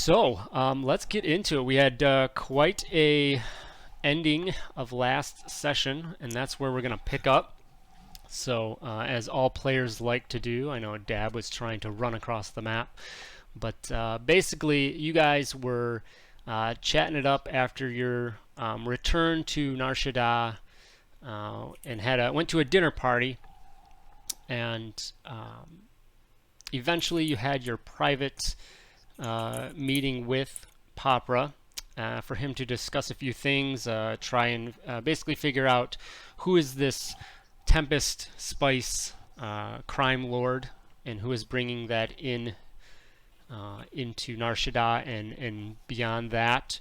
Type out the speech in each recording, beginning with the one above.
Let's get into it. We had quite a ending of last session, and that's where we're going to pick up. So, as all players like to do, I know Dab was trying to run across the map, but basically, you guys were chatting it up after your return to Nar Shaddaa, and went to a dinner party, and eventually you had your private meeting with Popra for him to discuss a few things, try and basically figure out who is this Tempest Spice crime lord and who is bringing that into Nar Shaddaa and beyond that.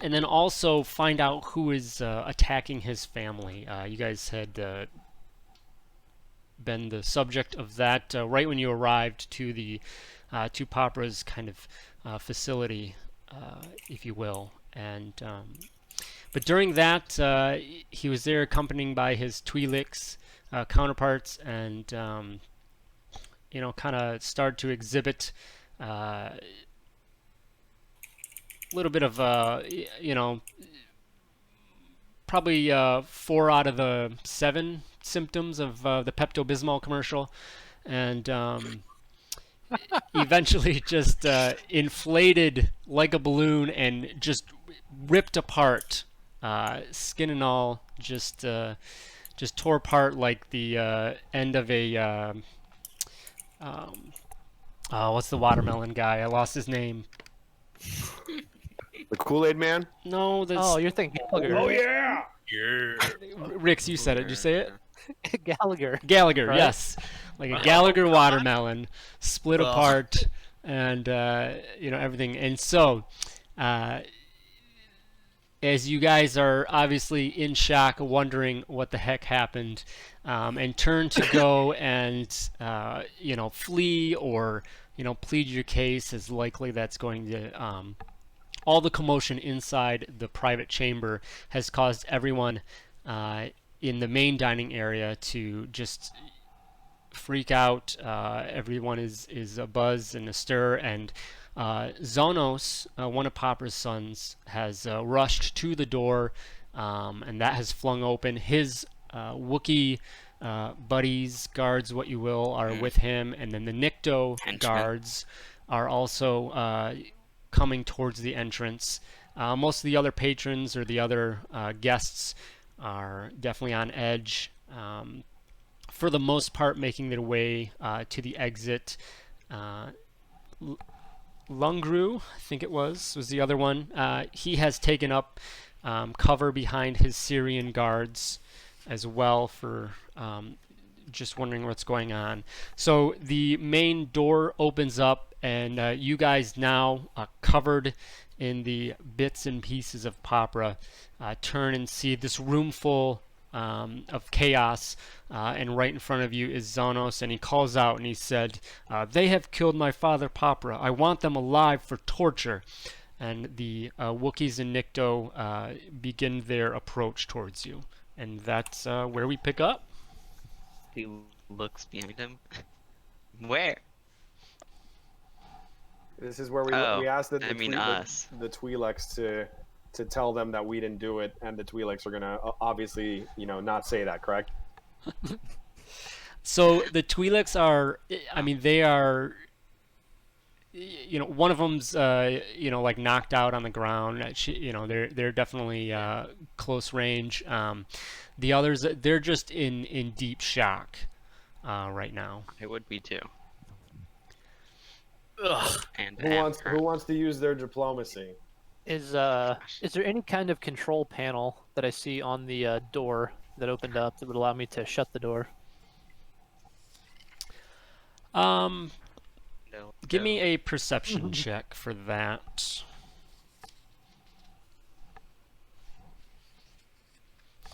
And then also find out who is attacking his family. You guys had been the subject of that right when you arrived to the to Popra's kind of facility, if you will. And but during that, he was there accompanied by his Twi'leks counterparts, and kind of started to exhibit a little bit of probably 4 out of the 7 symptoms of the Pepto-Bismol commercial, and eventually just inflated like a balloon and just ripped apart, skin and all, just tore apart like the end of a what's the watermelon guy? I lost his name. The Kool-Aid Man? No, that's... Oh, you're thinking Gallagher. Oh, yeah! Rix, you said it. Did you say it? Gallagher. Gallagher, right? yes. Like a Gallagher watermelon, split apart, and, everything. And so, as you guys are obviously in shock, wondering what the heck happened, and turn to go and, flee or, plead your case, is likely that's going to... all the commotion inside the private chamber has caused everyone in the main dining area to just freak out. Everyone is abuzz and astir, and Zonos, one of Popra's sons, has rushed to the door, and that has flung open. His Wookiee buddies, guards, what you will, are with him, and then the Nikto guards are also coming towards the entrance. Most of the other patrons or the other guests are definitely on edge. For the most part, making their way to the exit. Lungru, I think it was the other one. He has taken up cover behind his Syrian guards as well, for just wondering what's going on. So the main door opens up, and you guys now, covered in the bits and pieces of Popra, turn and see this room full of chaos, and right in front of you is Zonos, and he calls out and he said, "They have killed my father Popra. I want them alive for torture." And the Wookiees and Nikto begin their approach towards you. And that's where we pick up. He looks behind him. Where? This is where we asked the Twi'leks to tell them that we didn't do it, and the Twi'leks are gonna obviously, not say that, correct? So the Twi'leks are, they are, one of them's, like knocked out on the ground. They're definitely close range. The others, they're just in deep shock right now. It would be too. Ugh. And who wants to use their diplomacy? Is there any kind of control panel that I see on the door that opened up that would allow me to shut the door? Give me a perception check for that.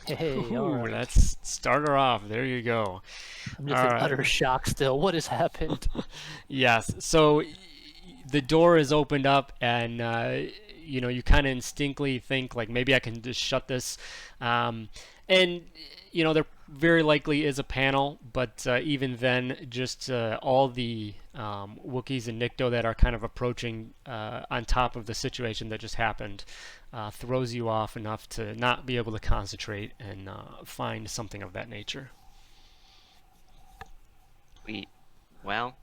Hey, Ooh, all right. Let's start her off. There you go. I'm just in utter shock still. What has happened? Yes. So the door is opened up, and you kind of instinctively think like maybe I can just shut this, and there very likely is a panel, but even then, just all the Wookiees and Nikto that are kind of approaching on top of the situation that just happened throws you off enough to not be able to concentrate and find something of that nature. Well.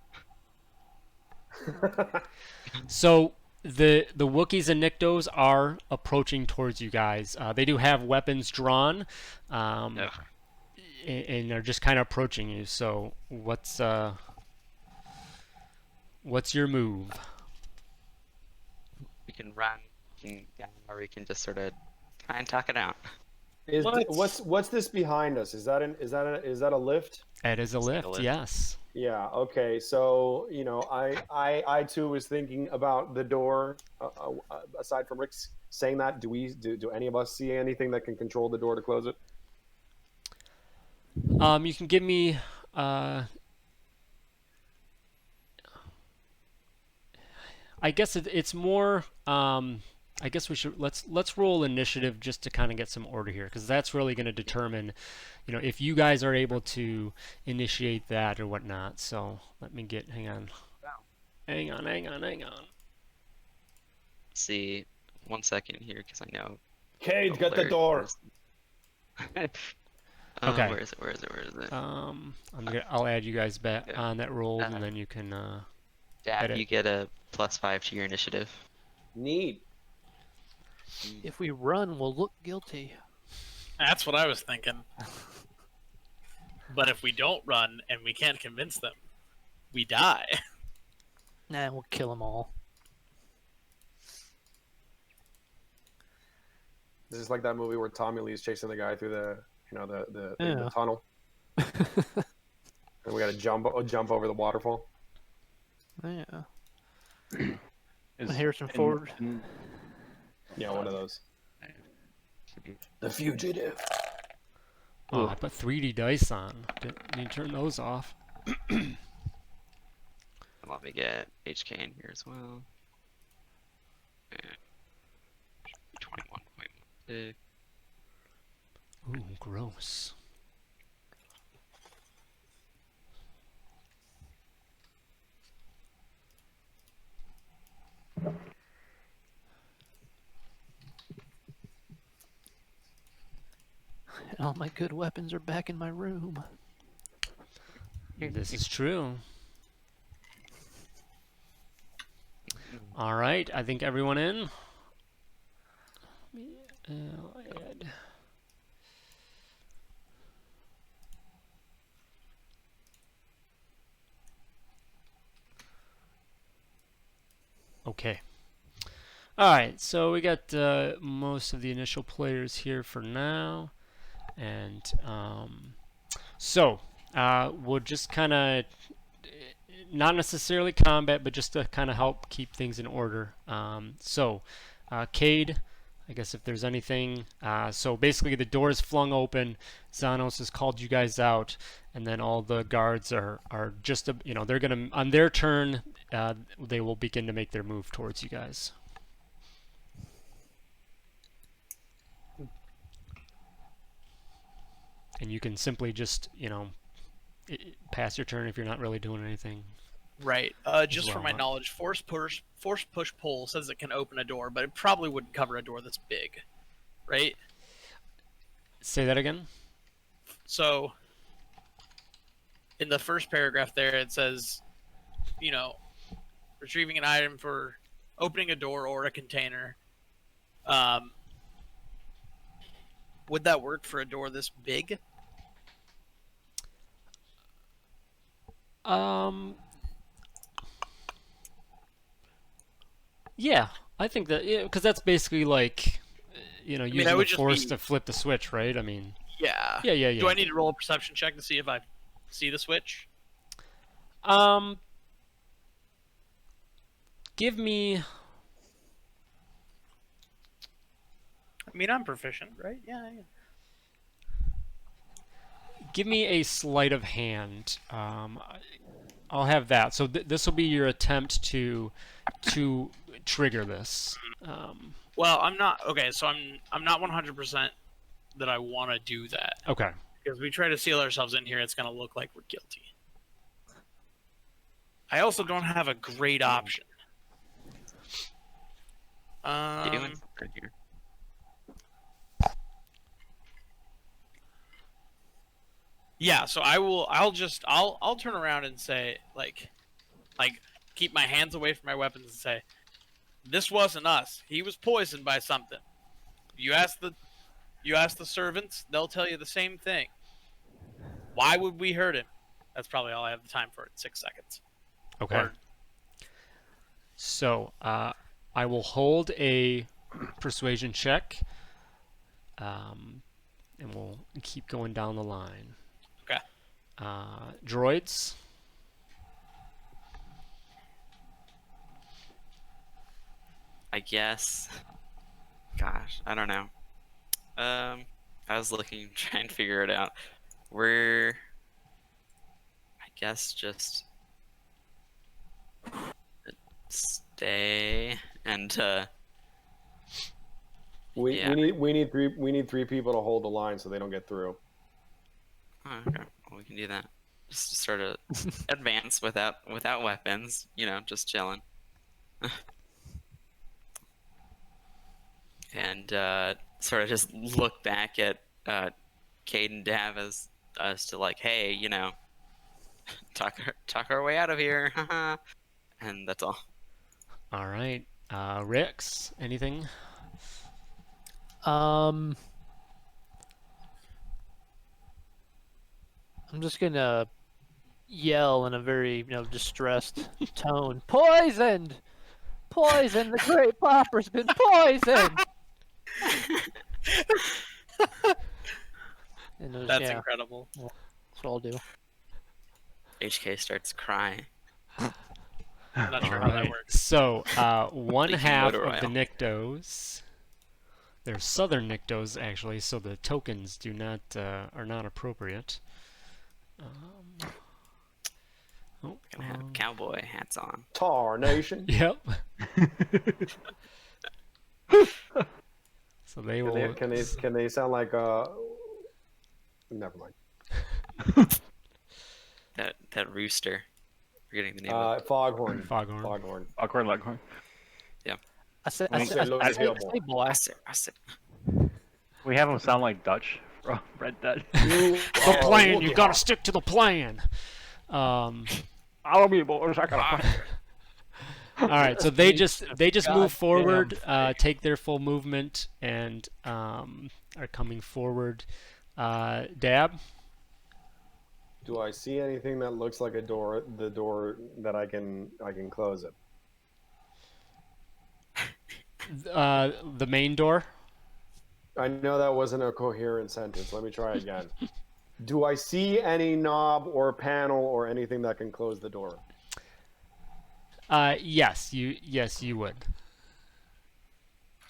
So the Wookiees and Niktos are approaching towards you guys. They do have weapons drawn, and they're just kind of approaching you. So what's your move? We can run, or we can just sort of try and talk it out. What's this behind us? Is that a lift? It is a lift. Yes. Yeah. Okay. So I too was thinking about the door. Aside from Rick's saying that, do any of us see anything that can control the door to close it? You can give me. I guess it's more. I guess we should let's roll initiative just to kind of get some order here, because that's really going to determine, if you guys are able to initiate that or whatnot. So let me hang on. See, 1 second here, because I know. Cade, get the door. Okay. Where is it? I'll add you guys back on that roll, and then you can. Dad, you get a +5 to your initiative. Neat. If we run, we'll look guilty. That's what I was thinking. But if we don't run and we can't convince them, we die. Nah, we'll kill them all. This is like that movie where Tommy Lee's chasing the guy through the tunnel. And we got to jump over the waterfall. Yeah. Harrison Ford. Yeah, one of those. The Fugitive. Oh, I put 3D dice on. Didn't you turn those off? Let me get HK in here as well. 21.16. Ooh, gross. All my good weapons are back in my room. This is true. All right, I think everyone in. I'll add. Okay. All right, so we got most of the initial players here for now, and so we'll just kind of, not necessarily combat, but just to kind of help keep things in order. Cade, I guess if there's anything, so basically the door is flung open, Xanos has called you guys out, and then all the guards are just, they're gonna, on their turn, they will begin to make their move towards you guys. And you can simply just, pass your turn if you're not really doing anything. Right. Just for my knowledge, force push pull says it can open a door, but it probably wouldn't cover a door that's big, right? Say that again. So, in the first paragraph there, it says, retrieving an item for opening a door or a container. Would that work for a door this big? Yeah, I think that, because that's basically like, using the force to flip the switch, right? I mean. Yeah. Yeah. Do I need to roll a perception check to see if I see the switch? Give me. I mean, I'm proficient, right? Yeah. Give me a sleight of hand. I'll have that. So this will be your attempt to trigger this. Well, I'm not okay. So I'm not 100% that I want to do that Okay. because we try to seal ourselves in here. It's going to look like we're guilty. I also don't have a great option. Doing something here. Yeah, so I'll turn around and say like keep my hands away from my weapons and say, this wasn't us. He was poisoned by something. You ask the servants, they'll tell you the same thing. Why would we hurt him? That's probably all I have the time for in 6 seconds. Okay. Or, So I will hold a persuasion check, and we'll keep going down the line. okay. Droids. I guess. Gosh, I don't know. I was looking, trying to figure it out. We're, I guess, just stay and We Yeah. we need three people to hold the line so they don't get through. oh, okay, well, we can do that. Just sort of advance without weapons, just chilling. And sort of just look back at Cade and Dav as to like, hey, talk our way out of here, and that's all. All right. Rix, anything? I'm just gonna yell in a very, distressed tone. Poisoned! Poisoned! The Great Popper's been poisoned! And That's incredible. That's what I'll do. HK starts crying. I'm not sure All how that right. works. So one Thinking half motor of the oil. Nyctos. They're southern Nyctos actually, so the tokens do not are not appropriate. Gonna have cowboy hats on. Tar Nation. Yep. So they Can will. they sound like Never mind. That rooster. Forgetting the name of it. Foghorn. Foghorn. Foghorn. Awkward Leghorn. I said, I said, look at him. boy. I said, We have him sound like Dutch from Red Dead. You The plan. You gotta stick to the plan. All Follow me, boys. I gotta fight. right. So they just move forward, Goddamn take their full movement, and are coming forward. Dab. Do I see anything that looks like a door? The door that I can close it. The main door. I know that wasn't a coherent sentence. Let me try again. Do I see any knob or panel or anything that can close the door? Yes, you would.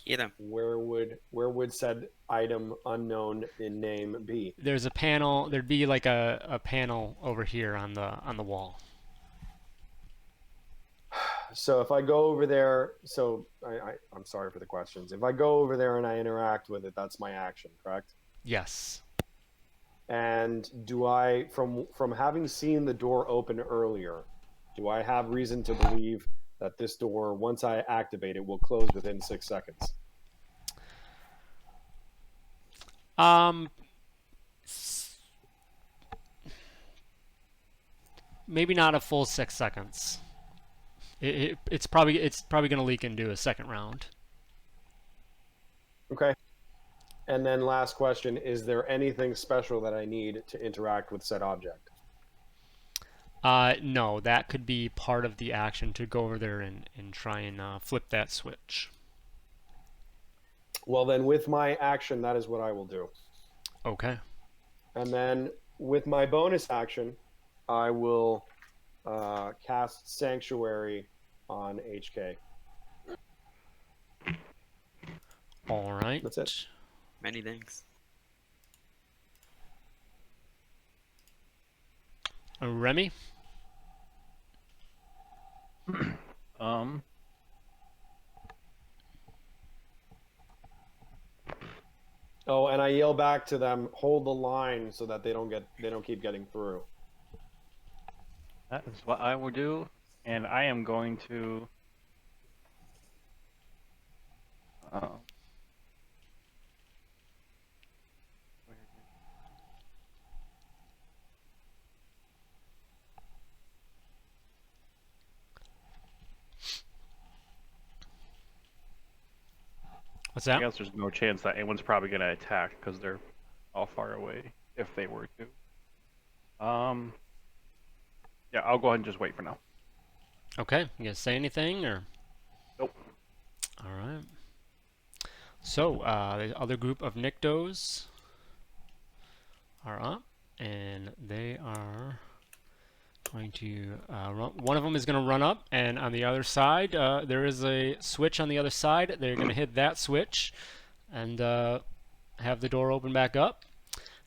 get him. Where would said item unknown in name be? There's a panel. There'd be like a panel over here on the wall. So if I go over there, I'm sorry for the questions. If I go over there and I interact with it, that's my action, correct? Yes. And do I, from having seen the door open earlier, do I have reason to believe that this door, once I activate it, will close within 6 seconds? Maybe not a full 6 seconds. It's probably going to leak into a second round. Okay. And then last question, is there anything special that I need to interact with said object? No, that could be part of the action to go over there and try and flip that switch. Well, then with my action, that is what I will do. Okay. And then with my bonus action, I will cast Sanctuary on HK. All right. That's it. Many things. Remy? I yell back to them, hold the line so that they don't keep getting through. That is what I will do, and I am going to. Uh, What's I that? guess there's no chance that anyone's probably going to attack because they're all far away if they were to. Yeah, I'll go ahead and just wait for now. Okay, you gonna say anything or? Nope. All right. So the other group of Nyctos are up, and they are going to run. One of them is going to run up, and on the other side, there is a switch on the other side. They're going to hit that switch, and have the door open back up.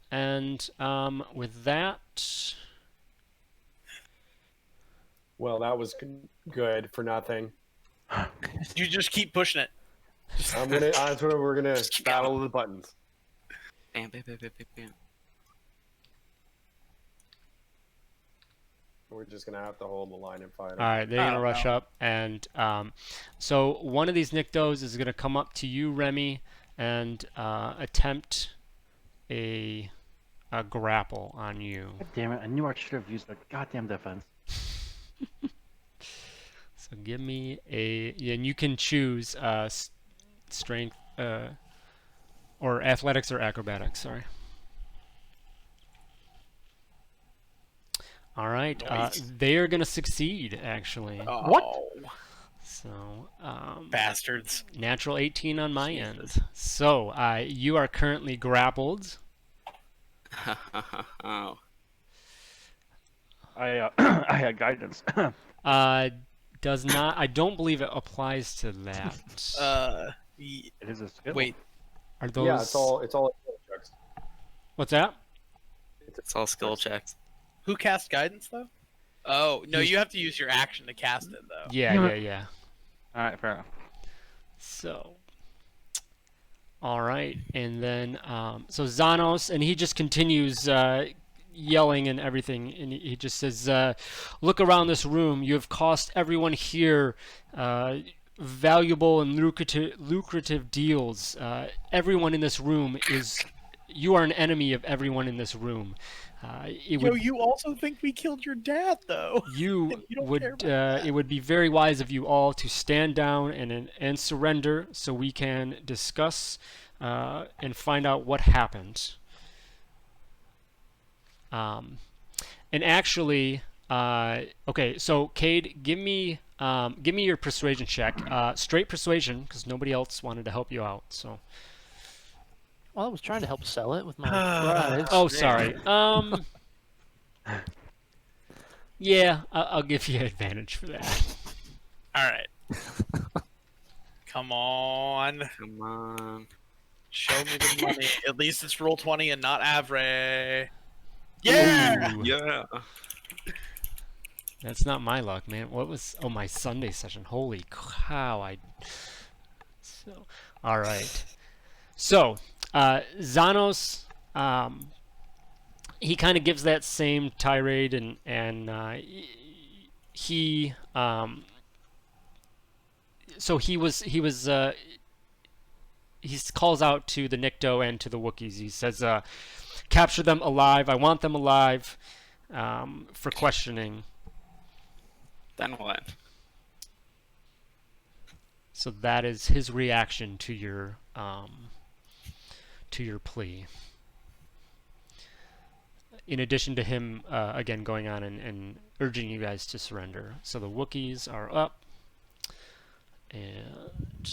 And with that, Well, that was good for nothing. You just keep pushing it. We're gonna keep battle the buttons. Bam, bam, bam, bam, bam, bam. We're just gonna have to hold the line and fight. all right, they're going to rush up, and so one of these Nyctos is going to come up to you, Remy, and attempt a grapple on you. God damn it! I knew I should have used the goddamn defense. So give me and you can choose strength or athletics or acrobatics. Sorry. All right, Nice. they are gonna succeed actually. Oh, So bastards. natural 18 on my Jesus. end. So you are currently grappled. Oh. I I had guidance. Does not. I don't believe it applies to that. Y- It is a skill. wait. Are those? Yeah, it's all checks. What's that? It's all skill checks. Who cast guidance though? Oh no, He's- you have to use your action to cast it though. Yeah. All right, fair enough. So, all right, and then so Xanos, and he just continues yelling and everything, and he just says, "Look around this room. You have cost everyone here valuable and lucrative deals. Everyone in this room is. You are an enemy of everyone in this room. You also think we killed your dad though? You You don't would care about it would be very wise of you all to stand down and surrender so we can discuss and find out what happened. And actually, okay, so Cade, give me your persuasion check, straight persuasion, because nobody else wanted to help you out. So. Well, I was trying to help sell it with my prize. Oh, sorry. Yeah, I'll give you advantage for that. All right. Come on, Come on. show me the money. At least it's roll 20 and not Avre. Yeah. Ooh, Yeah. that's not my luck, man. What was? Oh, my Sunday session. Holy cow! So, all right. So, Xanos, he kind of gives that same tirade, and he so he calls out to the Nikto and to the Wookiees. He says, "Capture them alive. I want them alive for questioning." Then what? So that is his reaction to your plea. In addition to him, again, going on and urging you guys to surrender. So the Wookiees are up. And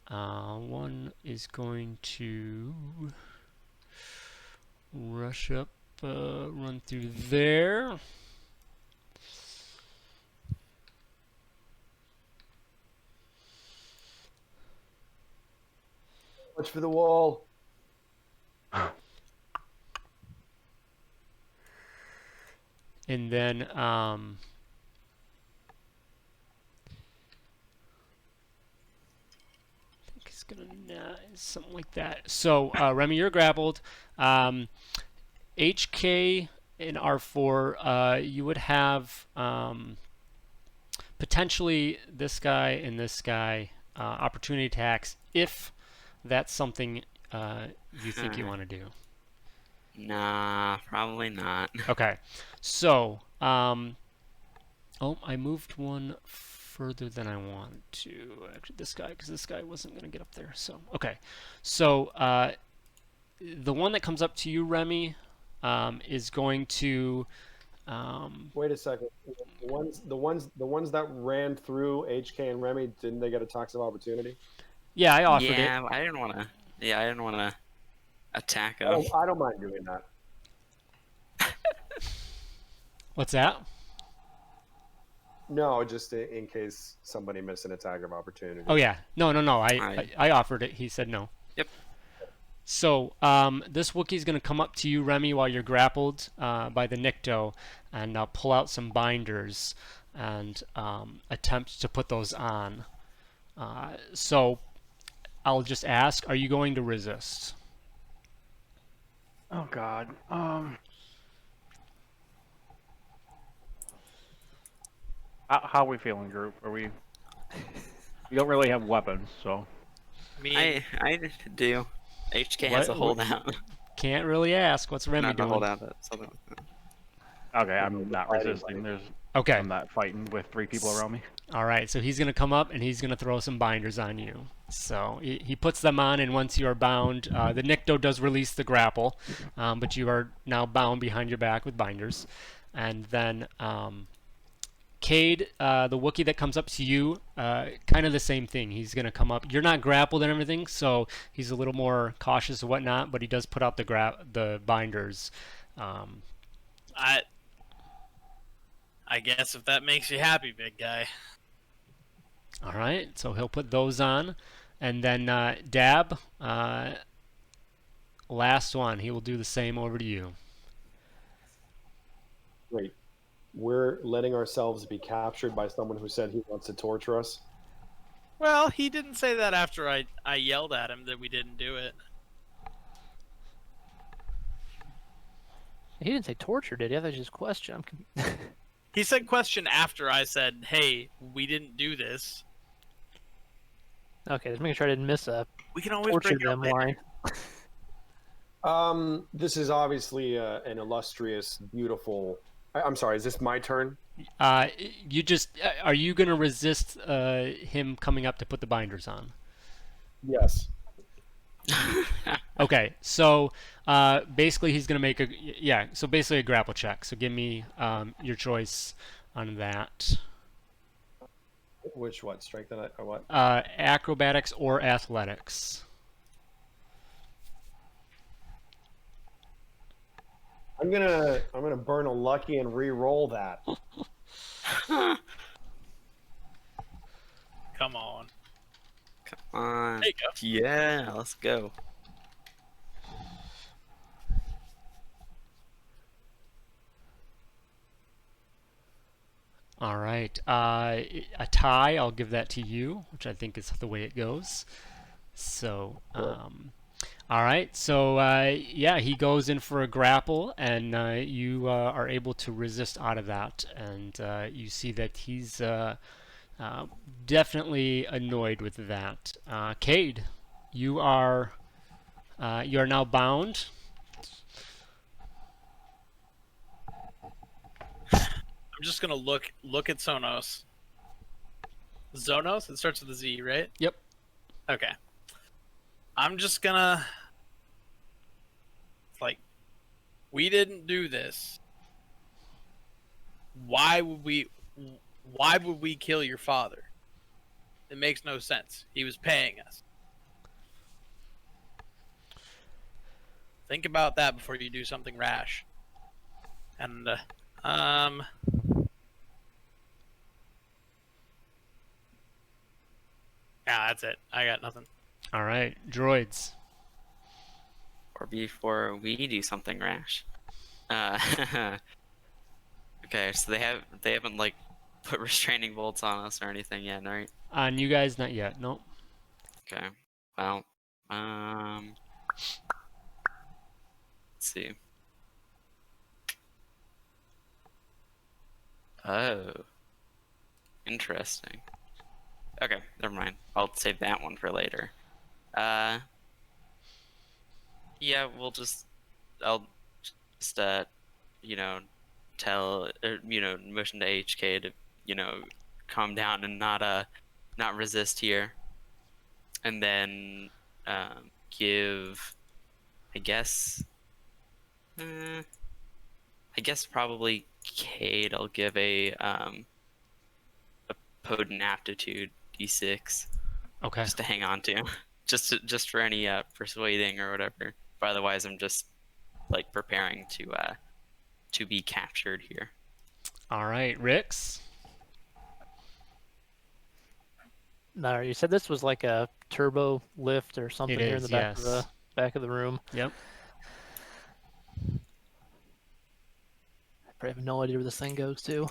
one is going to rush up, run through there. Much for the wall. And then something like that. So Remy, you're grappled. HK in R4, you would have potentially this guy and this guy opportunity attacks if that's something you think you want to do. Nah, probably not. Okay, so oh, I moved one further than I wanted to. Actually, this guy, because this guy wasn't going to get up there. So okay, so the one that comes up to you, Remy, is going to. Wait a second. The ones that ran through HK and Remy, didn't they get a tax of opportunity? Yeah, I offered it. Yeah, I didn't want to. Yeah, I didn't want to attack him. I don't mind doing that. What's that? No, just in case somebody missed an attack of opportunity. Oh yeah, no. Right. I offered it. He said no. Yep. So this Wookiee's going to come up to you, Remy, while you're grappled by the Nikto, and pull out some binders and attempt to put those on. So I'll just ask, are you going to resist? Oh God. How are we feeling, group? Are we? We don't really have weapons, so. Me. I do. HK has a What- holdout. Can't really ask. What's Remy Not a doing? holdout, but something. Okay, I'm not resisting. Okay. I'm not fighting with 3 people around me. All right, so he's going to come up and he's going to throw some binders on you. So he puts them on, and once you are bound, the Nikto does release the grapple, but you are now bound behind your back with binders. And then Cade, the Wookiee that comes up to you, kind of the same thing. He's going to come up. You're not grappled and everything, so he's a little more cautious and whatnot, but he does put out the binders. I guess if that makes you happy, big guy. All right, so he'll put those on. And then Dab, last one. He will do the same over to you. Wait, we're letting ourselves be captured by someone who said he wants to torture us? Well, he didn't say that after I yelled at him that we didn't do it. He didn't say torture, did he? I thought it was just question. He said question after I said, hey, we didn't do this. Okay, just making sure I didn't miss a We can always torture break out them later. line. This is obviously an illustrious, beautiful. I'm sorry. Is this my turn? You just are you gonna resist him coming up to put the binders on? Yes. Okay, so basically he's gonna make so basically a grapple check. So give me your choice on that. Which what? Strength and or what? Acrobatics or athletics. I'm gonna burn a lucky and re-roll that. Come on. Come on. There you go. Yeah, let's go. All right, a tie. I'll give that to you, which I think is the way it goes. So, all right. So, yeah, he goes in for a grapple, and you are able to resist out of that, and you see that he's definitely annoyed with that. Cade, you are now bound. I'm just gonna look at Sonos. Zonos? It starts with a Z, right? Yep. Okay. I'm just gonna we didn't do this. Why would we kill your father? It makes no sense. He was paying us. Think about that before you do something rash. And yeah, that's it. I got nothing. All right, droids. Or before we do something rash. Okay, so they haven't put restraining bolts on us or anything yet, right? On you guys, not yet. Nope. Okay. Well, let's see. Oh, interesting. Okay, never mind. I'll save that one for later. Yeah, I'll just you know, motion to HK to, calm down and not resist here, and then give, I guess, probably Cade. I'll give a potent aptitude D6 Okay. just to hang on to, just for any persuading or whatever. But otherwise, I'm just like preparing to be captured here. All right, Rix. No, you said this was like a turbo lift or something It here in is, the back of the room. Yep. I probably have no idea where this thing goes to.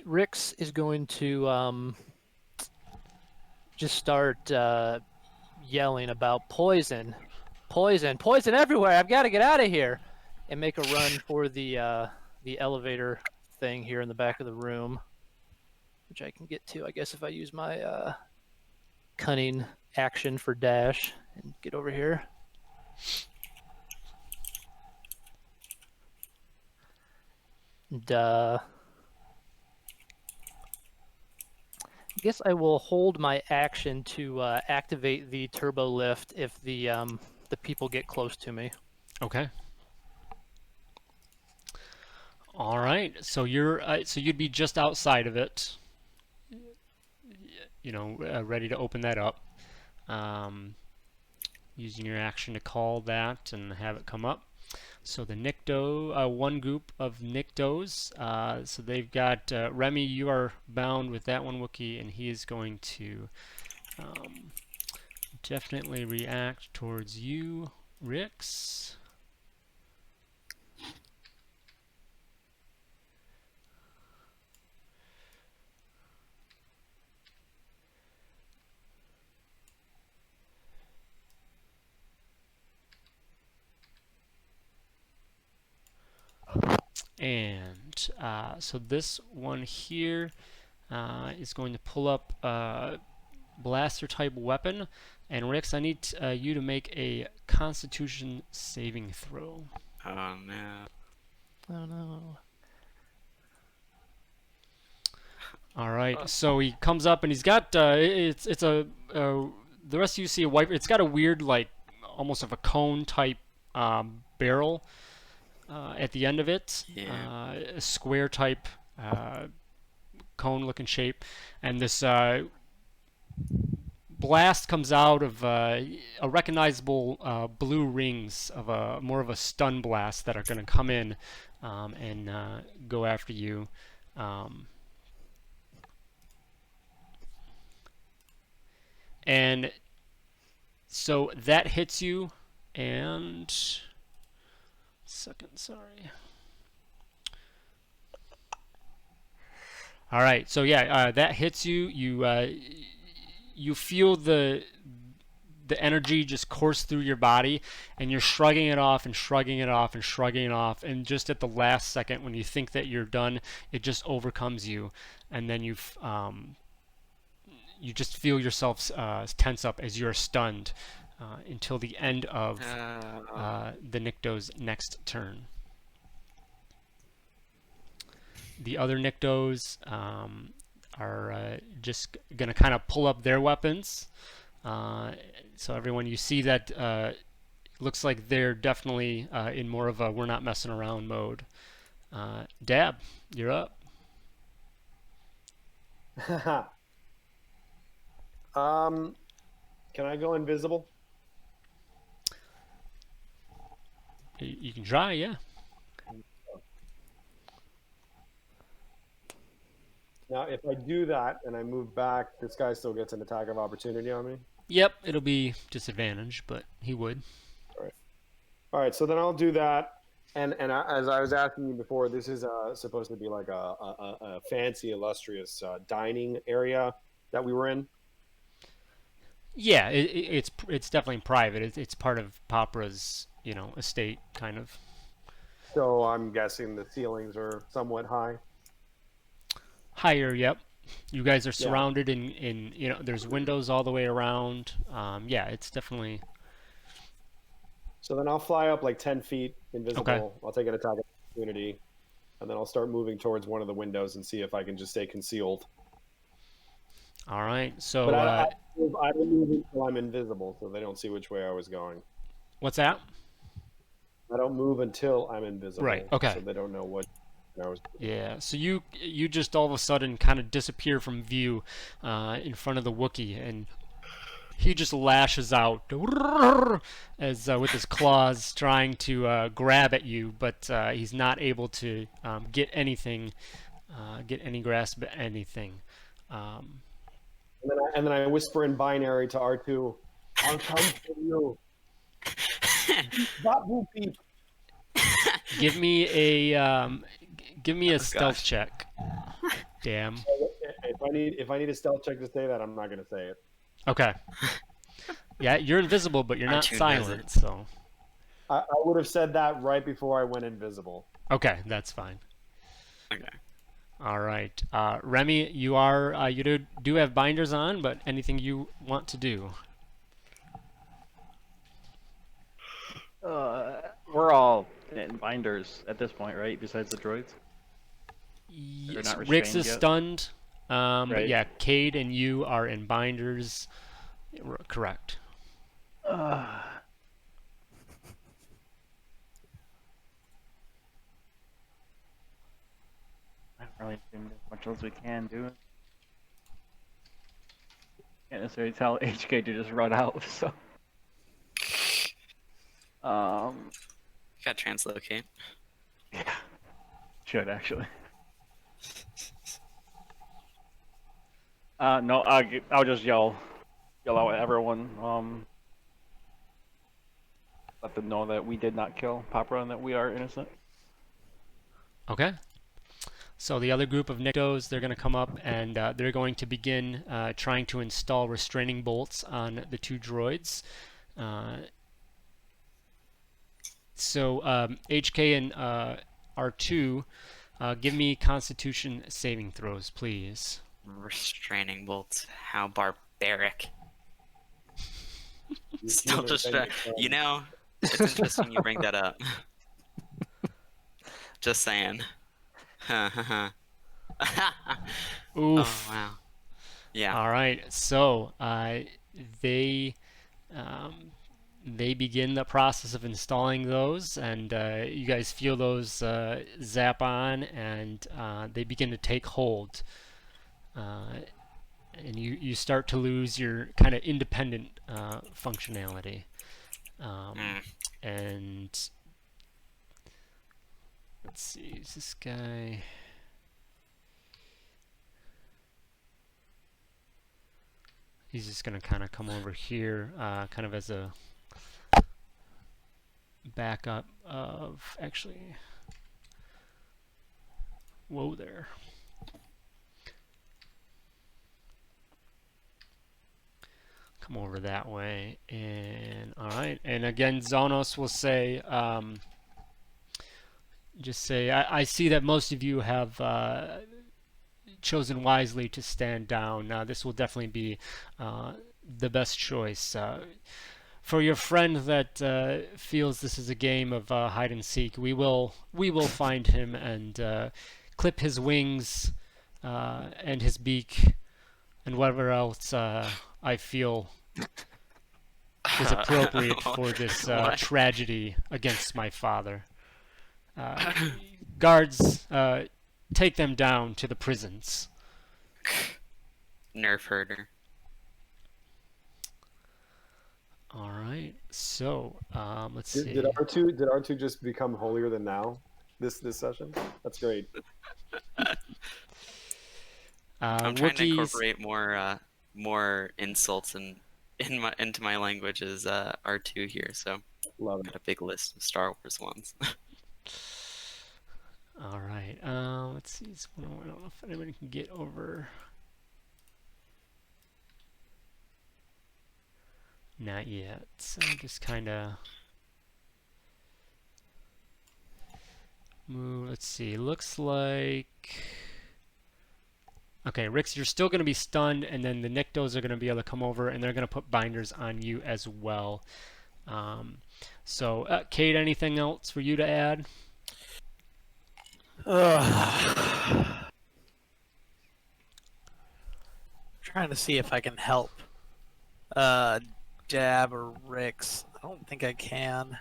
Rix is going to just start yelling about poison, poison everywhere. I've got to get out of here, and make a run for the elevator thing here in the back of the room, which I can get to, I guess, if I use my cunning action for dash and get over here. And I guess I will hold my action to activate the turbo lift if the people get close to me. Okay. All right. So you'd be just outside of it. Ready to open that up. Using your action to call that and have it come up. So the Nikto, one group of Niktos. So they've got Remy. You are bound with that one Wookiee, and he is going to definitely react towards you, Rix. And so this one here is going to pull up a blaster type weapon. And Rix, I need you to make a Constitution saving throw. Oh no. Oh no. All right. So he comes up and he's got it's a the rest of you see a wiper. It's got a weird almost of a cone type barrel at the end of it. Yeah. A square type cone looking shape, and this blast comes out of a recognizable blue rings of more of a stun blast that are going to come in and go after you. And so that hits you, and second, sorry. All right, so yeah, that hits you. You feel the energy just course through your body, and you're shrugging it off and shrugging it off and shrugging it off, and just at the last second when you think that you're done, it just overcomes you, and then you just feel yourself tense up as you're stunned until the end of the Nikto's next turn. The other Niktos are just going to kind of pull up their weapons. So everyone, you see that looks like they're definitely in more of a we're not messing around mode. Dab, you're up. Can I go invisible? You can try, yeah. Now, if I do that and I move back, this guy still gets an attack of opportunity on me. Yep, it'll be disadvantage, but he would. All right, so then I'll do that. As I was asking you before, this is supposed to be like a fancy, illustrious dining area that we were in. Yeah, it's definitely private. It's part of Papra's, estate, kind of. So I'm guessing the ceilings are somewhat high. Higher, yep. You guys are Yeah. surrounded there's windows all the way around. Yeah, it's definitely. So then I'll fly up like 10 feet invisible. Okay. I'll take an attack of opportunity, and then I'll start moving towards one of the windows and see if I can just stay concealed. All right. So But I don't move until I'm invisible, so they don't see which way I was going. what's that? I don't move until I'm invisible. Right, okay. So they don't know what I was. Yeah. So you just all of a sudden kind of disappear from view in front of the Wookiee, and he just lashes out as with his claws, trying to grab at you, but he's not able to get anything, get any grasp at anything. And then I whisper in binary to R2, "I'll come for you." Babu beep. Give me a stealth gosh. check. Damn. If I need a stealth check to say that, I'm not gonna say it. Okay. Yeah, you're invisible, but you're not R2 does silent, it. so. I would have said that right before I went invisible. Okay, that's fine. Okay. All right, Remy, you do have binders on, but anything you want to do? We're all in binders at this point, right? Besides the droids. Yes, not Rix restrained is yet? stunned. But Right. yeah, Cade and you are in binders. Correct. I don't really do as much as we can do. Can't necessarily tell HK to just run out, so. Got translocate. Yeah. Should actually. No, I'll just yell out at everyone. Let them know that we did not kill Papra and that we are innocent. Okay. So the other group of Nictos, they're going to come up and they're going to begin trying to install restraining bolts on the two droids. So HK and R2, give me Constitution saving throws, please. Restraining bolts. How barbaric. Still Human just, thing, it's interesting you bring that up. Just saying. Oh, Oof. wow. Yeah. All right. So they begin the process of installing those, and you guys feel those zap on, and they begin to take hold. And you start to lose your kind of independent functionality. And let's see, is this guy? He's just going to kind of come over here, kind of as a backup of, actually, whoa there. Come over that way, and all right. And again, Zonos will say, just say, I see that most of you have chosen wisely to stand down. This will definitely be the best choice. For your friend that feels this is a game of hide and seek, we will find him and clip his wings and his beak and whatever else I feel is appropriate for this tragedy against my father. Guards, take them down to the prisons. Nerf herder. All right. So let's see. Did R2 just become holier than thou this session? That's great. I'm trying to incorporate more insults and into my language is R2 here, so Love it. got a big list of Star Wars ones. All right. Let's see. I don't know if anybody can get over. Not yet. So just kind of move. Let's see. Looks like. Okay, Rix, you're still going to be stunned, and then the Nyctos are going to be able to come over, and they're going to put binders on you as well. Kate, anything else for you to add? Trying to see if I can help. Dab or Rix. I don't think I can.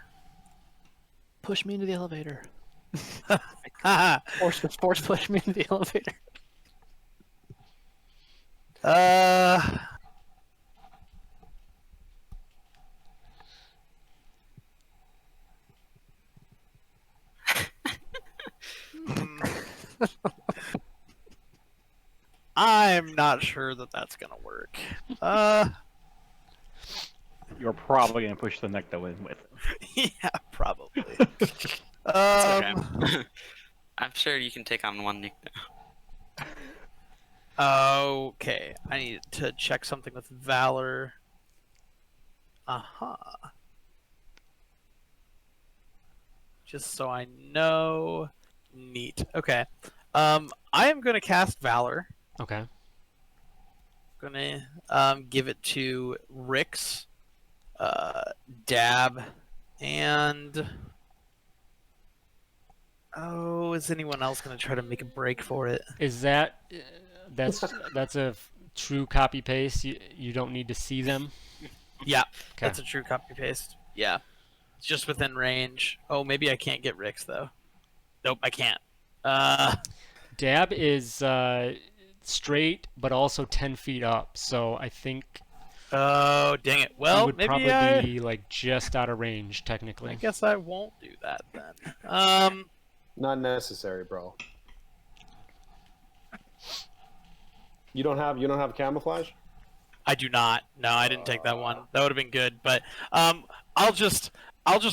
Push me into the elevator. Force push me into the elevator. I'm not sure that that's gonna work. You're probably gonna push the Necto in with him. Yeah, probably. It's okay. I'm sure you can take on one Nycto. Okay, I need to check something with Valor. Just so I know. Neat. Okay. I am gonna cast Valor. Okay. Gonna give it to Rix, Dab, and is anyone else gonna try to make a break for it? Is that that's a true copy paste? You don't need to see them. Yeah, Okay. that's a true copy paste. Yeah, it's just within range. Oh, maybe I can't get Rix though. Nope, I can't. Dab is straight, but also 10 feet up. So I think Oh, dang it. you Well, would maybe probably be like just out of range I technically. guess I won't do that then. Not necessary, bro. You don't have camouflage? I do not. No, I didn't take that one. That would have been good, but I'll just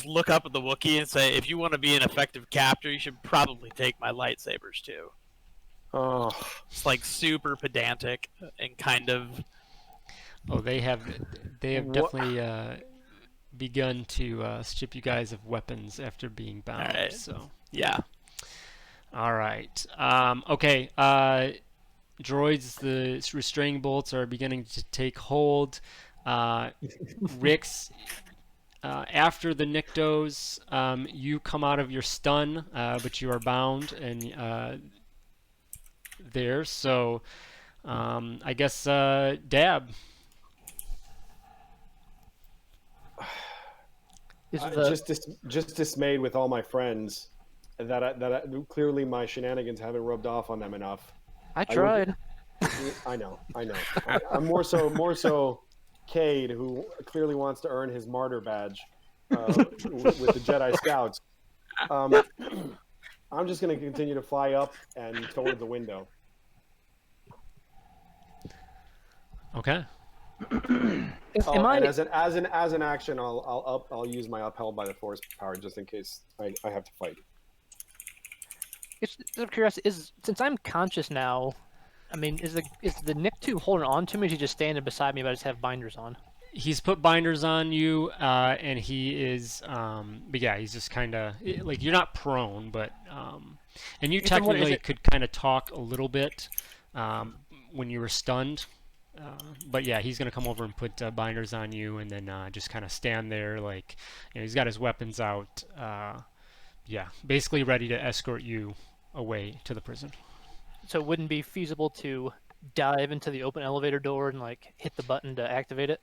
look up at the Wookiee and say, if you want to be an effective captor, you should probably take my lightsabers too. Oh, It's like super pedantic and kind of. Oh, they have definitely begun to strip you guys of weapons after being bound. Alright. So Yeah. all right. Okay. Droids, the restraining bolts are beginning to take hold. Rix, after the Nyctos, you come out of your stun, but you are bound and there. So I guess Dab. just dismayed with all my friends that clearly my shenanigans haven't rubbed off on them enough. I tried. I know. I'm more so Cade, who clearly wants to earn his martyr badge with the Jedi Scouts. I'm just going to continue to fly up and toward the window. Okay. And as an action, I'll use my upheld by the force power just in case I have to fight. It's out of curiosity, since I'm conscious now, I mean, is the Nick2 holding on to me? Or is he just standing beside me, but I just have binders on? He's put binders on you, and he is, but yeah, he's just kind of like you're not prone, but and you technically could kind of talk a little bit when you were stunned. But yeah, he's gonna come over and put binders on you, and then just kind of stand there, like he's got his weapons out. Yeah, basically ready to escort you away to the prison. So it wouldn't be feasible to dive into the open elevator door and like hit the button to activate it?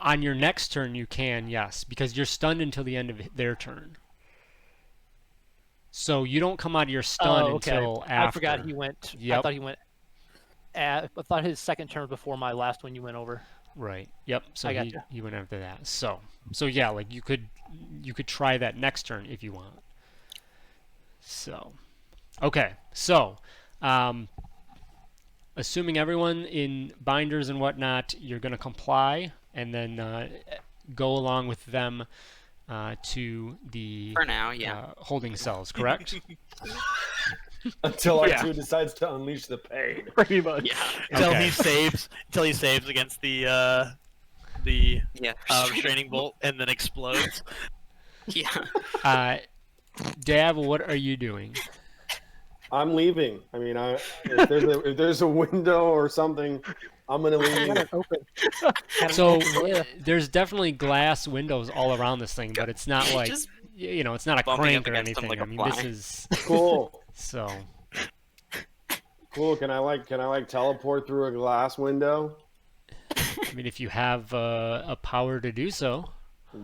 On your next turn, you can, yes, because you're stunned until the end of their turn. So you don't come out of your stun until after. I forgot he went. Yep. I thought he went. I thought his second turn before my last one you went over. Right. Yep. So I gotcha. he went after that. So yeah, like you could try that next turn if you want. So, okay. So, assuming everyone in binders and whatnot, you're going to comply and then go along with them to the For now, yeah. holding cells, correct? Until Yeah. R2 decides to unleash the pain. Pretty much. Yeah. Until Okay. he saves against the Yeah. restraining bolt and then explodes. Yeah. Dab, what are you doing? I'm leaving. I mean, if there's a window or something, I'm gonna leave. So there's definitely glass windows all around this thing, but it's not like Just it's not a bumping up crank or against them anything. like a I mean, this fly. is Cool. so. Cool. Can I teleport through a glass window? I mean, if you have a power to do so.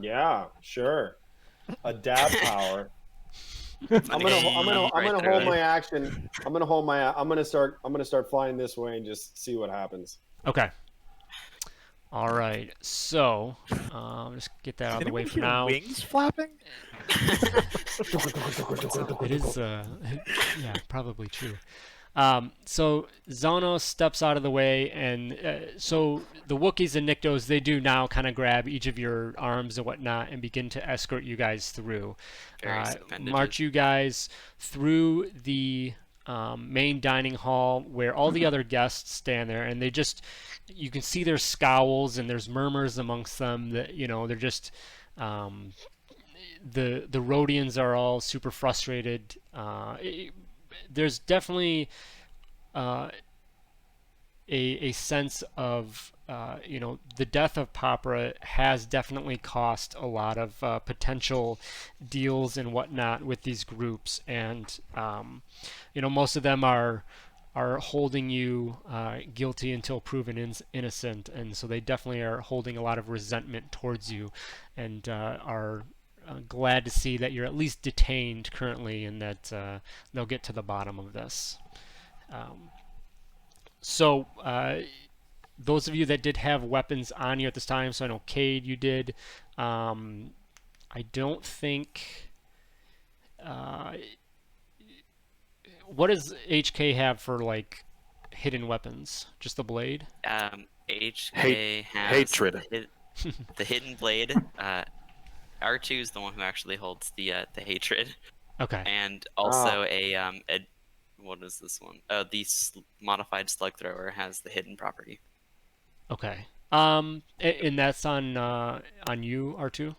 Yeah, sure. A dab power. I'm gonna Right hold there. my action. I'm gonna start flying this way and just see what happens. Okay. All right. So, just get that out of the way for now. Wings flapping? It is, yeah, probably true. So Zono steps out of the way, and so the Wookiees and Niktos, they do now kind of grab each of your arms and whatnot and begin to escort you guys through. Various appendages. March you guys through the main dining hall where all the other guests stand there, and they just, you can see their scowls and there's murmurs amongst them that, they're just, the Rhodians are all super frustrated. There's definitely a sense of the death of Papra has definitely cost a lot of potential deals and whatnot with these groups, and most of them are holding you guilty until proven innocent, and so they definitely are holding a lot of resentment towards you, and are glad to see that you're at least detained currently, and that they'll get to the bottom of this. So those of you that did have weapons on you at this time, so I know Cade, you did. I don't think. What does HK have for like hidden weapons? Just the blade? HK has hatred. The hidden blade. R2 is the one who actually holds the hatred, Okay. and also a what is this one? The modified slug thrower has the hidden property. Okay. And that's on you, R2?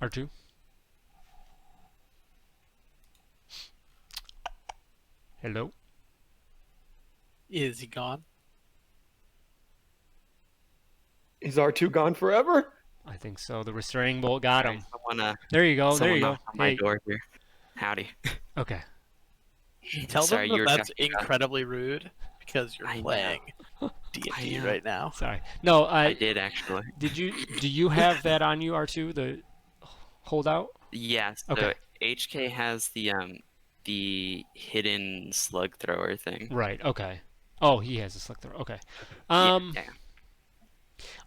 R2? Hello? Is he gone? Is R2 gone forever? I think so. The restraining bolt got him. Someone, There you go. There someone you go. knocked on my Hey. door here. Howdy. Okay. Tell Sorry, them you were that that's talking about- incredibly rude because you're I know. playing D&D know. right now. Sorry. No, I did actually. do you have that on you, R2? The holdout? Yes. So Okay. HK has the hidden slug thrower thing. Right. Okay. Oh, he has a slug thrower. Okay. Yeah.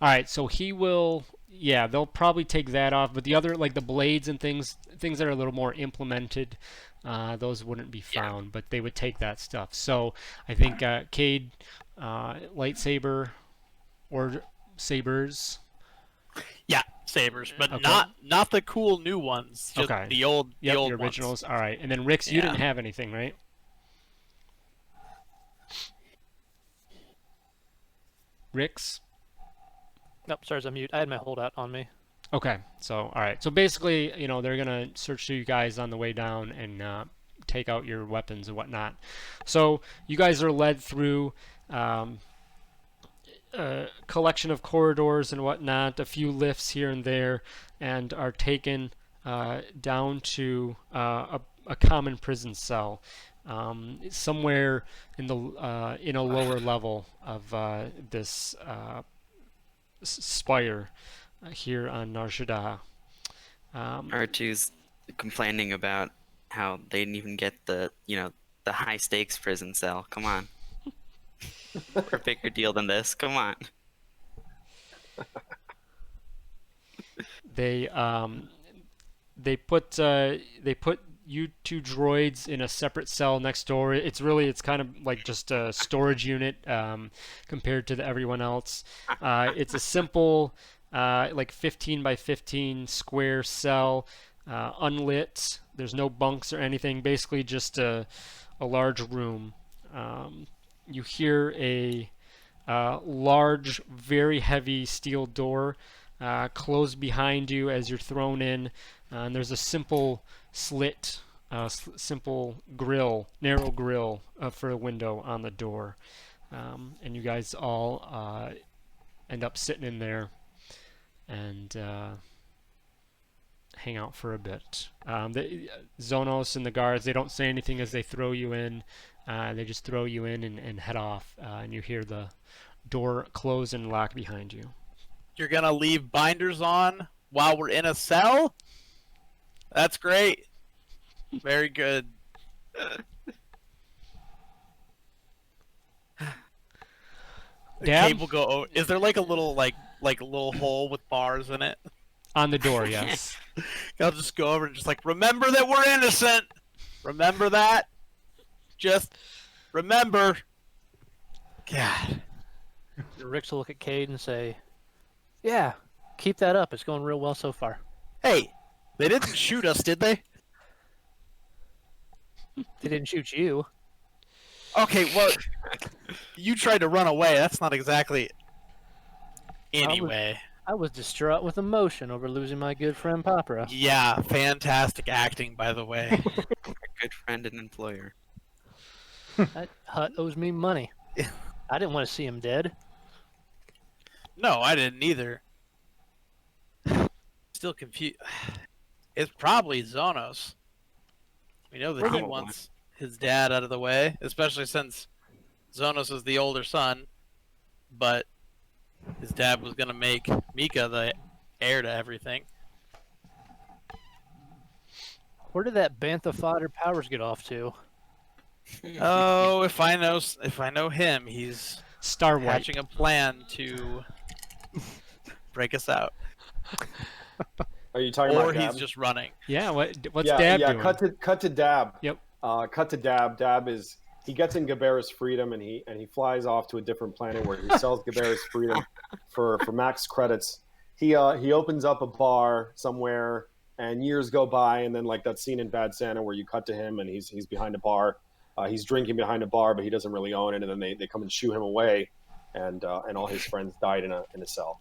All right. So he will. Yeah, they'll probably take that off, but the other, like the blades and things that are a little more implemented, those wouldn't be found, but they would take that stuff. So I think Cade, lightsaber or sabers. Yeah, sabers, but Okay. not the cool new ones. Just Okay. the old Yep, the old the ones. originals. All right, and then Rix, you Yeah. didn't have anything, right? Rix. Nope, sorry, I'm mute. I had my holdout on me. Okay, so all right, so basically, they're gonna search through you guys on the way down and take out your weapons and whatnot. So you guys are led through a collection of corridors and whatnot, a few lifts here and there, and are taken down to a common prison cell, somewhere in a lower level of this spire here on Nar Shaddaa. R2's complaining about how they didn't even get the high stakes prison cell. Come on. We're a bigger deal than this. Come on. They put you two droids in a separate cell next door. It's kind of like just a storage unit compared to everyone else. It's a simple like 15 by 15 square cell, unlit. There's no bunks or anything. Basically just a large room. You hear a large, very heavy steel door close behind you as you're thrown in. And there's a simple slit, simple grill, narrow grill for a window on the door. And you guys all end up sitting in there and hang out for a bit. Zonos and the guards, they don't say anything as they throw you in. They just throw you in and head off. And you hear the door close and lock behind you. You're gonna leave binders on while we're in a cell? That's great. Very good. The Dad? cable go over. Is there like a little like a little hole with bars in it? On the door, yes. I'll just go over and just like, remember that we're innocent. Remember that. Just remember. God. Rick's will look at Cade and say, "Yeah, keep that up. It's going real well so far." Hey, they didn't shoot us, did they? They didn't shoot you. Okay, well, you tried to run away. That's not exactly. Anyway. I was distraught with emotion over losing my good friend Papra. Yeah, fantastic acting, by the way. A good friend and employer. That hut owes me money. I didn't want to see him dead. No, I didn't either. Still confused. It's probably Zonos. We know that he Probably. wants his dad out of the way, especially since Zonos is the older son, but his dad was going to make Mika the heir to everything. Where did that bantha fodder Powers get off to? Oh, if I know him, he's Star White. hatching a plan to break us out. Are you talking Or about he's Dab? just running. Yeah, what's yeah, Dab yeah. doing? Cut to Dab. Yep. Cut to Dab. Dab is he gets in Gabera's freedom and he flies off to a different planet where he sells Gabera's freedom for max credits. He opens up a bar somewhere and years go by and then like that scene in Bad Santa where you cut to him and he's behind a bar. He's drinking behind a bar, but he doesn't really own it, and then they come and shoo him away, and all his friends died in a cell.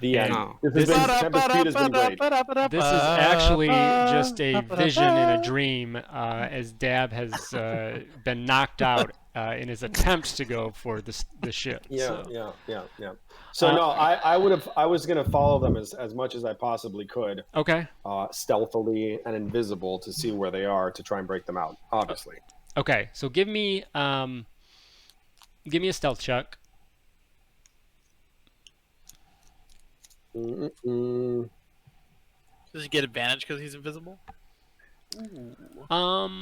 The end. Oh. This has been, Tempest Feud has been great. This is actually just a vision in a dream, as Dab has been knocked out in his attempt to go for the ship. Yeah, So. yeah. So no, I was gonna follow them as much as I possibly could, Okay. stealthily and invisible to see where they are to try and break them out. Obviously. Okay. So give me a stealth check. Mm-mm. Does he get advantage because he's invisible?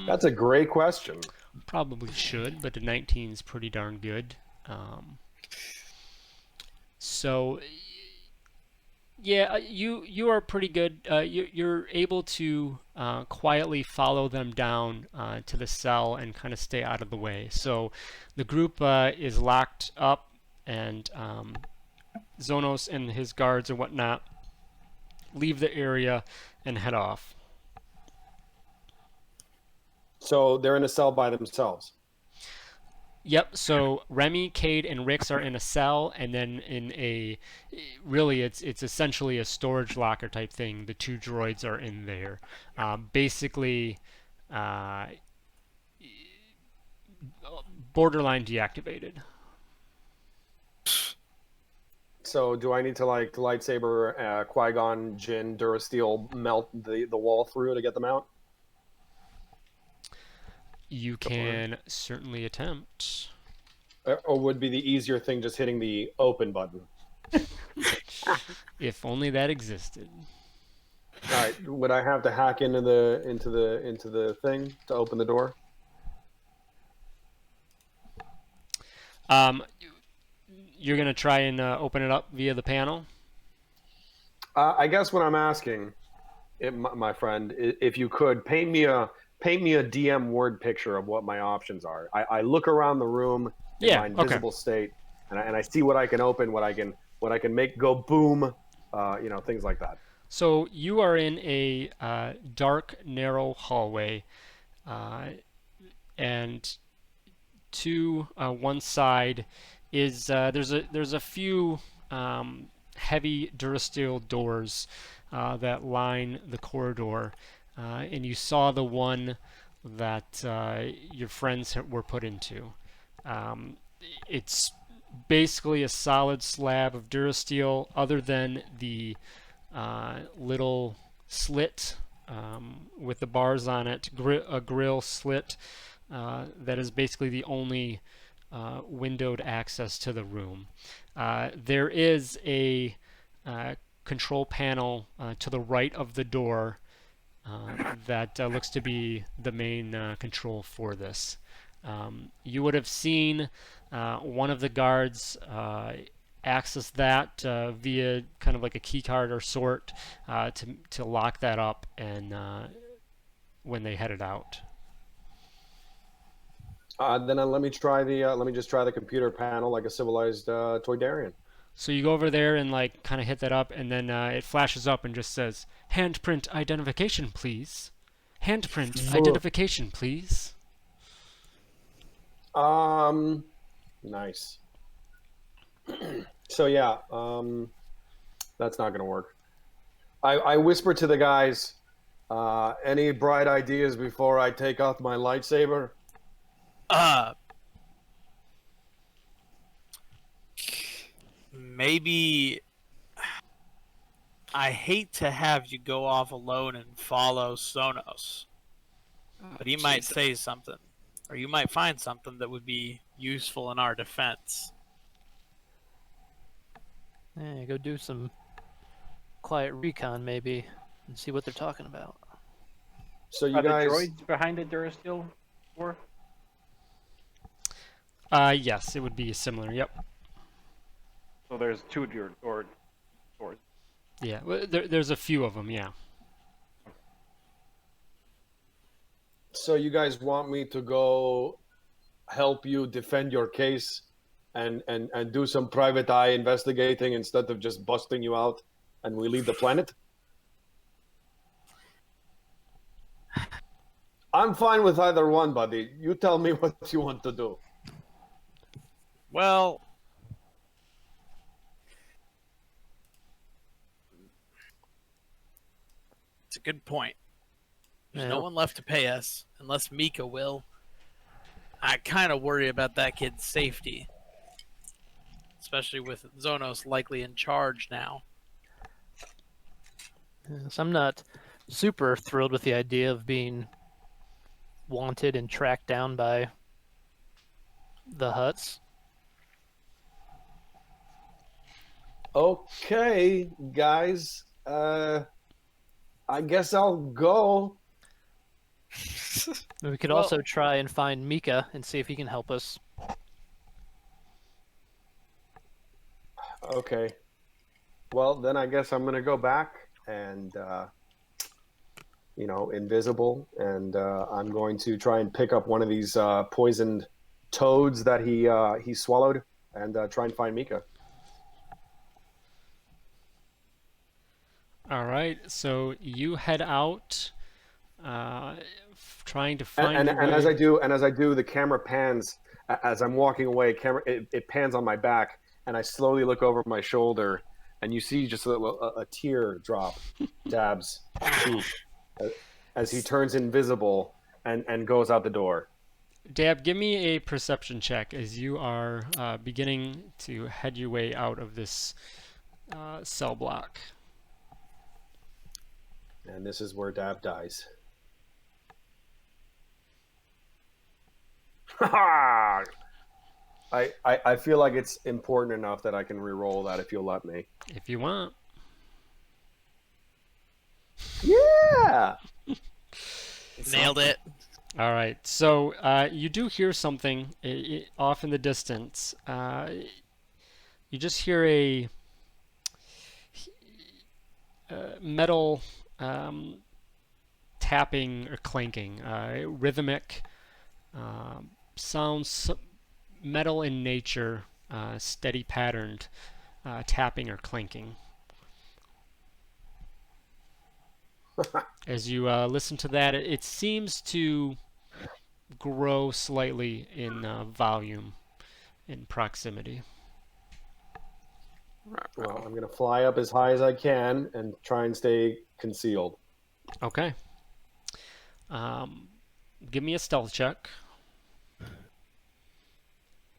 That's a great question. Probably should, but the 19 is pretty darn good. So yeah, you are pretty good. You're able to quietly follow them down to the cell and kind of stay out of the way. So the group is locked up, and Zonos and his guards and whatnot leave the area and head off. So they're in a cell by themselves. Yep. So Remy, Cade, and Rix are in a cell, and then in really it's essentially a storage locker type thing. The two droids are in there, basically borderline deactivated. So do I need to like lightsaber, Qui-Gon, Jinn, Durasteel melt the wall through to get them out? You can certainly attempt. Or would be the easier thing just hitting the open button? If only that existed. All right, would I have to hack into the thing to open the door? You're gonna try and open it up via the panel. I guess what I'm asking, my friend, if you could paint me a paint me a DM word picture of what my options are. I look around the room in Yeah, my okay. invisible state, and I see what I can open, what I can make go boom, things like that. So you are in a dark, narrow hallway, and to one side is there's a few heavy durasteel doors that line the corridor, and you saw the one that your friends were put into. Um, it's basically a solid slab of durasteel, other than the little slit with the bars on it, a grill slit that is basically the only windowed access to the room. There is a control panel to the right of the door that looks to be the main control for this. You would have seen one of the guards access that via kind of like a key card or sort to lock that up and when they headed out. Then let me try let me just try the computer panel like a civilized Toydarian. So you go over there and like kind of hit that up, and then it flashes up and just says, "Handprint identification, please. Handprint identification, please." Nice. So yeah, that's not gonna work. I whisper to the guys, any bright ideas before I take off my lightsaber? Maybe I hate to have you go off alone and follow Sonos, but he might say something, or you might find something that would be useful in our defense. Yeah, go do some quiet recon maybe and see what they're talking about. So you Are guys, the droids behind the durasteel door? Yes, it would be similar. Yep. So there's two doors. Yeah. There's a few of them. Yeah. so you guys want me to go help you defend your case and do some private eye investigating instead of just busting you out and we leave the planet? I'm fine with either one, buddy. You tell me what you want to do. Well, it's a good point. There's no Yeah. one left to pay us, unless Mika will. I kind of worry about that kid's safety, especially with Zonos likely in charge now. So I'm not super thrilled with the idea of being wanted and tracked down by the Hutts. Okay, guys. I guess I'll go. We could Well- also try and find Mika and see if he can help us. Okay. Well, then I guess I'm gonna go back and invisible, and I'm going to try and pick up one of these poisoned toads that he swallowed, and try and find Mika. All right. So you head out, trying to find And your way. as I do, the camera pans as I'm walking away. It pans on my back, and I slowly look over my shoulder, and you see just a tear drop Dab's cheek as he turns invisible and goes out the door. Dab, give me a perception check as you are beginning to head your way out of this cell block. And this is where Dab dies. I feel like it's important enough that I can re-roll that if you'll let me. If you want. Yeah. Nailed it. All right. So you do hear something off in the distance. You just hear a tapping or clanking, rhythmic sounds, metal in nature, steady patterned tapping or clanking. As you listen to that, it seems to grow slightly in volume, in proximity. Well, I'm going to fly up as high as I can and try and stay concealed. Okay. Give me a stealth check.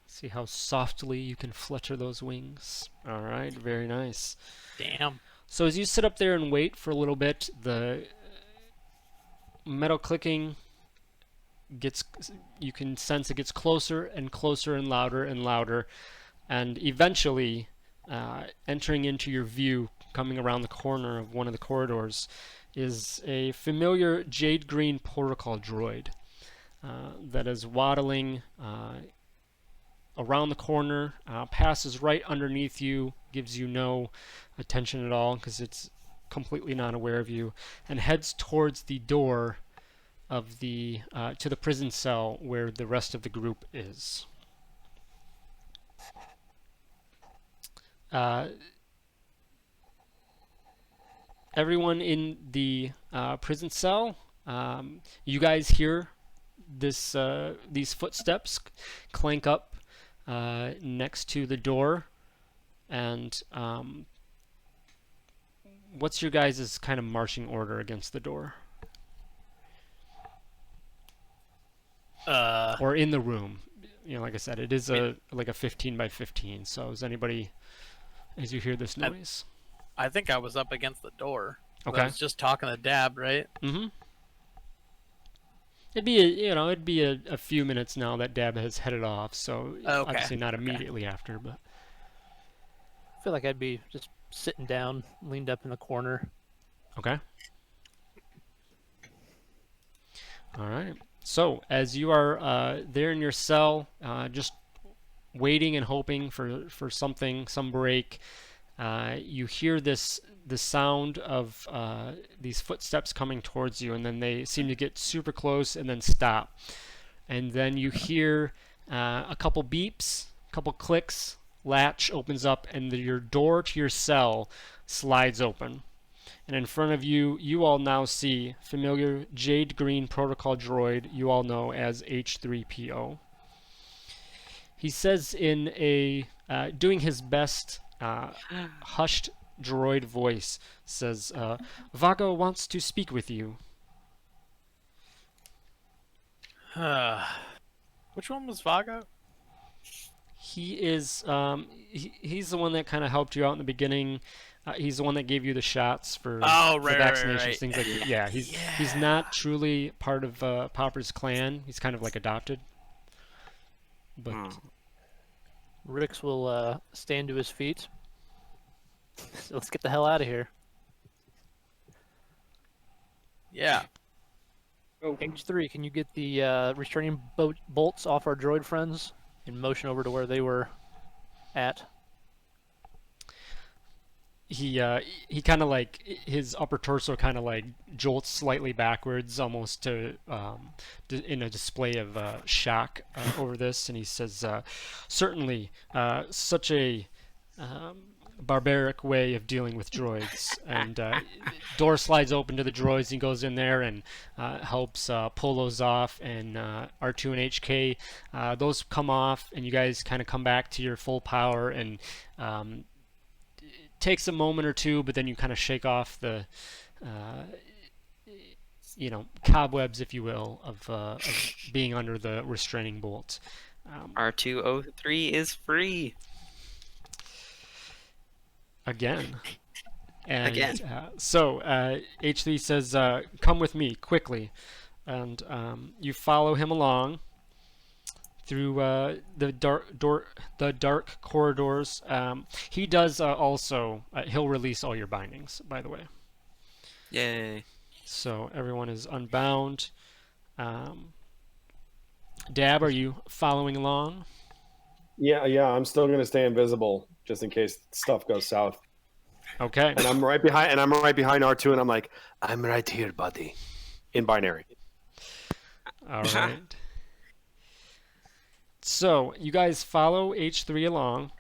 See how softly you can flutter those wings. All right, very nice. Damn. So as you sit up there and wait for a little bit, the metal clicking gets, you can sense it gets closer and closer and louder, and eventually entering into your view, coming around the corner of one of the corridors, is a familiar jade green protocol droid that is waddling around the corner, passes right underneath you, gives you no attention at all because it's completely not aware of you, and heads towards the door of the to the prison cell where the rest of the group is. Everyone in the prison cell, you guys hear these footsteps clank up next to the door, and what's your guys' kind of marching order against the door? Or in the room? You know, like I said, it is like a 15 by 15. So is anybody, as you hear this noise? I think I was up against the door. Okay. I was just talking to Dab, right? Mm-hmm. It'd be a few minutes now that Dab has headed off, so obviously not immediately after, but I feel like I'd be just sitting down, leaned up in the corner. okay. All right. So as you are there in your cell, just waiting and hoping for something, some break, you hear the sound of these footsteps coming towards you, and then they seem to get super close and then stop. And then you hear a couple beeps, a couple clicks, latch opens up, and your door to your cell slides open. And in front of you, you all now see familiar jade green protocol droid you all know as H3PO. He says in a doing his best hushed droid voice, says, Vago wants to speak with you. Which one was Vago? He is he's the one that kind of helped you out in the beginning. He's the one that gave you the shots for vaccinations, things like that. Yeah, he's not truly part of Popper's clan. He's kind of like adopted. But Rix will stand to his feet. So let's get the hell out of here. Yeah. H3, can you get the restraining bolts off our droid friends and motion over to where they were at? He kind of like his upper torso kind of like jolts slightly backwards, almost to in a display of shock over this, and he says, "Certainly, such a barbaric way of dealing with droids." And door slides open to the droids. He goes in there and helps pull those off, and R2 and HK, those come off, and you guys kind of come back to your full power, and takes a moment or two, but then you kind of shake off the cobwebs, if you will, of being under the restraining bolt. R203 is free again. And again. So H3 says, come with me quickly, and you follow him along through the dark corridors. He does also. He'll release all your bindings, by the way. Yay! So everyone is unbound. Dab, are you following along? Yeah. I'm still gonna stay invisible just in case stuff goes south. Okay. And I'm right behind R2, and I'm like, I'm right here, buddy. in binary. All right. So you guys follow H3 along,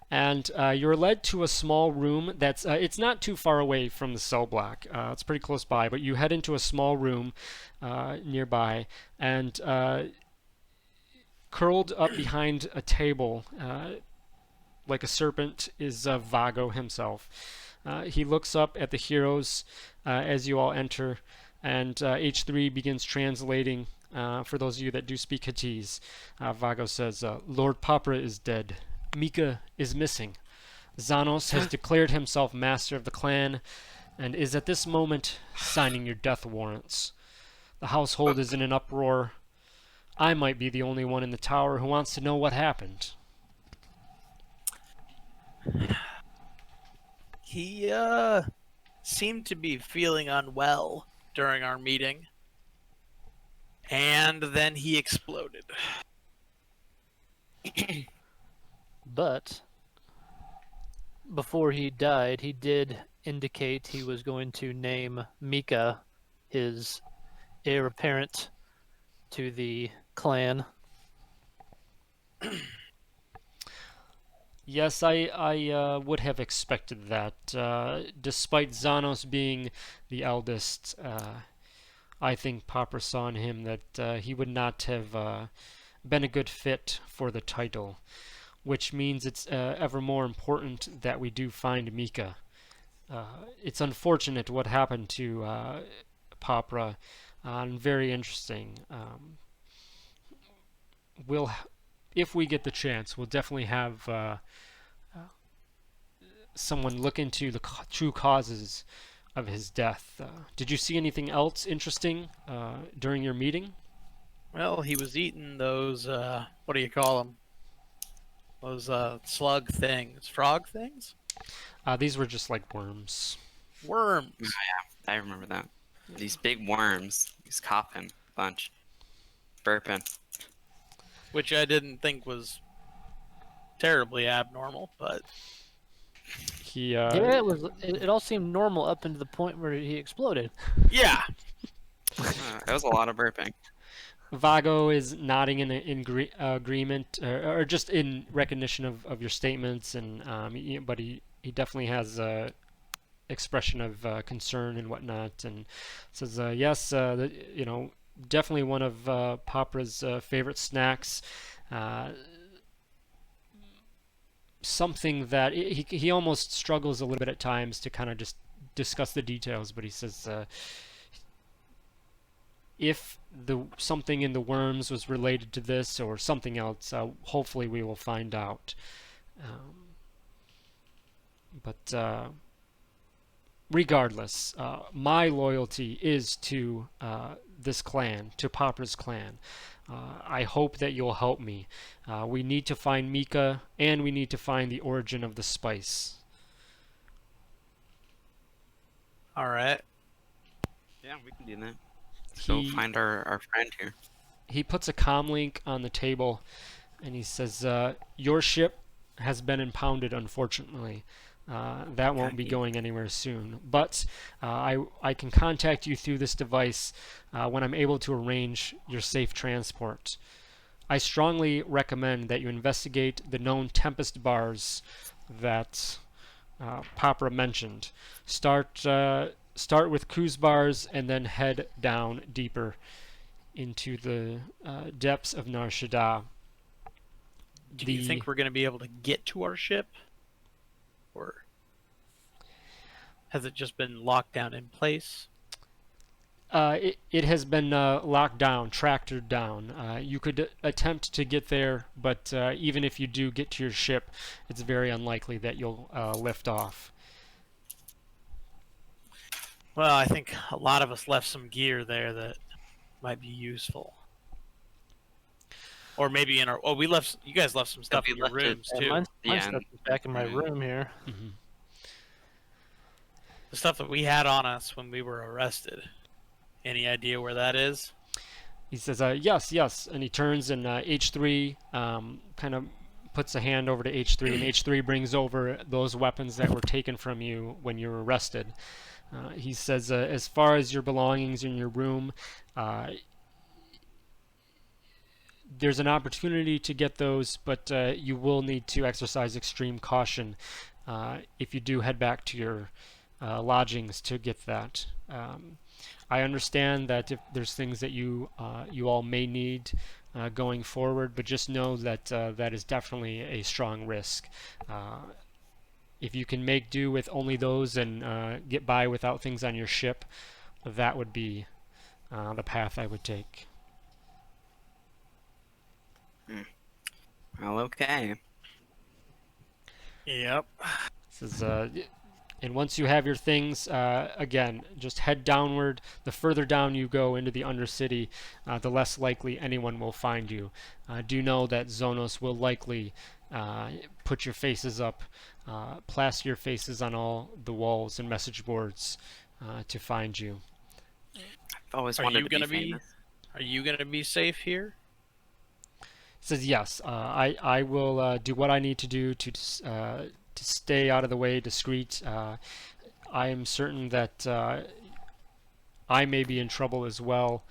and you're led to a small room that's it's not too far away from the cell block. It's pretty close by, but you head into a small room nearby, and curled up behind a table, like a serpent, is Vago himself. He looks up at the heroes as you all enter, and H3 begins translating. For those of you that do speak Huttese, Vago says, Lord Papra is dead. Mika is missing. Xanos has declared himself master of the clan and is at this moment signing your death warrants. The household is in an uproar. I might be the only one in the tower who wants to know what happened. He seemed to be feeling unwell during our meeting, and then he exploded. But before he died, he did indicate he was going to name Mika his heir apparent to the clan. Yes, I would have expected that. Despite Xanos being the eldest, I think Popper saw in him that he would not have been a good fit for the title, which means it's ever more important that we do find Mika. It's unfortunate what happened to Popra, and very interesting. If we get the chance, we'll definitely have someone look into the true causes of his death. Did you see anything else interesting during your meeting? Well, he was eating those, what do you call them? Those slug things. Frog things? These were just like worms. Worms. Oh, yeah, I remember that. These big worms. He's coughing a bunch. Burping. Which I didn't think was terribly abnormal, but He Yeah, it was. It all seemed normal up until the point where he exploded. yeah. That was a lot of burping. Vago is nodding in agreement, or just in recognition of your statements, and but he definitely has a expression of concern and whatnot, and says yes, definitely one of Papra's favorite snacks. Something that he almost struggles a little bit at times to kind of just discuss the details, but he says if something in the worms was related to this or something else, hopefully we will find out. But regardless, my loyalty is to this clan, to Papra's clan. I hope that you'll help me. We need to find Mika, and we need to find the origin of the spice. All right. Yeah, we can do that. Go find our friend here. He puts a comm link on the table, and he says, your ship has been impounded, unfortunately. That won't be going anywhere soon. But I can contact you through this device when I'm able to arrange your safe transport. I strongly recommend that you investigate the known Tempest bars that Papra mentioned. Start with Kuz bars and then head down deeper into the depths of Nar Shaddaa. Do you think we're going to be able to get to our ship? Or has it just been locked down in place? It has been locked down, tractored down. You could attempt to get there, but even if you do get to your ship, it's very unlikely that you'll lift off. Well, I think a lot of us left some gear there that might be useful. Or maybe in our... Oh, you guys left some stuff in your rooms, too. Mine's stuff is back in my room here. Mm-hmm. The stuff that we had on us when we were arrested. Any idea where that is? He says, yes, and he turns, and H3 kind of puts a hand over to H3, and H3 brings over those weapons that were taken from you when you were arrested. He says, as far as your belongings in your room, there's an opportunity to get those, but you will need to exercise extreme caution if you do head back to your lodgings to get that. I understand that if there's things that you all may need going forward, but just know that that is definitely a strong risk. If you can make do with only those and get by without things on your ship, that would be the path I would take. Well, okay. Yep. This is, and once you have your things, again, just head downward. The further down you go into the Undercity, the less likely anyone will find you. Do know that Zonos will likely put your faces up, plaster your faces on all the walls and message boards to find you. I've always Are wanted you to be gonna be? famous. Are you gonna be safe here? Says yes. I will do what I need to do to stay out of the way, discreet. I am certain that I may be in trouble as well,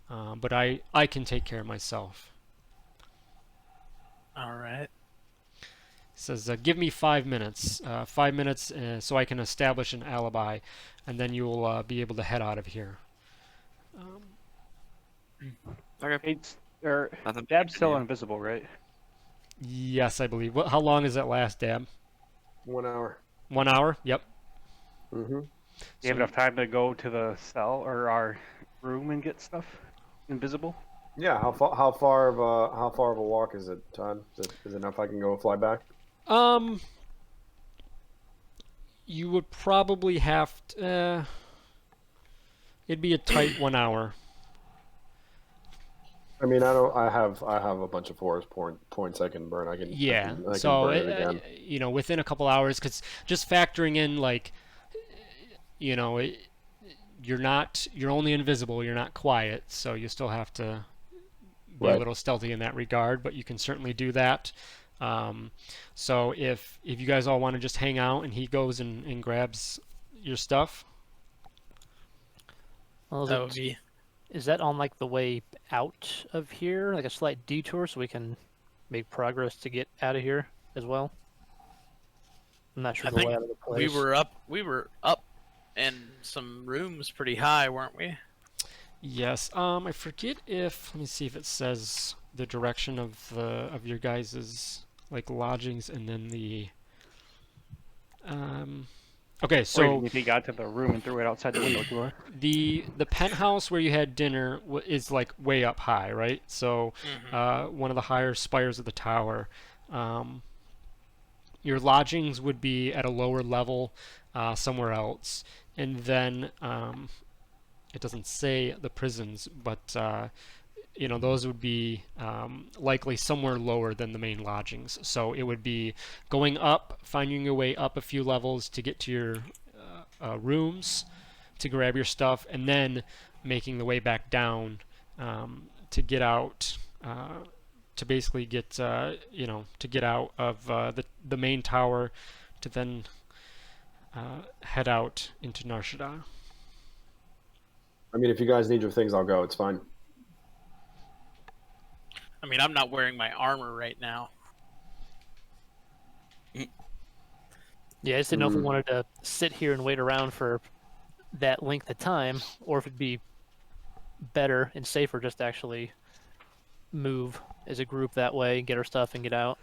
but I can take care of myself. All right. Says, give me 5 minutes. 5 minutes so I can establish an alibi, and then you will be able to head out of here. Okay. Nothing Dab's to still do. invisible, right? Yes, I believe. How long does that last, Dab? 1 hour. 1 hour? Yep. Mm-hmm. Do you have enough time to go to the cell or our room and get stuff invisible? Yeah. How far of a walk is it, Todd? Is it enough I can go fly back? You would probably have to, it'd be a tight 1 hour. I mean, I have a bunch of forest points I can burn. I can. Yeah. I can So burn it again. within a couple hours, because just factoring in like, you're only invisible. You're not quiet, so you still have to be a Right. little stealthy in that regard. But you can certainly do that. So if you guys all want to just hang out and he goes and grabs your stuff. Well, That would be. is that on like the way out of here, like a slight detour, so we can make progress to get out of here as well? I'm not sure I the think layout of the we place. were up in some rooms pretty high, weren't we? Yes. I forget if, let me see if it says the direction of your guys's like lodgings and then the okay, Or so even if he got to the room and threw it outside the window door. the penthouse where you had dinner is like way up high, right? So one of the higher spires of the tower. Your lodgings would be at a lower level somewhere else, and then it doesn't say the prisons, but those would be likely somewhere lower than the main lodgings. So it would be going up, finding your way up a few levels to get to your rooms to grab your stuff, and then making the way back down to get out, to basically get to get out of the main tower, to then head out into Narshada. I mean, if you guys need your things, I'll go. It's fine. I mean, I'm not wearing my armor right now. Yeah, I just didn't know if we wanted to sit here and wait around for that length of time, or if it'd be better and safer just to actually move as a group that way, get our stuff, and get out.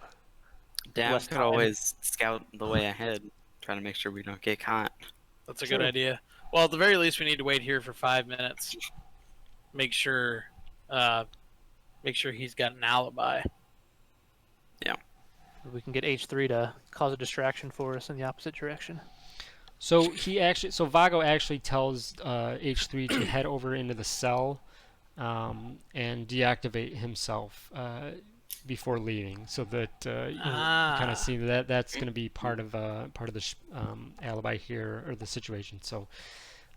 Dab Less could time. always scout the way ahead, trying to make sure we don't get caught. That's a good idea. Well, at the very least, we need to wait here for 5 minutes. Make sure he's got an alibi. We can get H3 to cause a distraction for us in the opposite direction. So Vago actually tells H3 to head over into the cell and deactivate himself before leaving, so that you kind of see that's going to be part of the alibi here, or the situation. So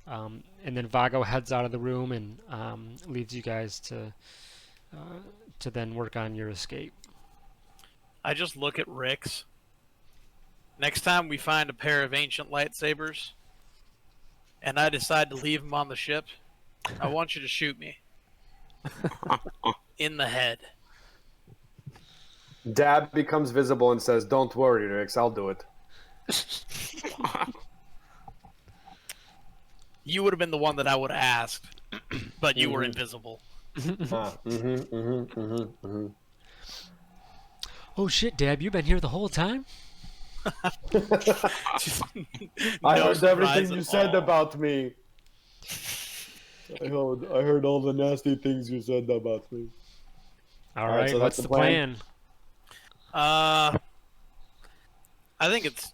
and then Vago heads out of the room and leaves you guys to then work on your escape. I just look at Rick's. Next time we find a pair of ancient lightsabers, and I decide to leave him on the ship, I want you to shoot me in the head. Dab becomes visible and says, "Don't worry, Rix, I'll do it." You would have been the one that I would have asked, but you were invisible. Oh shit, Dab, you've been here the whole time? I No heard surprise everything you at said all. about me. I heard all the nasty things you said about me. All right, right, so what's that's the the plan? plan? I think it's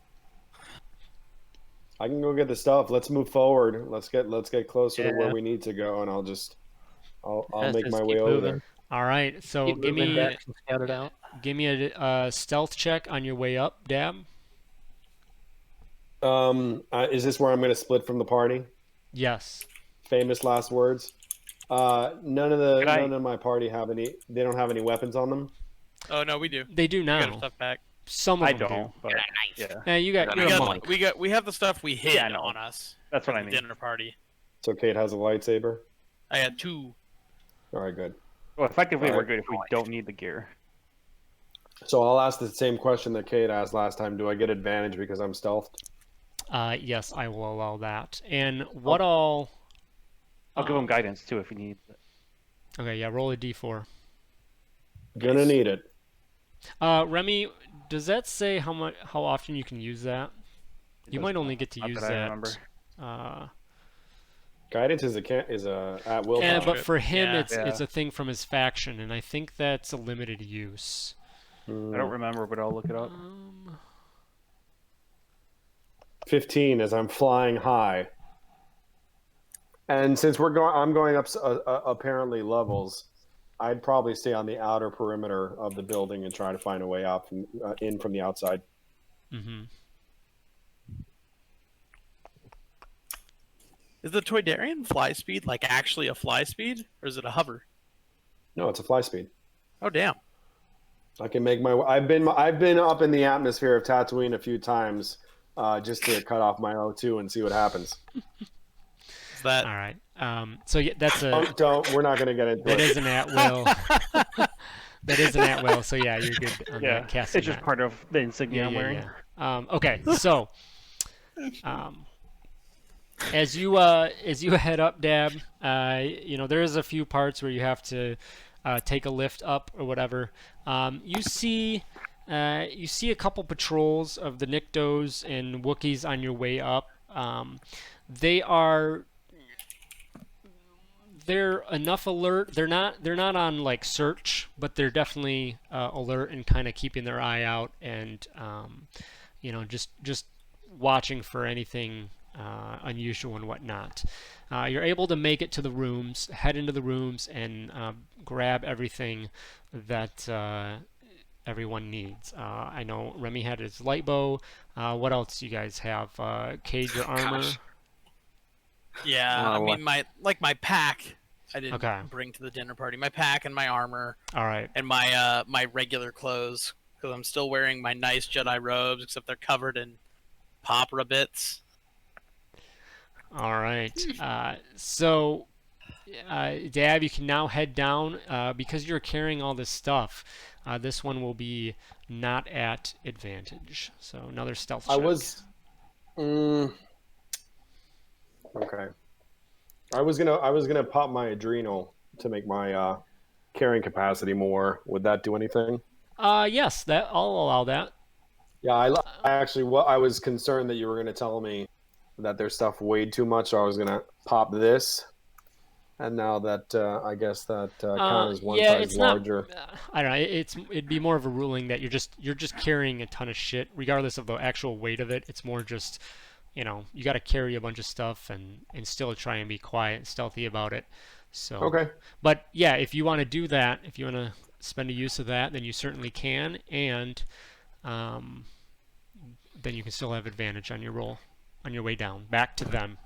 I can go get the stuff. Let's move forward. Let's get closer to where Yeah. we need to go, and I'll Let's make just my keep way over moving. there. All right, so Keep give moving, me Dax, and scout it out. a stealth check on your way up, Dab. Is this where I'm going to split from the party? Yes. Famous last words. None of my party have any. They don't have any weapons on them. Oh no, we do. They do We got our now. stuff back. Some of I them don't, but yeah, do. You got We you're a got monk. We have the stuff we hid Yeah, I know. on us. that's what at I the mean. dinner party. So Kate has a lightsaber. I had 2. All right, good. Well, effectively, we're Alright. good if we don't need the gear. So I'll ask the same question that Kate asked last time. Do I get advantage because I'm stealthed? Yes, I will allow that. And what all? I'll give him guidance too if he needs it. Okay, yeah, roll a d4. Gonna need it. Remy, does that say how often you can use that? You might only get to Not use that I that. remember. Guidance is a at will. And, power. but for him, Yeah. it's a thing from his faction, and I think that's a limited use. I don't remember, but I'll look it up. 15 as I'm flying high. And since I'm going up apparently levels, I'd probably stay on the outer perimeter of the building and try to find a way out in from the outside. Mm-hmm. Is the Toydarian fly speed like actually a fly speed, or is it a hover? No, it's a fly speed. Oh damn! I can make my. I've been up in the atmosphere of Tatooine a few times, just to cut off my O2 and see what happens. Is that All right. So yeah, that's a We're not gonna get into that it. is an at will. That is an at will. So yeah, you're good on Yeah, that, casting it's just that. part of the insignia I'm wearing. Okay, so as you head up, Dab, there is a few parts where you have to take a lift up or whatever. You see a couple patrols of the Niktos and Wookiees on your way up. They're enough alert. They're not on like search, but they're definitely alert and kind of keeping their eye out and just watching for anything unusual and whatnot. You're able to make it to the rooms, head into the rooms, and grab everything that everyone needs. I know Remy had his light bow. What else do you guys have? Cade, your armor. Yeah, I mean my pack. I didn't Okay. bring to the dinner party. My pack and my armor All right. and my regular clothes, because I'm still wearing my nice Jedi robes, except they're covered in popra bits. All right. So, Dab, you can now head down because you're carrying all this stuff. This one will be not at advantage. So another stealth check. I was. Okay. I was gonna pop my adrenal to make my carrying capacity more. Would that do anything? Yes, that I'll allow that. Yeah, I actually I was concerned that you were gonna tell me that their stuff weighed too much, so I was gonna pop this. And now that I guess that count is one size it's larger. not. I don't know. It'd be more of a ruling that you're just carrying a ton of shit, regardless of the actual weight of it. It's more just, you got to carry a bunch of stuff and still try and be quiet and stealthy about it. So. Okay. But yeah, if you want to do that, if you want to spend a use of that, then you certainly can, and then you can still have advantage on your roll on your way down back to them.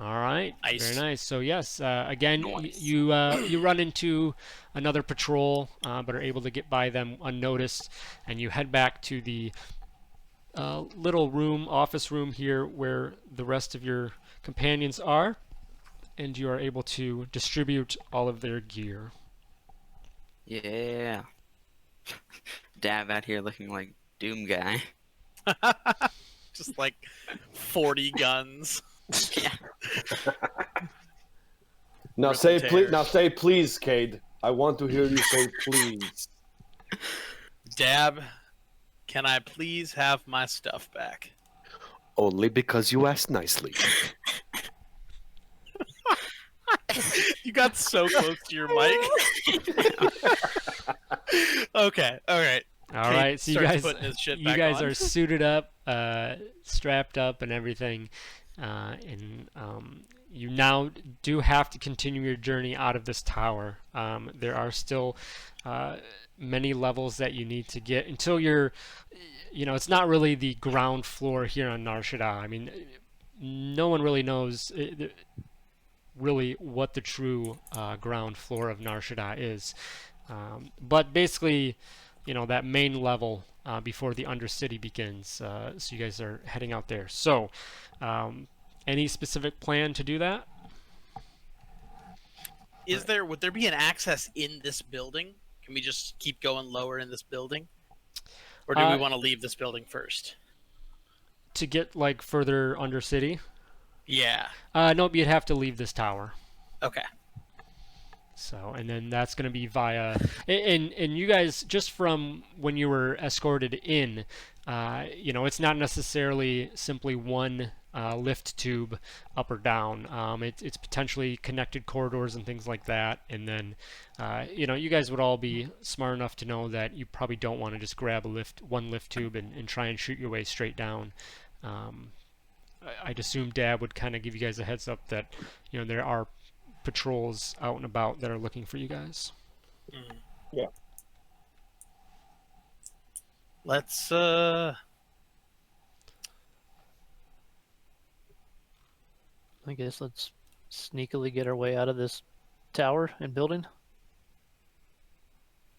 All right, Nice. Very nice. So yes, again, Nice. you run into another patrol, but are able to get by them unnoticed, and you head back to the little room, office room here where the rest of your companions are, and you are able to distribute all of their gear. Yeah. Dab out here looking like Doom guy. Just like 40 guns. Yeah. Now Rip say and please. tear. Now say please, Cade. I want to hear you say please. Dab, can I please have my stuff back? Only because you asked nicely. You got so close to your mic. Okay, all right. All Cade right, so you starts guys, putting his shit you back guys on. are suited up, strapped up, and everything, and you now do have to continue your journey out of this tower. There are still many levels that you need to get until you're, it's not really the ground floor here on Nar Shaddaa. I mean, no one really knows really what the true ground floor of Nar Shaddaa is. But basically, that main level before the Undercity begins. So you guys are heading out there. So, any specific plan to do that? Would there be an access in this building? Can we just keep going lower in this building? Or do we want to leave this building first? To get like further Undercity? Yeah. Nope, you'd have to leave this tower. Okay. So, and then that's going to be via, and you guys, just from when you were escorted in, it's not necessarily simply one lift tube up or down. It's potentially connected corridors and things like that. And then, you guys would all be smart enough to know that you probably don't want to just grab one lift tube and try and shoot your way straight down. I'd assume Dab would kind of give you guys a heads up that, there are patrols out and about that are looking for you guys. Yeah. Let's I guess let's sneakily get our way out of this tower and building.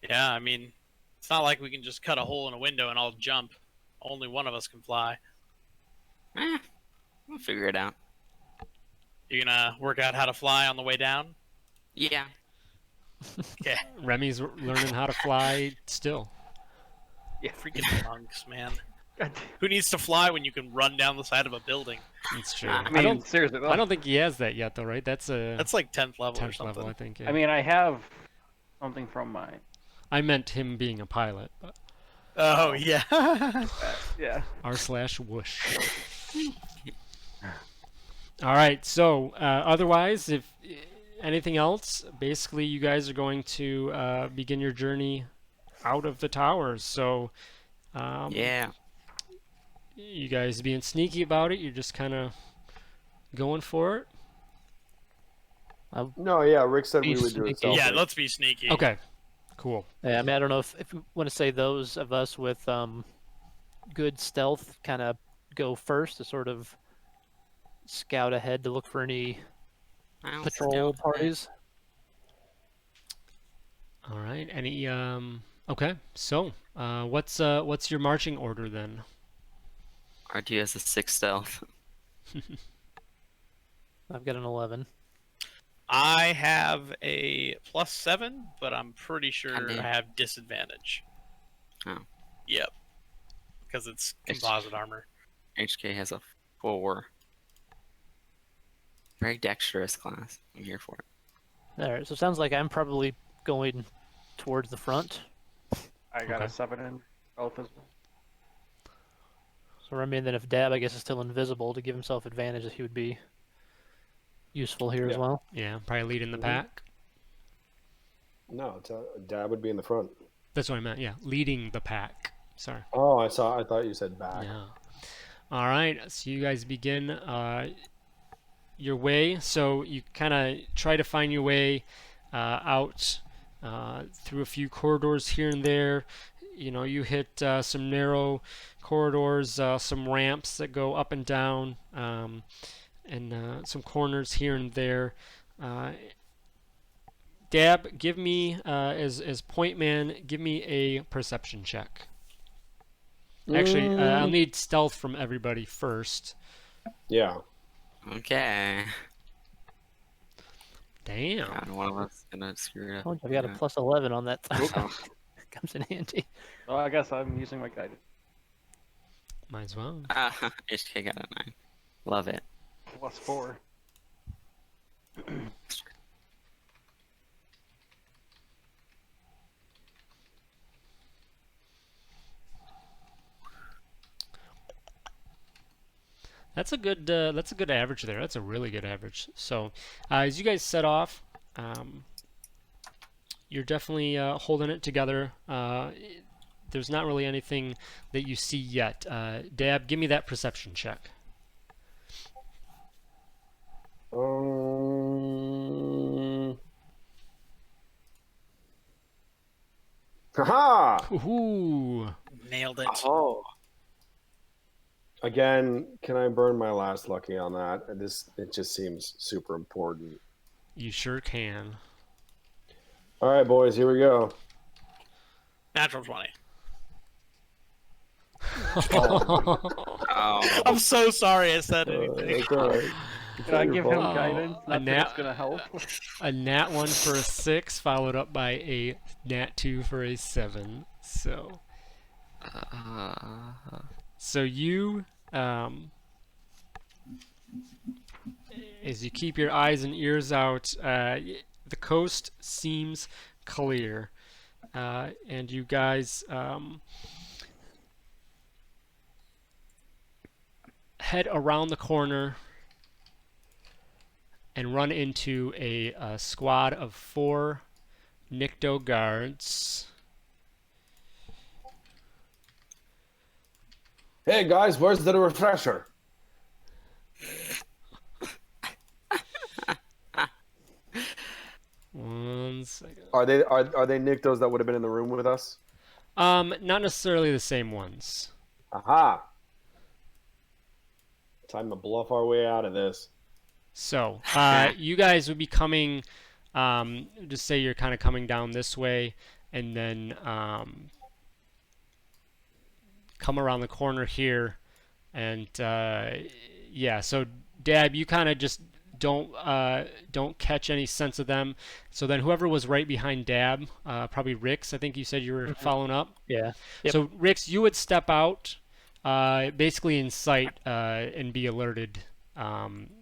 Yeah, I mean, it's not like we can just cut a hole in a window and all jump. Only one of us can fly. We'll figure it out. You gonna work out how to fly on the way down? Yeah. Okay. Remy's learning how to fly still. Yeah. Freaking monks, man. Who needs to fly when you can run down the side of a building? It's true. I I mean, seriously. I don't think he has that yet, though, right? That's like 10th level or 10th something. level, I think. Yeah. I mean, I have something from mine. I meant him being a pilot, but Oh, yeah. Yeah. r/whoosh. All right. So, otherwise, if anything else, basically, you guys are going to begin your journey out of the towers. So, Yeah. you guys being sneaky about it, you're just kind of going for it. No, yeah. Rick said we would do it. Sneaky. Yeah, stealthily. let's be sneaky. Okay. Cool. Yeah, I mean, I don't know if we want to say those of us with good stealth kind of go first to sort of scout ahead to look for any I'll patrol scout parties. All right. Any okay. So, what's your marching order then? R2 has a 6 stealth. I've got an 11. I have a +7, but I'm pretty sure Goddamn. I have disadvantage. Oh. Yep. Because it's It's- composite armor. HK has a 4. Very dexterous class. I'm here for it. All right, so it sounds like I'm probably going towards the front. I got Okay. a 7 in stealth as well. So I mean, then if Dab, I guess, is still invisible to give himself advantage, he would be useful here as Yeah. well. Yeah, probably leading the Mhm. pack. No, Dad would be in the front. That's what I meant. Yeah, leading the pack. Sorry. Oh, I thought you said back. Yeah. All right. So you guys begin your way. So you kind of try to find your way out through a few corridors here and there. You hit some narrow corridors, some ramps that go up and down, and some corners here and there. Dab, give me as point man, give me a perception check. Actually, I'll need stealth from everybody first. Yeah. Okay. Damn. God, one of us is gonna screw it up. Oh, I've got a Yeah. plus 11 on that. Oh. Comes in handy. Well, I guess I'm using my guidance. Might as well. HK got a 9. Love it. +4. That's a good average there. That's a really good average. So, as you guys set off, you're definitely holding it together. There's not really anything that you see yet. Dab, give me that perception check. Haha! Ooh. Nailed it. Oh. Again, can I burn my last lucky on that? It just seems super important. You sure can. All right, boys, here we go. Natural 20. Oh. I'm so sorry I said anything. That's all right. It's Can I not your give him fault. guidance? a Not that nat- it's gonna help. A nat 1 for a 6, followed up by a nat 2 for a 7. So you, as you keep your eyes and ears out, the coast seems clear, and you guys head around the corner and run into a squad of 4 Nikto guards. Hey guys, where's the refresher? One second. Are they Nictos that would have been in the room with us? Not necessarily the same ones. Aha! Time to bluff our way out of this. So, you guys would be coming, just say you're kind of coming down this way, and then come around the corner here, and yeah. So, Dab, you kind of just don't catch any sense of them. So then, whoever was right behind Dab, probably Rix. I think you said you were following up. Yeah. Yep. So, Rix, you would step out, basically in sight, and be alerted.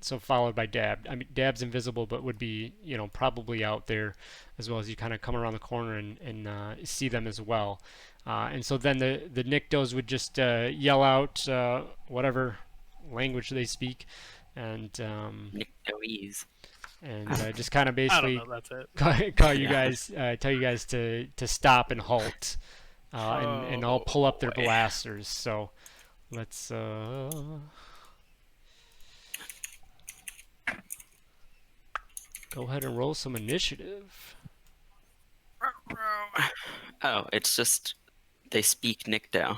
So followed by Dab. I mean, Dab's invisible, but would be, probably out there, as well as you kind of come around the corner and see them as well. And so then the Niktos would just yell out whatever language they speak, and Niktoese. just kind of I don't basically know. That's it. call you guys, tell you guys to stop and halt, and I'll pull up their boy. blasters. So let's. Go ahead and roll some initiative. Oh, it's just they speak Nikto.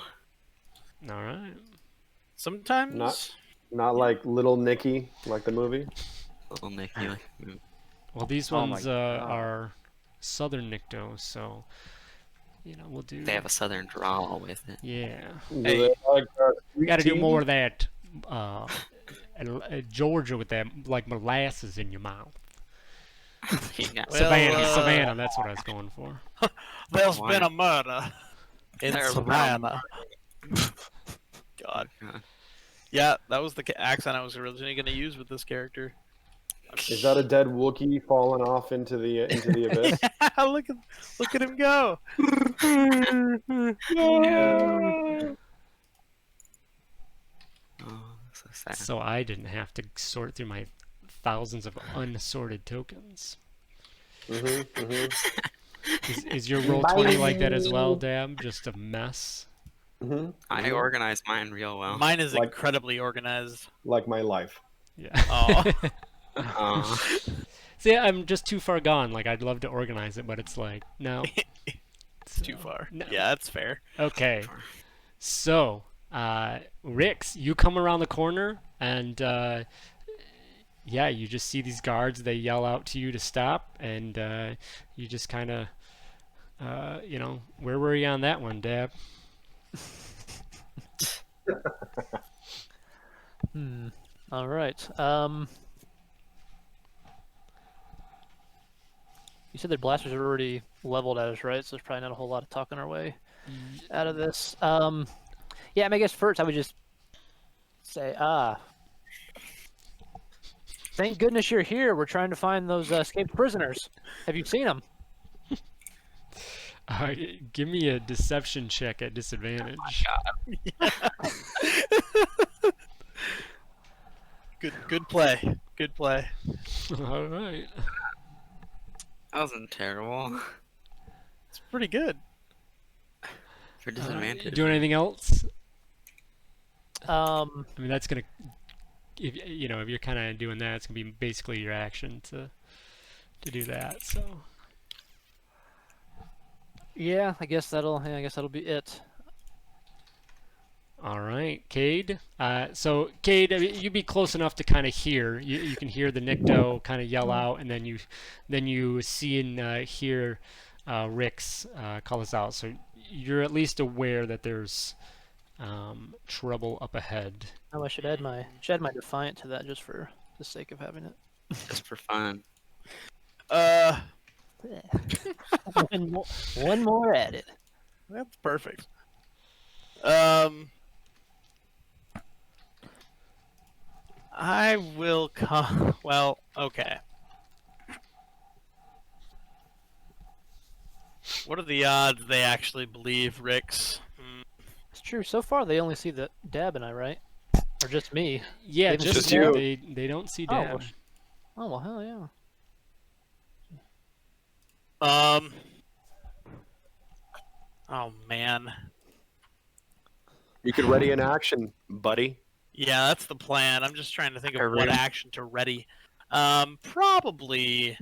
All right. Sometimes. Not like Little Nicky, like the movie. Little Nicky. Well, these Oh my ones God. are Southern Nikto, so we'll do. They have a southern drawl with it. Yeah. Hey. You got to do more of that, Georgia, with that like molasses in your mouth. Yeah. Well, Savannah. That's what I was going for. There's Why? been a murder in There's been a Savannah. God. God. Yeah, that was the accent I was originally going to use with this character. Is that a dead Wookiee falling off into the abyss? Yeah, look at him go. Oh, so sad. So I didn't have to sort through my thousands of unsorted tokens. Is your roll 20 like that as well, Dab? Just a mess? I organize mine real well. Mine is Like- incredibly organized. Like my life. Yeah. Oh, See, I'm just too far gone. Like, I'd love to organize it, but it's like, no. it's too far. No. Yeah, that's fair. Okay. So, Rix, you come around the corner, and yeah, you just see these guards. They yell out to you to stop, and you just kind of, where were you on that one, Dab? All right. You said their blasters are already leveled at us, right? So there's probably not a whole lot of talking our way out of this. Yeah, I mean, I guess first I would just say, thank goodness you're here. We're trying to find those escaped prisoners. Have you seen them? Give me a deception check at disadvantage. Good play. Good play. All right. That wasn't terrible. It's pretty good. For disadvantage. Doing anything else? Um, I mean, that's gonna, if you're kind of doing that, it's gonna be basically your action to do that. So. yeah, I guess that'll be it. All right, Cade. So Cade, I mean, you'd be close enough to kind of hear. You can hear the Nikto kind of yell out, and then you see and hear Rix call us out. So you're at least aware that there's trouble up ahead. Oh, I should add my defiant to that just for the sake of having it. Just for fun. One more added. That's perfect. I will come. Well, okay. What are the odds they actually believe Rix? It's true. So far, they only see the Dab and I, right? Or just me. Yeah, They even just see you. Dab? They don't see Oh, Dab. well, Oh well, hell yeah. Oh man. You could ready an action, buddy. Yeah, that's the plan. I'm just trying to think of Hurry. what action to ready. Probably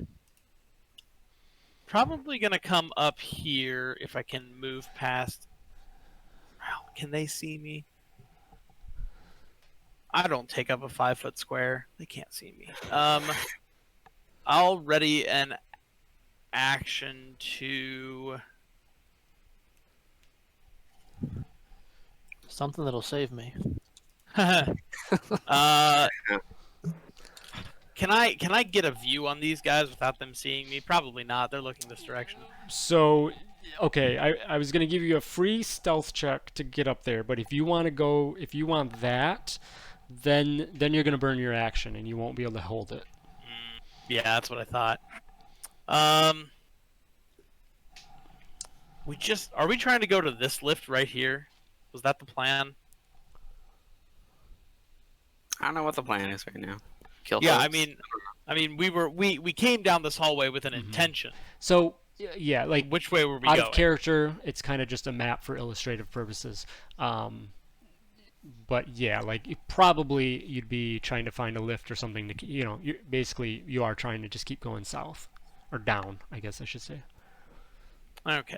gonna come up here if I can move past. Wow, can they see me? I don't take up a 5-foot square. They can't see me. I'll ready an action to. Something that'll save me. Can I get a view on these guys without them seeing me? Probably not. They're looking this direction. So, okay, I was gonna give you a free stealth check to get up there, but if you want that, then you're gonna burn your action and you won't be able to hold it. Yeah, that's what I thought. Are we trying to go to this lift right here? Was that the plan? I don't know what the plan is right now. Kill Yeah, folks? I mean, we came down this hallway with an intention. So, yeah, like Which way were we out going? of character, it's kind of just a map for illustrative purposes. But yeah, like you'd be trying to find a lift or something to, you are trying to just keep going south or down, I guess I should say. Okay.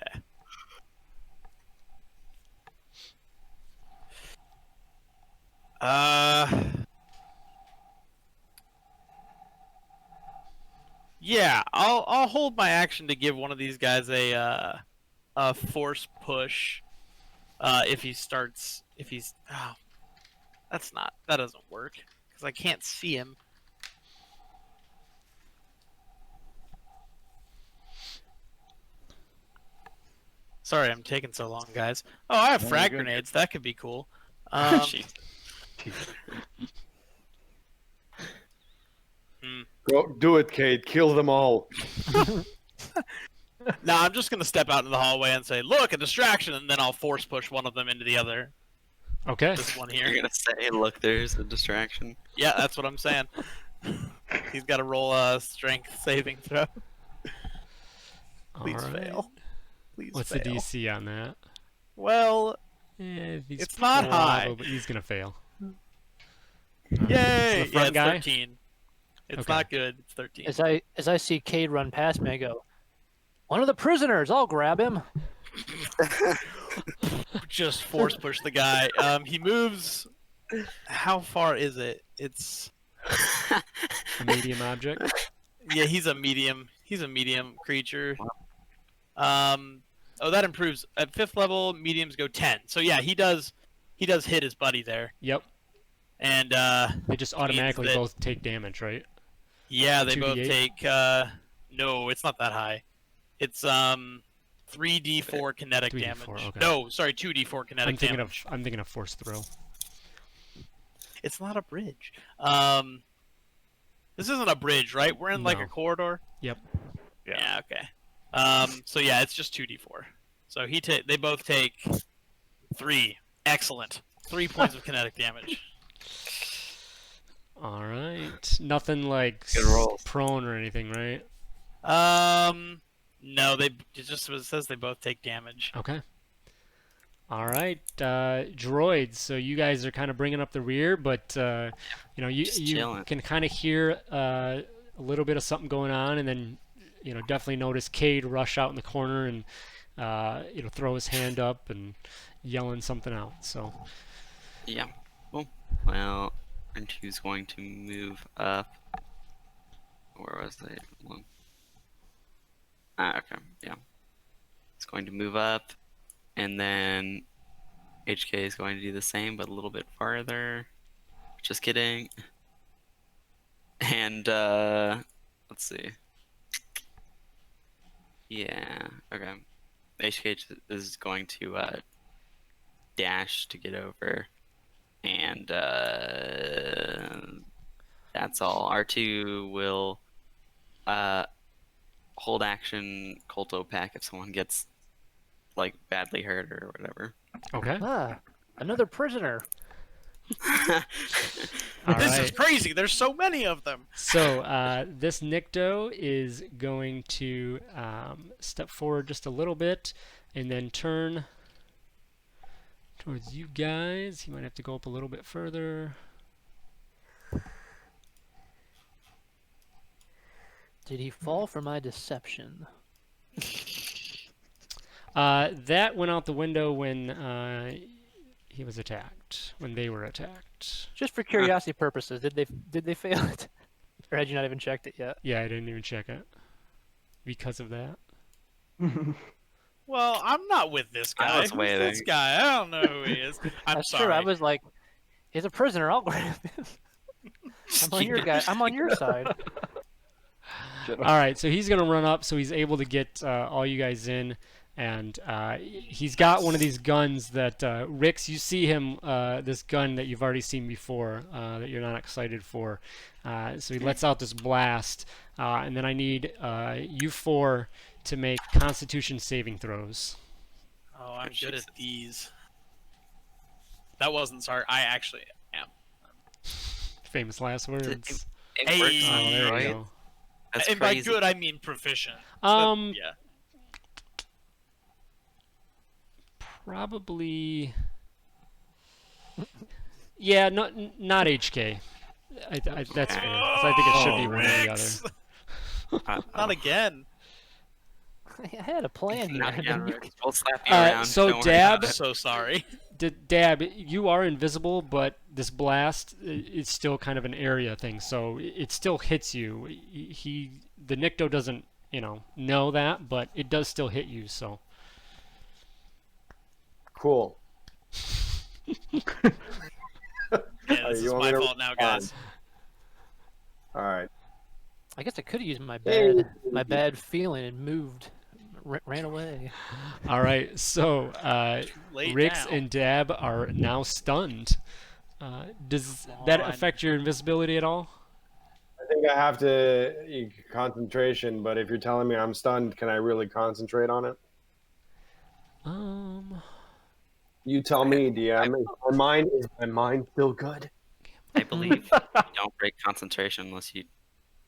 Yeah, I'll hold my action to give one of these guys a force push. If he's that doesn't work because I can't see him. Sorry, I'm taking so long, guys. Oh, I have No, frag you're good. grenades. That could be cool. Jeez. Go do it, Cade. Kill them all. No, I'm just gonna step out into the hallway and say, "Look, a distraction," and then I'll force push one of them into the other. Okay. This one You're here. gonna say, look, there's a distraction. Yeah, that's what I'm saying. He's got to roll a strength saving throw. Please All right. fail. Please What's fail. the DC on that? Well, He's It's not high. but he's gonna fail. yay! The Yeah, front it's guy? 13. It's Okay. not good. It's 13. As I see Cade run past me, I go, "One of the prisoners. I'll grab him." Just force push the guy. He moves. How far is it? It's A medium object. yeah. He's a medium. He's a medium creature. Oh, that improves. At 5th level, mediums go 10. So yeah, he does he does hit his buddy there, Yep. and They just automatically both take damage, right? yeah, they both 2d8? take. No, it's not that high. It's 3d4 kinetic 3d4, damage. okay. No, sorry, 2d4 kinetic damage. I'm thinking of force throw. It's not a bridge. This isn't a bridge, right? We're in like No. a corridor. Yep. Yeah. Okay. So yeah, it's just 2d4. So they both take 3. Excellent. 3 points of kinetic damage. All right. Nothing like Good rolls. prone or anything, right? No, it just says they both take damage. Okay. All right, droids. So you guys are kind of bringing up the rear, but you chilling. can kind of hear a little bit of something going on, and then definitely notice Cade rush out in the corner and throw his hand up and yelling something out. So Yeah. Cool. Well, R2's going to move up. Where was they? Okay. Yeah. It's going to move up. And then HK is going to do the same, but a little bit farther. Just kidding. And let's see. Yeah. Okay. HK is going to dash to get over, and that's all. R2 will hold action, Colto pack if someone gets like badly hurt or whatever. okay. Another prisoner. All This is right. crazy. There's so many of them. So this Nikto is going to step forward just a little bit and then turn towards you guys. He might have to go up a little bit further. Did he fall for my deception? That went out the window when he was attacked. When they were attacked. Just for curiosity purposes, did they fail it, or had you not even checked it yet? Yeah, I didn't even check it because of that. Well, I'm not with this I guy. was Who's waiting. this guy? I don't know who he is. I'm That's sorry. true. I was like, he's a prisoner. I'll grab him. I'm on your guy. I'm on your side. All right, so he's gonna run up, so he's able to get all you guys in, and he's got one of these guns that Rix. You see him, this gun that you've already seen before, that you're not excited for. So he lets out this blast, and then I need you four to make Constitution saving throws. Oh, I'm good at these. That wasn't sorry. I actually am. Famous last words. It Hey. works, Oh, there right? you go. That's And crazy. by good, I mean proficient. Um, But, yeah. Probably. Yeah, not HK. That's fair. 'Cause I think it should be one or the Rex. other. Not again. I had a plan here. Not and again, then you- Rex. We'll slap you around. so don't worry Dab- about I'm it. so sorry. Dab, you are invisible, but this blast is still kind of an area thing, so it still hits you. The Nikto doesn't, know that, but it does still hit you. So Cool. Yeah, this You is want my me to fault now, guys. All right. I guess I could have used my Hey. bad feeling and moved, ran away. all right, so Lay Rix down. and Dab are now stunned. Does that on. affect your invisibility at all? I think I have to concentration, but if you're telling me I'm stunned, can I really concentrate on it? You tell me, DM. Is my mind still good? I believe you don't break concentration unless you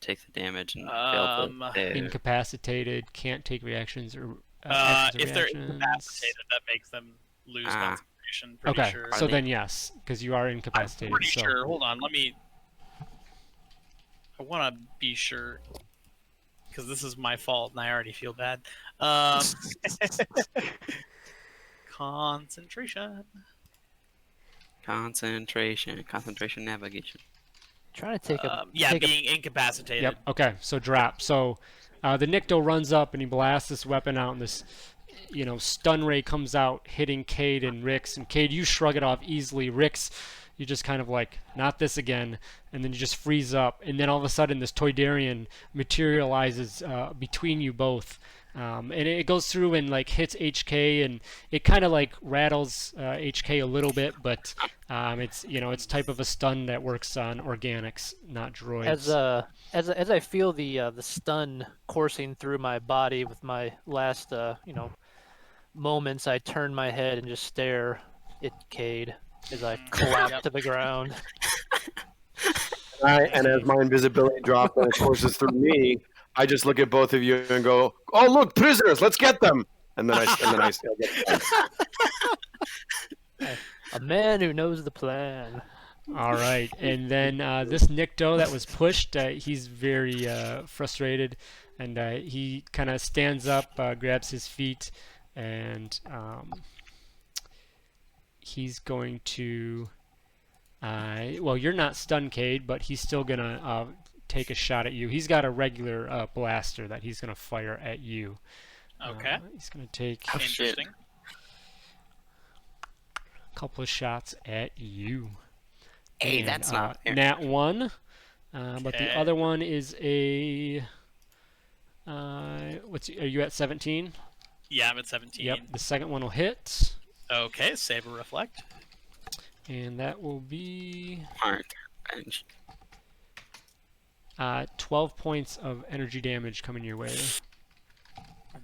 take the damage and fail to save. Incapacitated, can't take reactions or If they're reactions. incapacitated, that makes them lose Ah. concentration. Pretty Okay, sure. so they- then yes, because you are I'm incapacitated. pretty so. sure. Hold on, let me. I want to be sure because this is my fault and I already feel bad. Concentration. Concentration navigation. Trying to take a Yeah, take a being incapacitated. Yep. Okay. So drop. So the Nikto runs up and he blasts this weapon out, and this stun ray comes out, hitting Cade and Rix. And Cade, you shrug it off easily. Rix, you just kind of like, not this again. And then you just freeze up. And then all of a sudden, this Toydarian materializes between you both. And it goes through and like hits HK, and it kind of like rattles HK a little bit, but it's type of a stun that works on organics, not droids. As I feel the stun coursing through my body with my last moments, I turn my head and just stare at Cade as I collapse to the ground. And as my invisibility drops and it courses through me, I just look at both of you and go, "Oh, look, prisoners! Let's get them!" And then I get them. A man who knows the plan. All right, and then this Nikto that was pushed, he's very frustrated, and he kind of stands up, grabs his feet, and he's going to. Well, you're not stunned, Cade, but he's still gonna take a shot at you. He's got a regular blaster that he's gonna fire at you. Okay. He's gonna take Interesting. a couple of shots at you. Hey, And, that's not fair. Nat 1, but the Okay. other one is a. Are you at 17? Yeah, I'm at 17. Yep. The second one will hit, Okay, save or reflect. and that will be Hard revenge. 12 points of energy damage coming your way.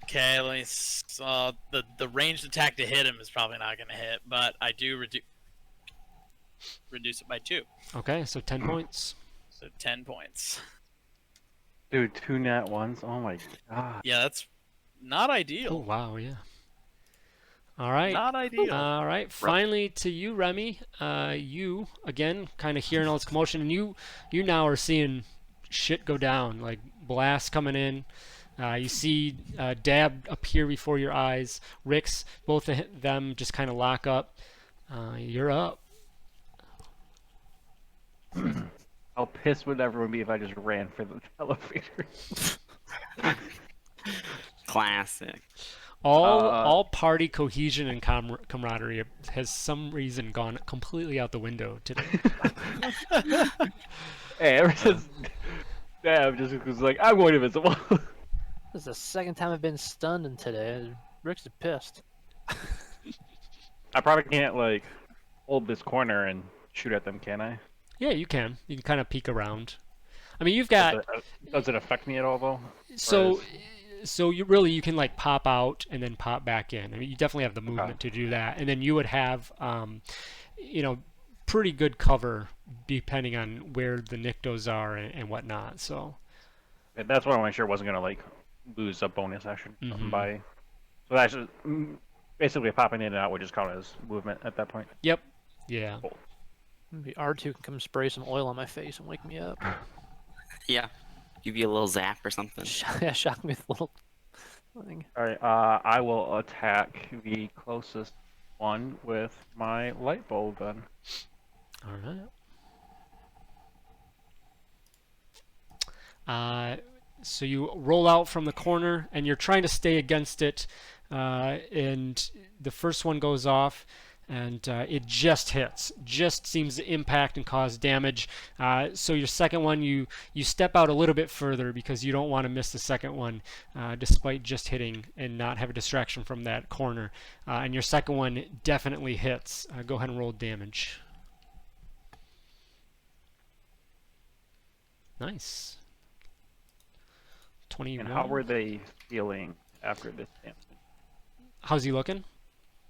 Okay, let me. The ranged attack to hit him is probably not going to hit, but I do reduce it by 2, Okay, so 10 points. so 10 points. Dude, 2 nat 1s. Oh my god. Yeah, that's not Oh ideal. wow, yeah. All right. Not ideal. All right, finally to you, Remy. You again, kind of hearing all this commotion, and you now are seeing shit go down, like blasts coming in. You see Dab appear before your eyes. Rix, both of them just kind of lock up. You're up. How pissed would everyone be if I just ran for the elevator? Classic. All party cohesion and camaraderie has some reason gone completely out the window today. Hey, ever since Dab just was like, I'm going invisible. This is the second time I've been stunned in today. Rick's pissed. I probably can't like hold this corner and shoot at them, can I? Yeah, you can. You can kind of peek around. I mean, you've got Does it affect me at all though? so you can like pop out and then pop back in. I mean, you definitely have the movement to do that, and then you would have pretty good cover depending on where the Niktos are and whatnot. So And that's why I wasn't sure wasn't gonna like lose a bonus action by. So that's just, basically popping in and out would just count as movement at that point. yep, yeah. Maybe R2 can come spray some oil on my face and wake me up. Yeah. Give you a little zap or something. Shock me with a little thing. All right, I will attack the closest one with my light bulb then. All right. So you roll out from the corner, and you're trying to stay against it, and the first one goes off, and it just hits. Just seems to impact and cause damage. So your second one, you step out a little bit further because you don't want to miss the second one, despite just hitting and not have a distraction from that corner. And your second one definitely hits. Go ahead and roll damage. Nice. 21. And how were they feeling after this damage? How's he looking?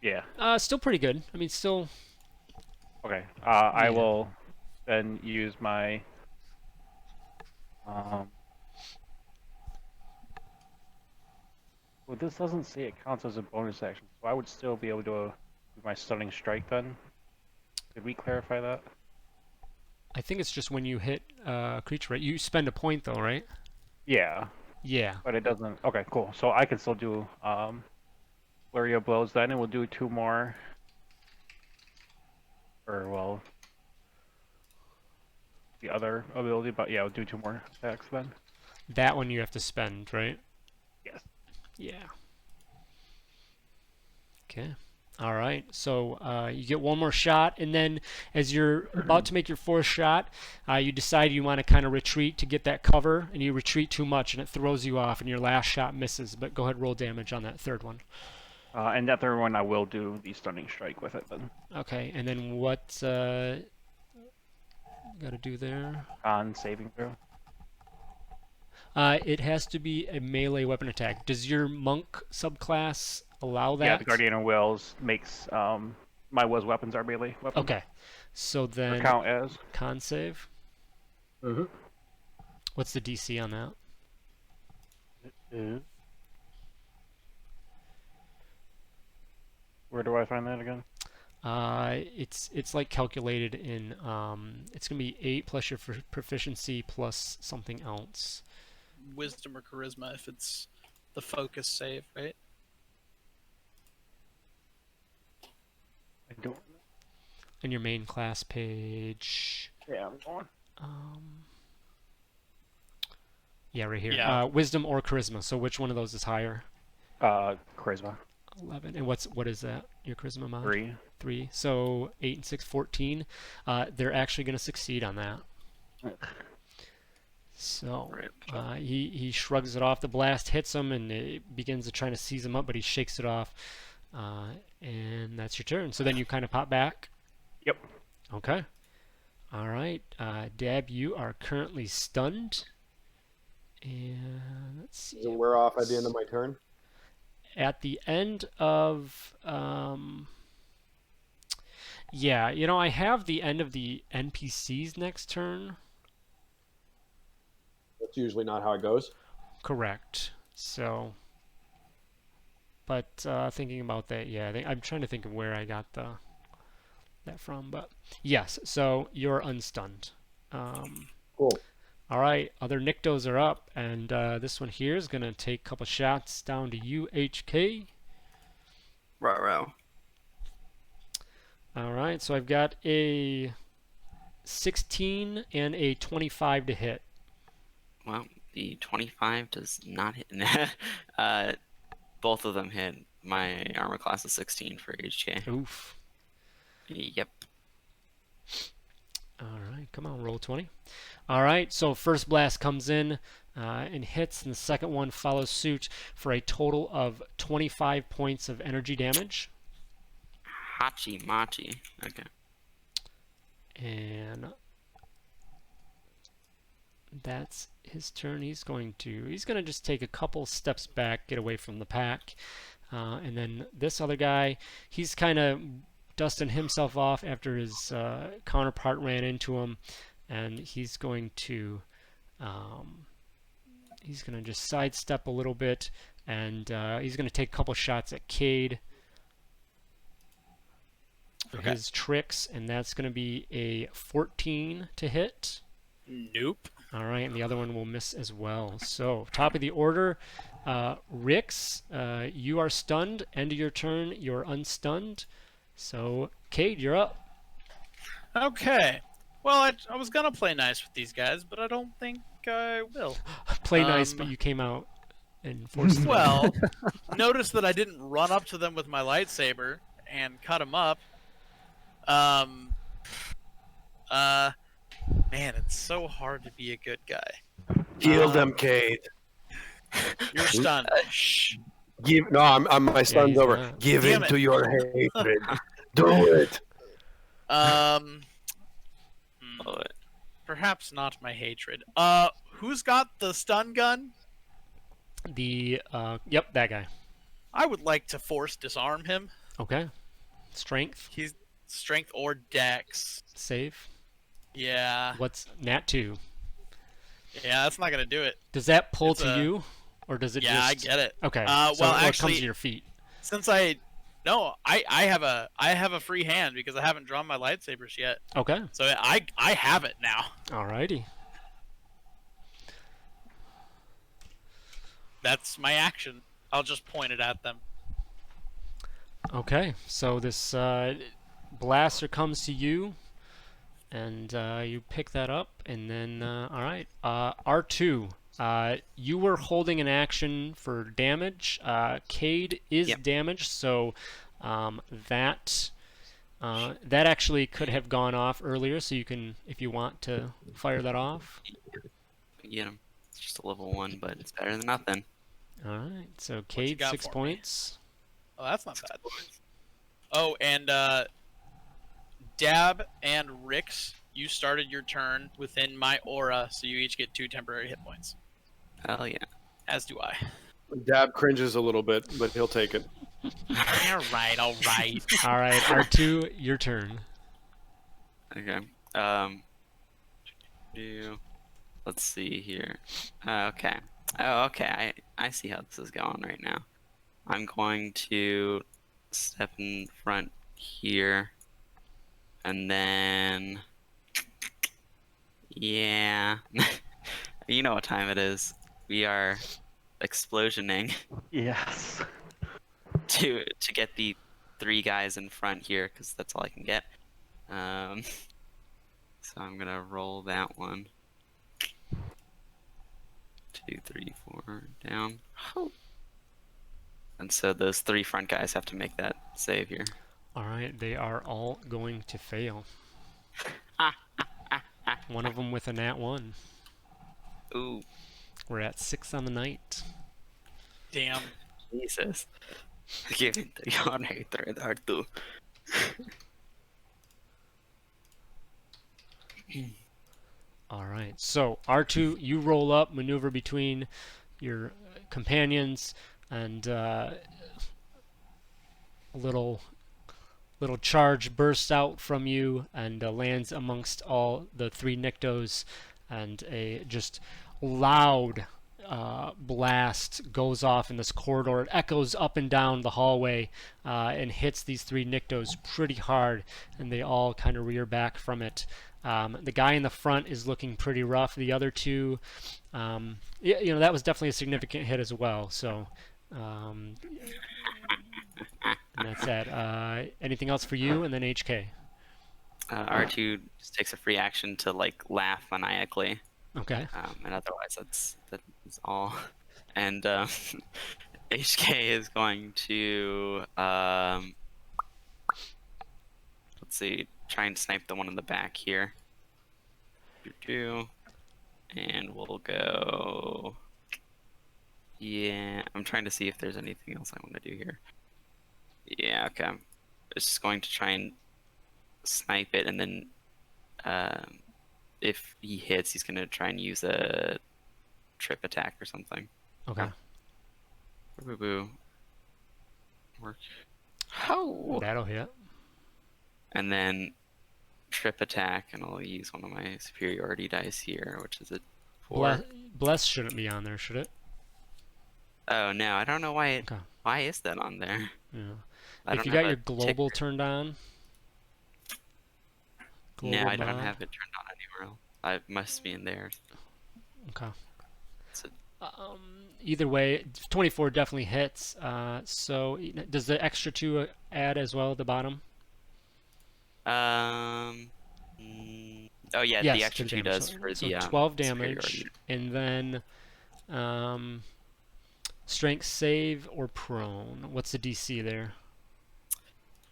Yeah. Still pretty good. I mean, still. Okay. I will then use my. Well, this doesn't say it counts as a bonus action, so I would still be able to do my stunning strike then. Did we clarify that? I think it's just when you hit a creature, right? You spend a point though, right? Yeah, Yeah. but it doesn't. Okay, cool. So I can still do flurry of blows then, and we'll do 2 more. Or well, the other ability, but yeah, we'll do 2 more attacks then. That one you have to spend, right? Yes. Yeah. Okay. All right. So you get one more shot, and then as you're about to make your fourth shot, you decide you want to kind of retreat to get that cover, and you retreat too much, and it throws you off, and your last shot misses. But go ahead, roll damage on that third one. And that third one, I will do the stunning strike with it then. Okay. And then what got to do there? On saving throw. It has to be a melee weapon attack. Does your monk subclass allow that? Yeah, the Guardian of Wills makes my Will's weapons are melee weapons. Okay. So Or then count as. con save. Mm-hmm. What's the DC on that? Where do I find that again? It's like calculated in it's gonna be 8 plus your proficiency plus something else. Wisdom or charisma if it's the focus save, right? I don't. In your main class page. Yeah, I'm going. Yeah, right here. Yeah. Wisdom or charisma. So which one of those is higher? Charisma. 11. And what is that? Your charisma mod? 3. 3. So 8 and 6, 14. They're actually going to succeed on that. So he shrugs it off. The blast hits him and it begins to try to seize him up, but he shakes it off. And that's your turn. So then you kind of pop back. Yep. Okay. All right. Dab, you are currently stunned. And let's see. So we're off at the end of my turn. At the end of yeah, I have the end of the NPC's next turn. That's usually not how it goes. Correct. So, but thinking about that, yeah, I'm trying to think of where I got that from, but yes. So you're unstunned. Cool. All right, other Nyctos are up, and this one here is gonna take a couple shots down to you, HK. Ruh-roh. All right, so I've got a 16 and a 25 to hit. Well, the 25 does not hit. Both of them hit. My armor class is 16 for HK. Oof. Yep. All right, come on, roll 20. All right, so first blast comes in and hits, and the second one follows suit for a total of 25 points of energy damage. Hachi Machi. Okay. And that's his turn. He's gonna just take a couple steps back, get away from the pack, and then this other guy, he's kind of dusting himself off after his counterpart ran into him, and he's going to just sidestep a little bit, and he's going to take a couple shots at Cade for his tricks, and that's going to be a 14 to hit. Nope. All right, and the other one will miss as well. So top of the order, Rix, you are stunned. End of your turn, you're unstunned. So Cade, you're up. Okay. Well, I was gonna play nice with these guys, but I don't think I will. Play nice, but you came out and forced them. Well, notice that I didn't run up to them with my lightsaber and cut them up. Man, it's so hard to be a good guy. Kill them, Cade. You're stunned. Shh. My stun's he's over. not. Give Damn in it. to your hatred. Do it. Perhaps not my hatred. Who's got the stun gun? Yep, that guy. I would like to force disarm him. Okay. Strength, He's strength or dex. save. Yeah. What's nat 2? Yeah, that's not gonna do it. Does that pull It's to a- you, or does it Yeah, I just? get it. Okay. Well, so it comes actually- to your feet. Since I have a free hand because I haven't drawn my lightsabers yet. Okay. So I have it now. Alrighty. That's my action. I'll just point it at them. Okay. So this blaster comes to you, and you pick that up, and then all right. R2. You were holding an action for damage. Cade is Yep. damaged, so That that actually could have gone off earlier, so you can, if you want to, fire that off. Get him. It's just a level 1, but it's better than nothing. All right. So What you Cade, got 6 for me? points. Oh, that's not bad. Oh, and Dab and Rix, you started your turn within my aura, so you each get 2 temporary hit points. Hell yeah. As do I. Dab cringes a little bit, but he'll take it. All right, all right. All right, R2, your turn. Okay. Let's see here. Okay. Oh, okay. I see how this is going right now. I'm going to step in front here, and then yeah, you know what time it is. We are explosioning Yes. to get the 3 guys in front here because that's all I can get. So I'm gonna roll that one. 2, 3, 4 down. And so those 3 front guys have to make that save here. All right, they are all going to fail. One of them with a nat 1. Ooh, We're at 6 on the night. Damn. Jesus. Give it the honor third R2. All right, so R2, you roll up, maneuver between your companions, and a little charge bursts out from you and lands amongst all the 3 Nyctos, and a just loud blast goes off in this corridor. It echoes up and down the hallway and hits these 3 Nyctos pretty hard, and they all kind of rear back from it. The guy in the front is looking pretty rough. The other 2, that was definitely a significant hit as well. So, and that's that. Anything else for you? And then HK. R2 just takes a free action to laugh maniacally. Okay. And otherwise that's all. And HK is going to let's see, try and snipe the one in the back here. And we'll go. Yeah, I'm trying to see if there's anything else I want to do here. Yeah, okay. It's just going to try and snipe it, and then if he hits, he's going to try and use a trip attack or something. Okay. Boo boo. Work. How? That'll hit. And then trip attack, and I'll use one of my superiority dice here, which is a 4. Bless shouldn't be on there, should it? Oh no, I don't know why. Okay. Why is that on there? Yeah. I If don't you have got a your global ticker. turned on. No, I don't mod. have it turned on anywhere else. I must be in there. Okay. So, Either way, 24 definitely hits. So does the extra 2 add as well at the bottom? oh yeah, Yes, the extra to 2 damage. does for So the 12 damage, superiority. and then strength save or prone. What's the DC there?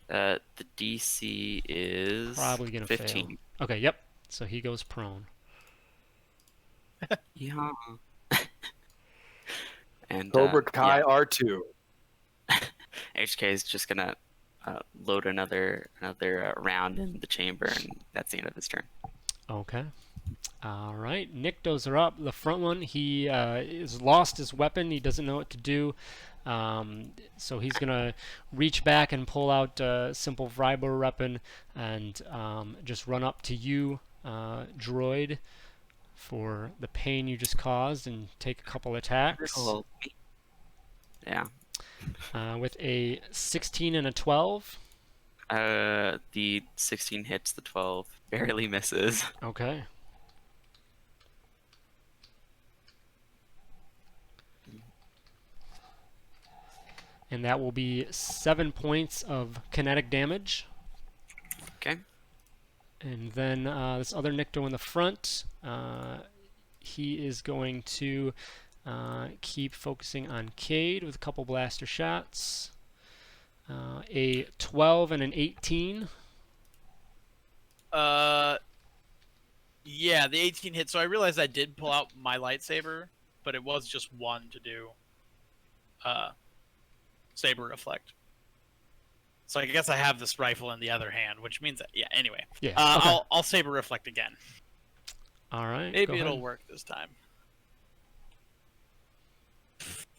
The DC is Probably gonna 15. fail. Okay, yep. So he goes prone. Yeah. And Cobra Kai yeah, R2. HK is just gonna load another round in the chamber, and that's the end of his turn. Okay. All right. Nyctos are up. The front one, he has lost his weapon. He doesn't know what to do. So he's going to reach back and pull out a simple Vibro weapon and just run up to you, droid, for the pain you just caused and take a couple attacks. Yeah. With a 16 and a 12. The 16 hits, the 12 barely misses. Okay. And that will be 7 points of kinetic damage. Okay. And then this other Nycto in the front, he is going to keep focusing on Cade with a couple blaster shots. A 12 and an 18. Yeah, the 18 hit. So I realized I did pull out my lightsaber, but it was just one to do saber reflect. So I guess I have this rifle in the other hand, which means that, yeah. Anyway, Yeah. Okay. I'll saber reflect again. All right. Maybe go it'll ahead. work this time.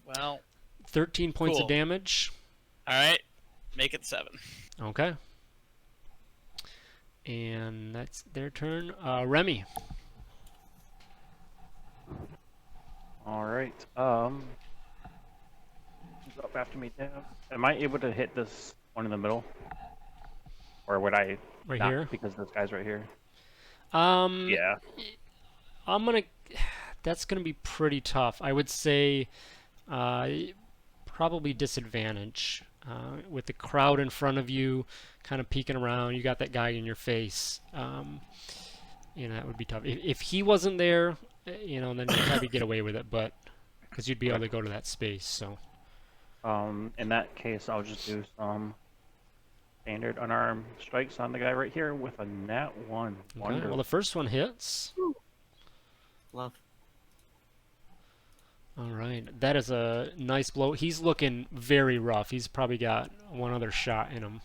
Well, 13 points cool. of damage. All right, make it 7. Okay. And that's their turn. Remy. All right. Who's up after me, Dab? Am I able to hit this one in the middle, or would I Right not, here. because this guy's right here? Yeah. Yeah. I'm gonna. That's gonna be pretty tough. I would say, probably disadvantage. With the crowd in front of you, kind of peeking around, you got that guy in your face. That would be tough. If he wasn't there, then you'd probably get away with it, but because you'd be able to go to that space. So. In that case, I'll just do some standard unarmed strikes on the guy right here with a nat 1. Okay. Wonderful. Well, the first one hits. Love. All right, that is a nice blow. He's looking very rough. He's probably got one other shot in him.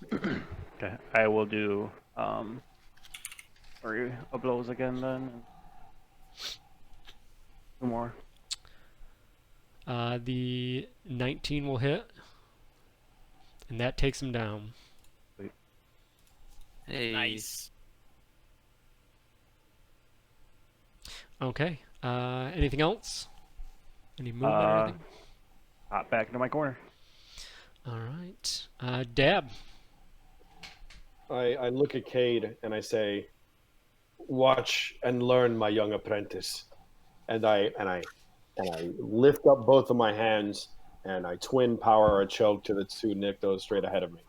Okay, I will do 3 blows again then. 2 more. The 19 will hit, and that takes him down. Hey. Nice. Okay. Anything else? Any movement or anything? Hop back into my corner. All right. Dab. I look at Cade and I say, "Watch and learn, my young apprentice." And I lift up both of my hands and I twin power a choke to the 2 Nyctos straight ahead of me.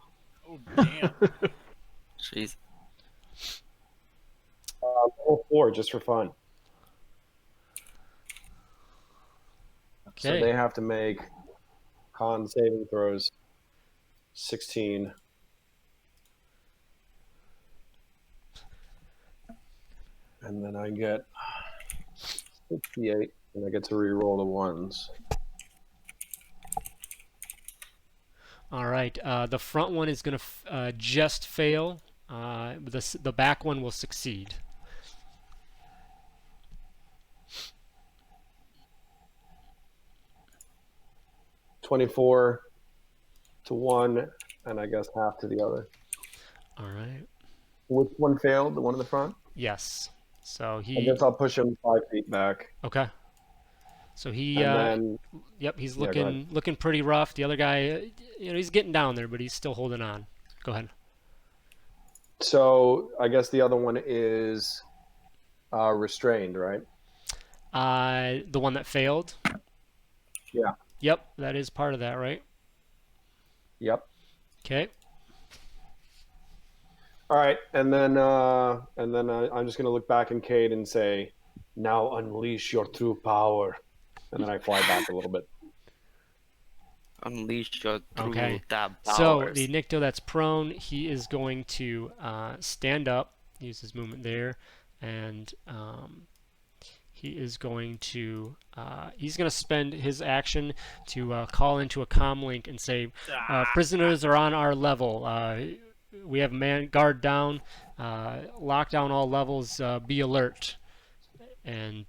Oh damn. Jeez. All 4 just for fun. So Okay. they have to make con saving throws. 16. And then I get 68, and I get to re-roll the 1s. All right. The front one is going to just fail. The back one will succeed. $24 to 1, and I guess half to the other. All right. Which one failed? The one in the front? Yes. So I he. guess I'll push him 5 feet back. Okay. So he. And then, Yep. He's Yeah, go ahead. looking pretty rough. The other guy, he's getting down there, but he's still holding on. Go ahead. so I guess the other one is restrained, right? The one that failed. Yeah. Yep. That is part of that, right? Yep. Okay. All right, and then I'm just gonna look back in Cade and say, "Now unleash your true power," and then I fly back a little bit. Unleash your true Okay. dab So powers. the Nycto that's prone, he is going to stand up, use his movement there, and he is going to spend his action to call into a comm link and say, prisoners are on our level. We have man guard down, lock down all levels, be alert. And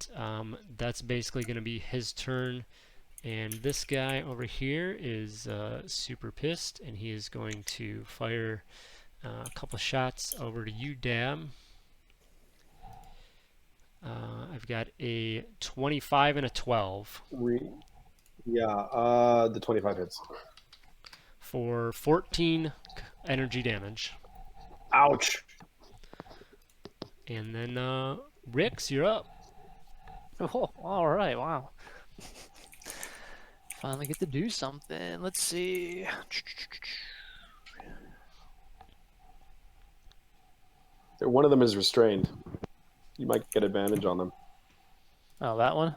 that's basically going to be his turn. And this guy over here is super pissed, and he is going to fire a couple shots over to you, Dab. I've got a 25 and a 12 The 25 hits. for 14 energy damage. Ouch. And then Rix, you're up. Oh, all right, wow. Finally get to do something. Let's see. One of them is restrained. You might get advantage on them. Oh, that one?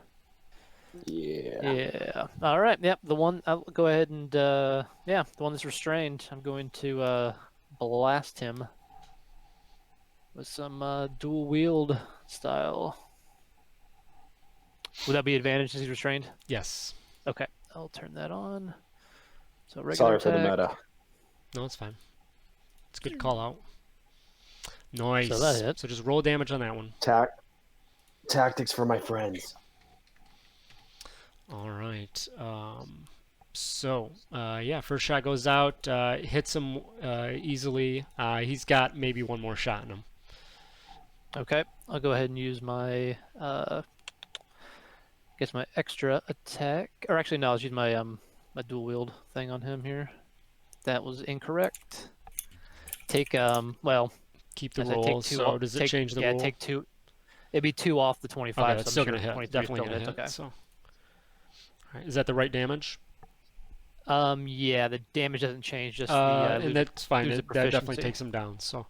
Yeah. Yeah. All right. Yep. The one. I'll go ahead and yeah, the one that's restrained. I'm going to blast him with some dual wield style. Would that be advantage since he's restrained? Yes. Okay. I'll turn that on. So regular Sorry for the attack. meta. No, it's fine. It's a good call out. Nice. So that hit. So just roll damage on that one. Tactics for my friends. All right. Yeah, first shot goes out, hits him easily. He's got maybe one more shot in him. Okay. I'll go ahead and use my guess my extra attack, or actually no, I'll use my my dual wield thing on him here. That was incorrect. Take well, Keep the I said roll. take two So off- does it take- change the yeah, roll? take two. It'd be 2 off the 25. Okay, so that's I'm still sure gonna hit. 23 Definitely still gonna hit. hits, Okay. So, all right, is that the right damage? Yeah, the damage doesn't change. Just and that's fine. lose the That definitely proficiency. takes him down. So,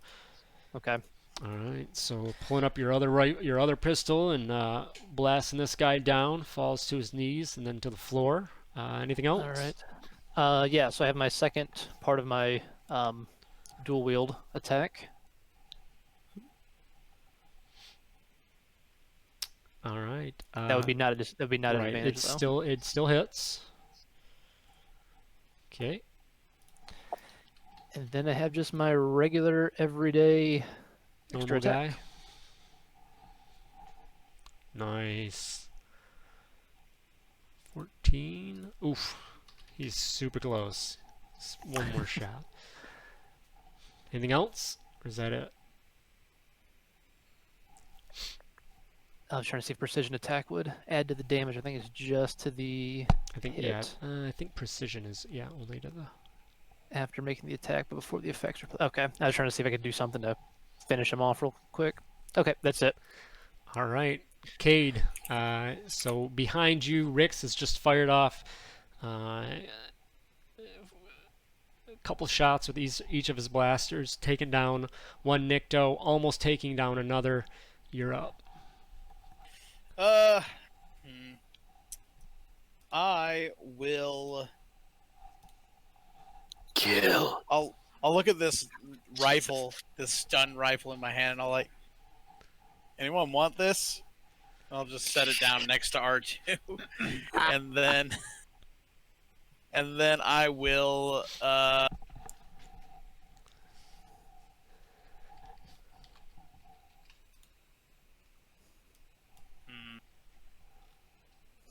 okay. all right. So pulling up your other pistol and blasting this guy down. Falls to his knees and then to the floor. Anything else? All right. Yeah. So I have my second part of my dual wield attack. All right. That would be not an right. advantage though. It still hits. Okay. And then I have just my regular everyday extra Normal attack. guy. Nice. 14. Oof. He's super close. Just one more shot. Anything else? Or is that it? I was trying to see if precision attack would add to the damage. I think it's just to the I think hit. I think precision is only to the. After making the attack, but before the effects are. Okay. I was trying to see if I could do something to finish him off real quick. Okay, that's it. All right, Cade. So behind you, Rix has just fired off a couple shots with each of his blasters, taking down one Nikto, almost taking down another. You're up. I will. Kill. I'll look at this rifle, this stun rifle in my hand, and I'll like, anyone want this? I'll just set it down next to R2, and then I will.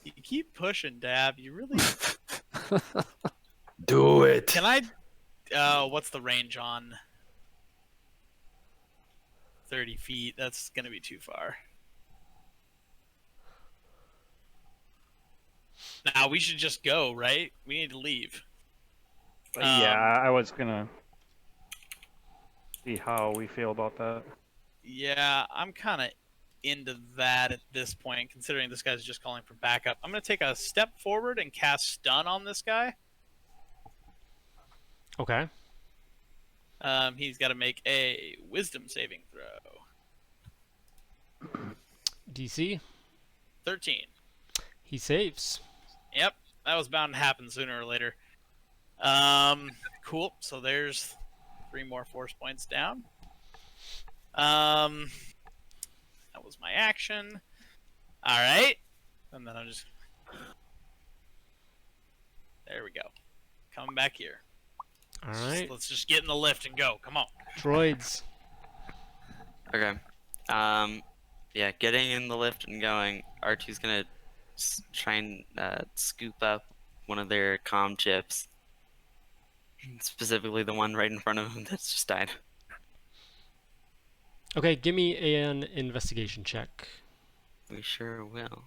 You keep pushing, Dab. You really. Do it. Can I? What's the range on? 30 feet. That's gonna be too far. Now we should just go, right? We need to leave. Yeah, I was gonna see how we feel about that. Yeah, I'm kind of into that at this point, considering this guy's just calling for backup. I'm gonna take a step forward and cast stun on this guy. Okay. He's got to make a wisdom saving throw. DC. 13. He saves. Yep, that was bound to happen sooner or later. Cool. So there's 3 more force points down. That was my action. All right, and then I'm just. There we go. Coming back here. All right. Let's just get in the lift and go. Come on. Droids. Okay. Yeah, getting in the lift and going. R2's gonna try and scoop up one of their comm chips. Specifically the one right in front of him that's just died. Okay, give me an investigation check. We sure will.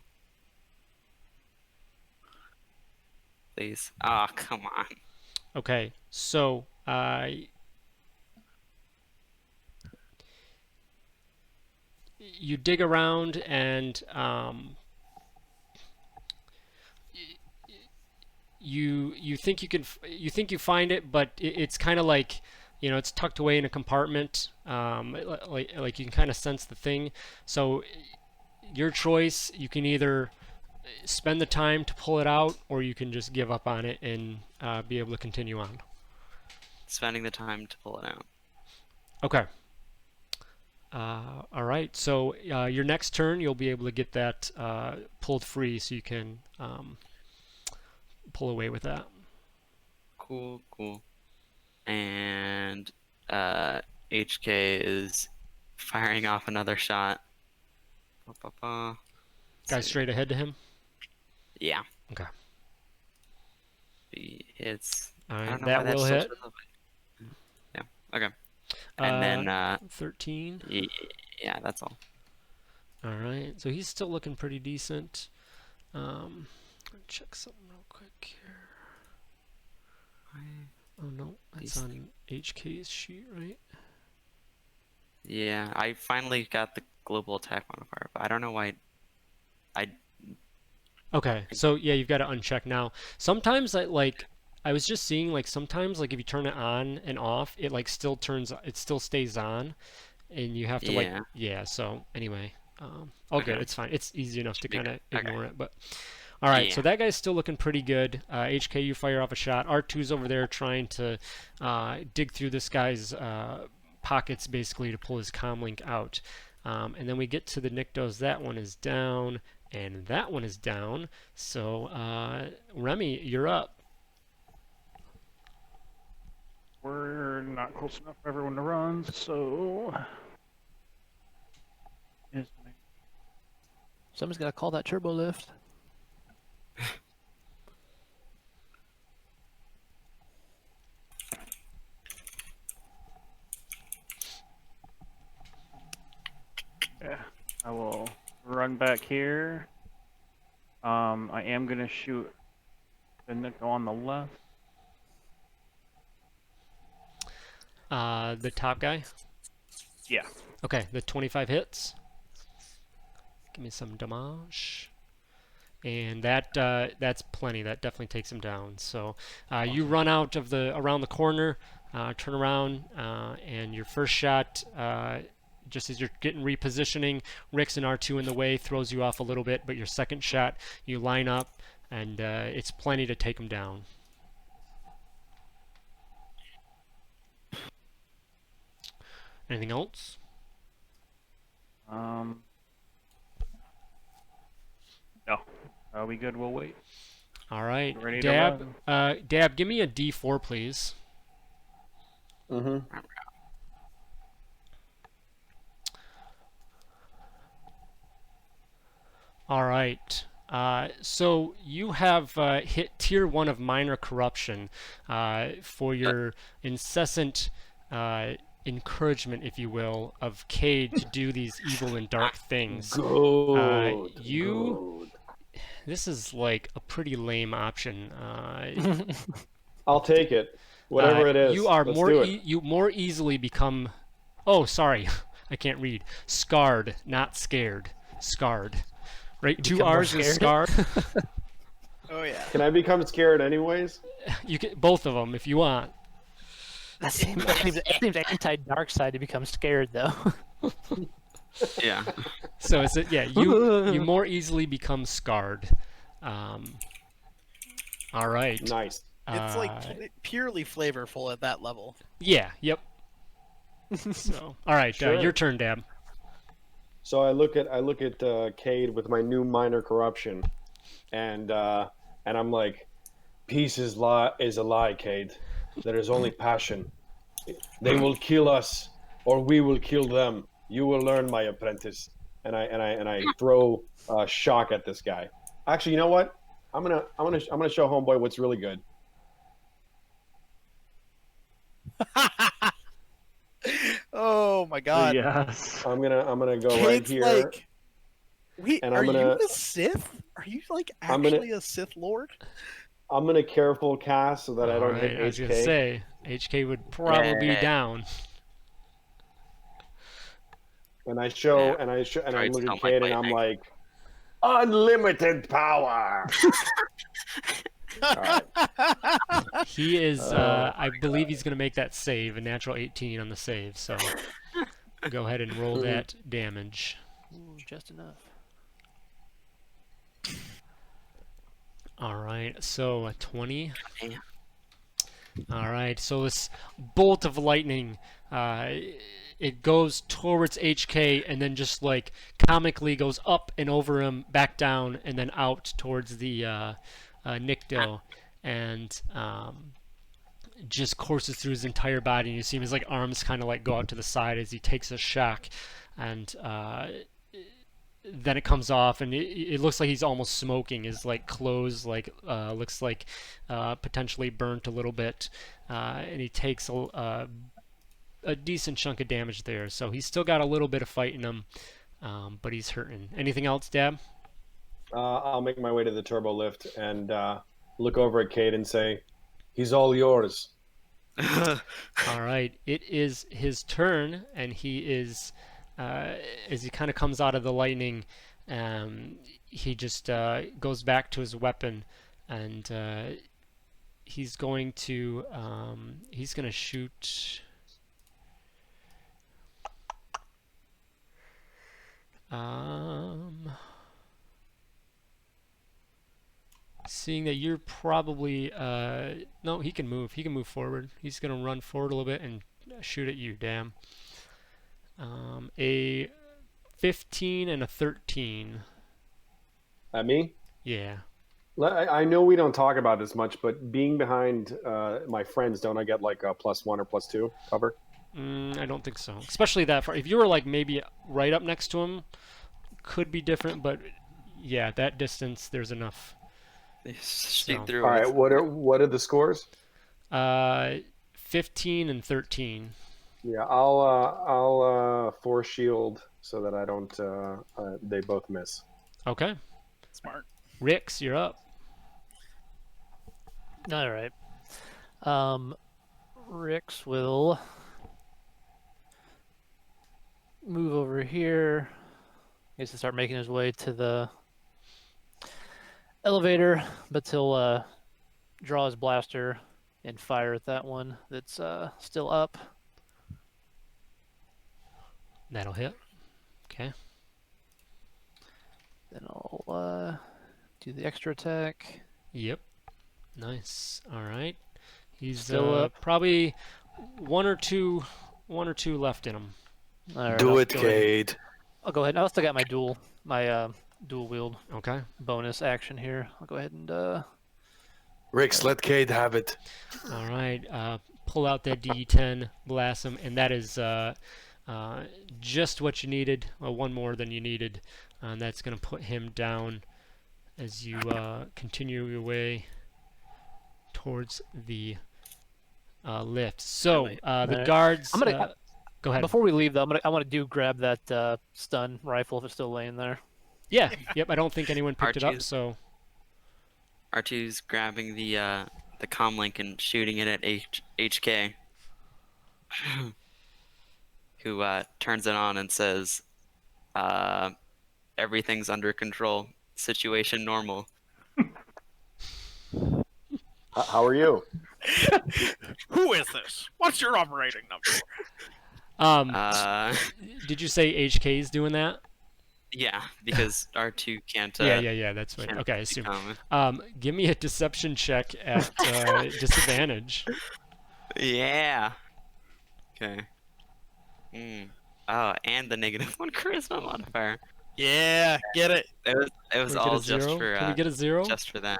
Please. Ah, come on. Okay, so you dig around and you think you think you find it, but it's kind of like, you know, it's tucked away in a compartment. Like you can kind of sense the thing. So your choice, you can either spend the time to pull it out, or you can just give up on it and be able to continue on. Spending the time to pull it out. Okay. All right. So your next turn, you'll be able to get that pulled free, so you can pull away with that. Cool, cool. And HK is firing off another shot. Ba-ba-ba. Guy straight ahead to him. Yeah. Okay. He hits. All I right. don't know That why that's will still hit. Yeah. Okay. And then 13. yeah, that's all. All right. So he's still looking pretty decent. Check something real quick here. Oh no, that's on HK's sheet, right? Yeah, I finally got the global attack modifier, but I don't know why. Okay, so yeah, you've got to uncheck now. Sometimes I was just seeing sometimes if you turn it on and off, it still stays on, and you have to Yeah. So anyway, all good. Okay. It's fine. It's easy enough to Should be kind of good. ignore it, but. All right, so Yeah. that guy's still looking pretty good. HK, you fire off a shot. R2's over there trying to dig through this guy's pockets, basically, to pull his comlink out. And then we get to the Nyctos. That one is down, and that one is down. So, Remy, you're up. We're not close enough for everyone to run, so. Someone's got to call that turbo lift. Yeah, I will run back here. I am gonna shoot the Nycto on the left. The top guy? Yeah. Okay, the 25 hits. Give me some damage. And that's plenty. That definitely takes him down. So you run out of around the corner, turn around, and your first shot, just as you're getting repositioning, Rick's and R2 in the way, throws you off a little bit. But your second shot, you line up, and it's plenty to take him down. Anything else? No. Are we good? We'll wait. All right, Ready to Dab. run. Dab, give me a D4, please. Mm-hmm. All right. So you have hit tier 1 of minor corruption for your incessant encouragement, if you will, of Cade to do these evil and dark things. Good. Good. This is a pretty lame option. I'll take it. Whatever it is. You are Let's more do it. you more easily become. Oh, sorry, I can't read. Scarred, not scared. Scarred. Right, 2 Become more R's is scarred. Oh yeah. Can I become scared anyways? You can both of them if you want. That seems anti-dark side to become scared, though. Yeah. So it's you more easily become scarred. All right. Nice. It's purely flavorful at that level. Yeah. Yep. So all right, Sure. your turn, Dab. So I look at Cade with my new minor corruption, and I'm like, peace is a lie, Cade. There is only passion. They will kill us, or we will kill them. You will learn, my apprentice. And I throw shock at this guy. Actually, you know what? I'm gonna show homeboy what's really good. Oh my god. Yes. I'm gonna go right Cade's here. wait, and are I'm you gonna- a Sith? Are you I'm gonna- actually a Sith Lord? I'm gonna careful cast so that I All don't right, hit I was HK. gonna say HK would probably be Yeah. down. And I show, Yeah. and I Try to look at sound Cade, like and I'm lightning. like, unlimited power. All right. He is. I believe he's gonna make that save, a natural 18 on the save. So go ahead and roll that damage. Ooh, just enough. All right, so a 20. Damn. All right, so this bolt of lightning, it goes towards HK and then just like comically goes up and over him, back down, and then out towards the Nikto, and just courses through his entire body. And you see his like arms kind of like go out to the side as he takes a shock, and then it comes off, and it looks like he's almost smoking. His like clothes like looks like potentially burnt a little bit, and he takes a decent chunk of damage there. So he's still got a little bit of fight in him, but he's hurting. Anything else, Dab? I'll make my way to the turbo lift and look over at Cade and say, "He's all yours." All right, it is his turn, and he is, as he kind of comes out of the lightning, he just goes back to his weapon, and he's going to shoot. Seeing that you're probably no, he can move. He can move forward. He's gonna run forward a little bit and shoot at you. Damn. A 15 and a 13. At me? Yeah. I know we don't talk about this much, but being behind my friends, don't I get like a +1 or +2 cover? I don't think so. Especially that far. If you were like maybe right up next to him, could be different. But yeah, that distance, there's enough. Shoot So. through All us. right, what are the scores? 15 and 13. Yeah, I'll force shield so that I don't they both miss. Okay. Smart. Rix, you're up. All right. Rix will move over here. I guess he'll start making his way to the elevator, but he'll draw his blaster and fire at that one that's still up. That'll hit. Okay. Then I'll do the extra attack. Yep. Nice. All right. He's Still up. probably one or two left in him. All right, Do I'll it, go ahead- Cade. I'll go ahead. I still got my dual wield Okay. bonus action here. I'll go ahead and Rix, let Cade have it. All right. Pull out that D10, blast him, and that is just what you needed. Well, one more than you needed. And that's going to put him down as you continue your way towards the lift. So the Alright. guards. I'm gonna- go ahead. Before we leave, though, I want to grab that stun rifle if it's still laying there. Yeah. Yep. I don't think anyone picked it up. R2's So R2's grabbing the comlink and shooting it at HK, who turns it on and says, "Everything's under control. Situation normal." How are you? Who is this? What's your operating number? did you say HK is doing that? Yeah, because R2 can't. Yeah. That's right. can't Okay, I see assume. common. Give me a deception check at disadvantage. Yeah. Okay. Oh, and the -1 charisma modifier. Yeah, get it. It was Can we get all a just zero? for Can we get a zero? just for that.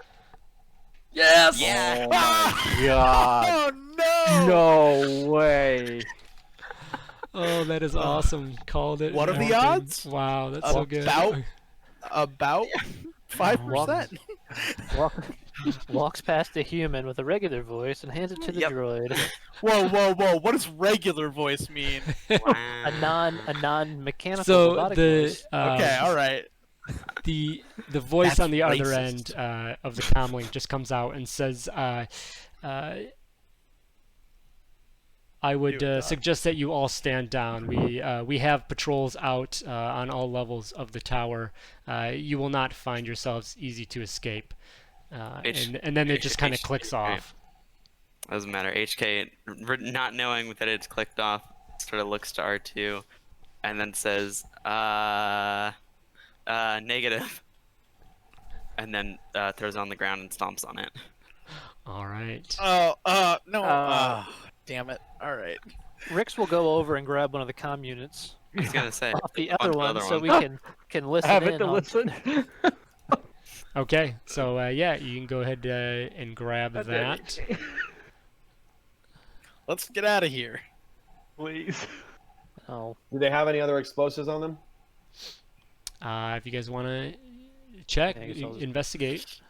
Yes. Yeah. God. Oh no! No way. Oh, that is awesome. Called it. What are the Morgan. odds? Wow, that's so good. About 5%. Walks past a human with a regular voice and hands it to the Yep. droid. Whoa! What does regular voice mean? A non-mechanical So robotic the voice. Okay, all right. the voice That's on the other racist. end of the comlink just comes out and says, "I would Dear God. suggest that you all stand down. We have patrols out on all levels of the tower. You will not find yourselves easy to escape." And then it just kind of clicks off. Doesn't matter. HK, not knowing that it's clicked off, sort of looks to R2, and then says, negative. and then throws it on the ground and stomps on it. All right. No. Damn it. All right. Rix will go over and grab one of the comm units I was gonna say off the a bunch other of one other so ones. we can listen Have in it to on- listen. Okay. So yeah, you can go ahead and grab that. Let's get out of here. Please. Oh, Do they have any other explosives on them? If you guys want to check, Yeah, I guess I'll just- investigate.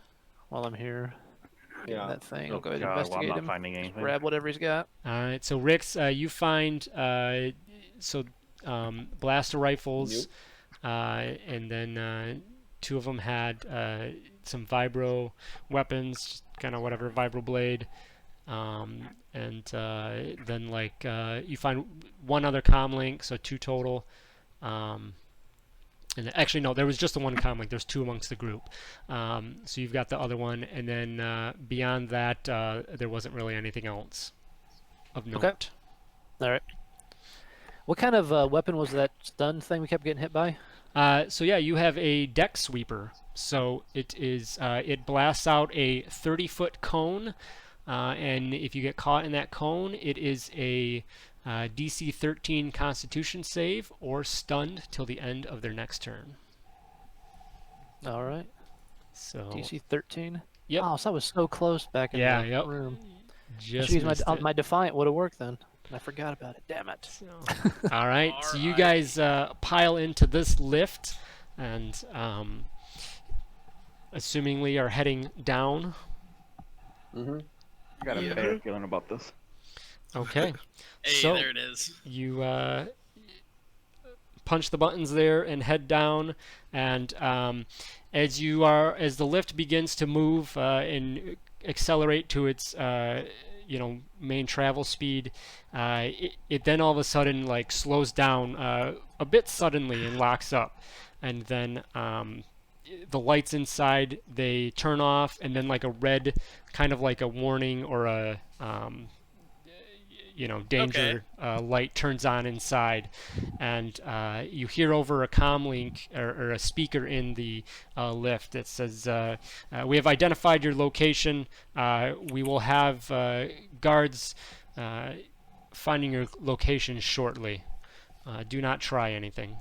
while I'm here, getting Yeah. that thing, Oh, I'll go ahead and God, well, I'm investigate not him. finding anything. Grab whatever he's got. All right. So Rix, you find blaster rifles, and then 2 of them had some vibro weapons, kind of whatever vibro blade, and then you find 1 other comm link, so 2 total. And actually, no, there was just the 1 comm link. There's 2 amongst the group. So you've got the other one, and then beyond that, there wasn't really anything else of note. Okay. All right. What kind of weapon was that stun thing we kept getting hit by? So yeah, you have a deck sweeper. So it blasts out a 30-foot cone, and if you get caught in that cone, it is a DC 13 Constitution save or stunned till the end of their next turn. All right. So DC 13. Yep. Oh, so I was so close back in Yeah, the yep. room. I just should use missed it. my Defiant would have worked then. I forgot about it. Damn it. So, all right, so you Alright. guys pile into this lift, and assumingly are heading down. Mm-hmm. I got a bad feeling about this. Okay. Hey, So- there it is. You punch the buttons there and head down, and as the lift begins to move and accelerate to its main travel speed, it then all of a sudden slows down a bit suddenly and locks up, and then the lights inside, they turn off, and then a red kind of like a warning or a danger light turns on inside, and you hear over a comm link or a speaker in the lift that says, we have identified your location. We will have guards finding your location shortly. Do not try anything.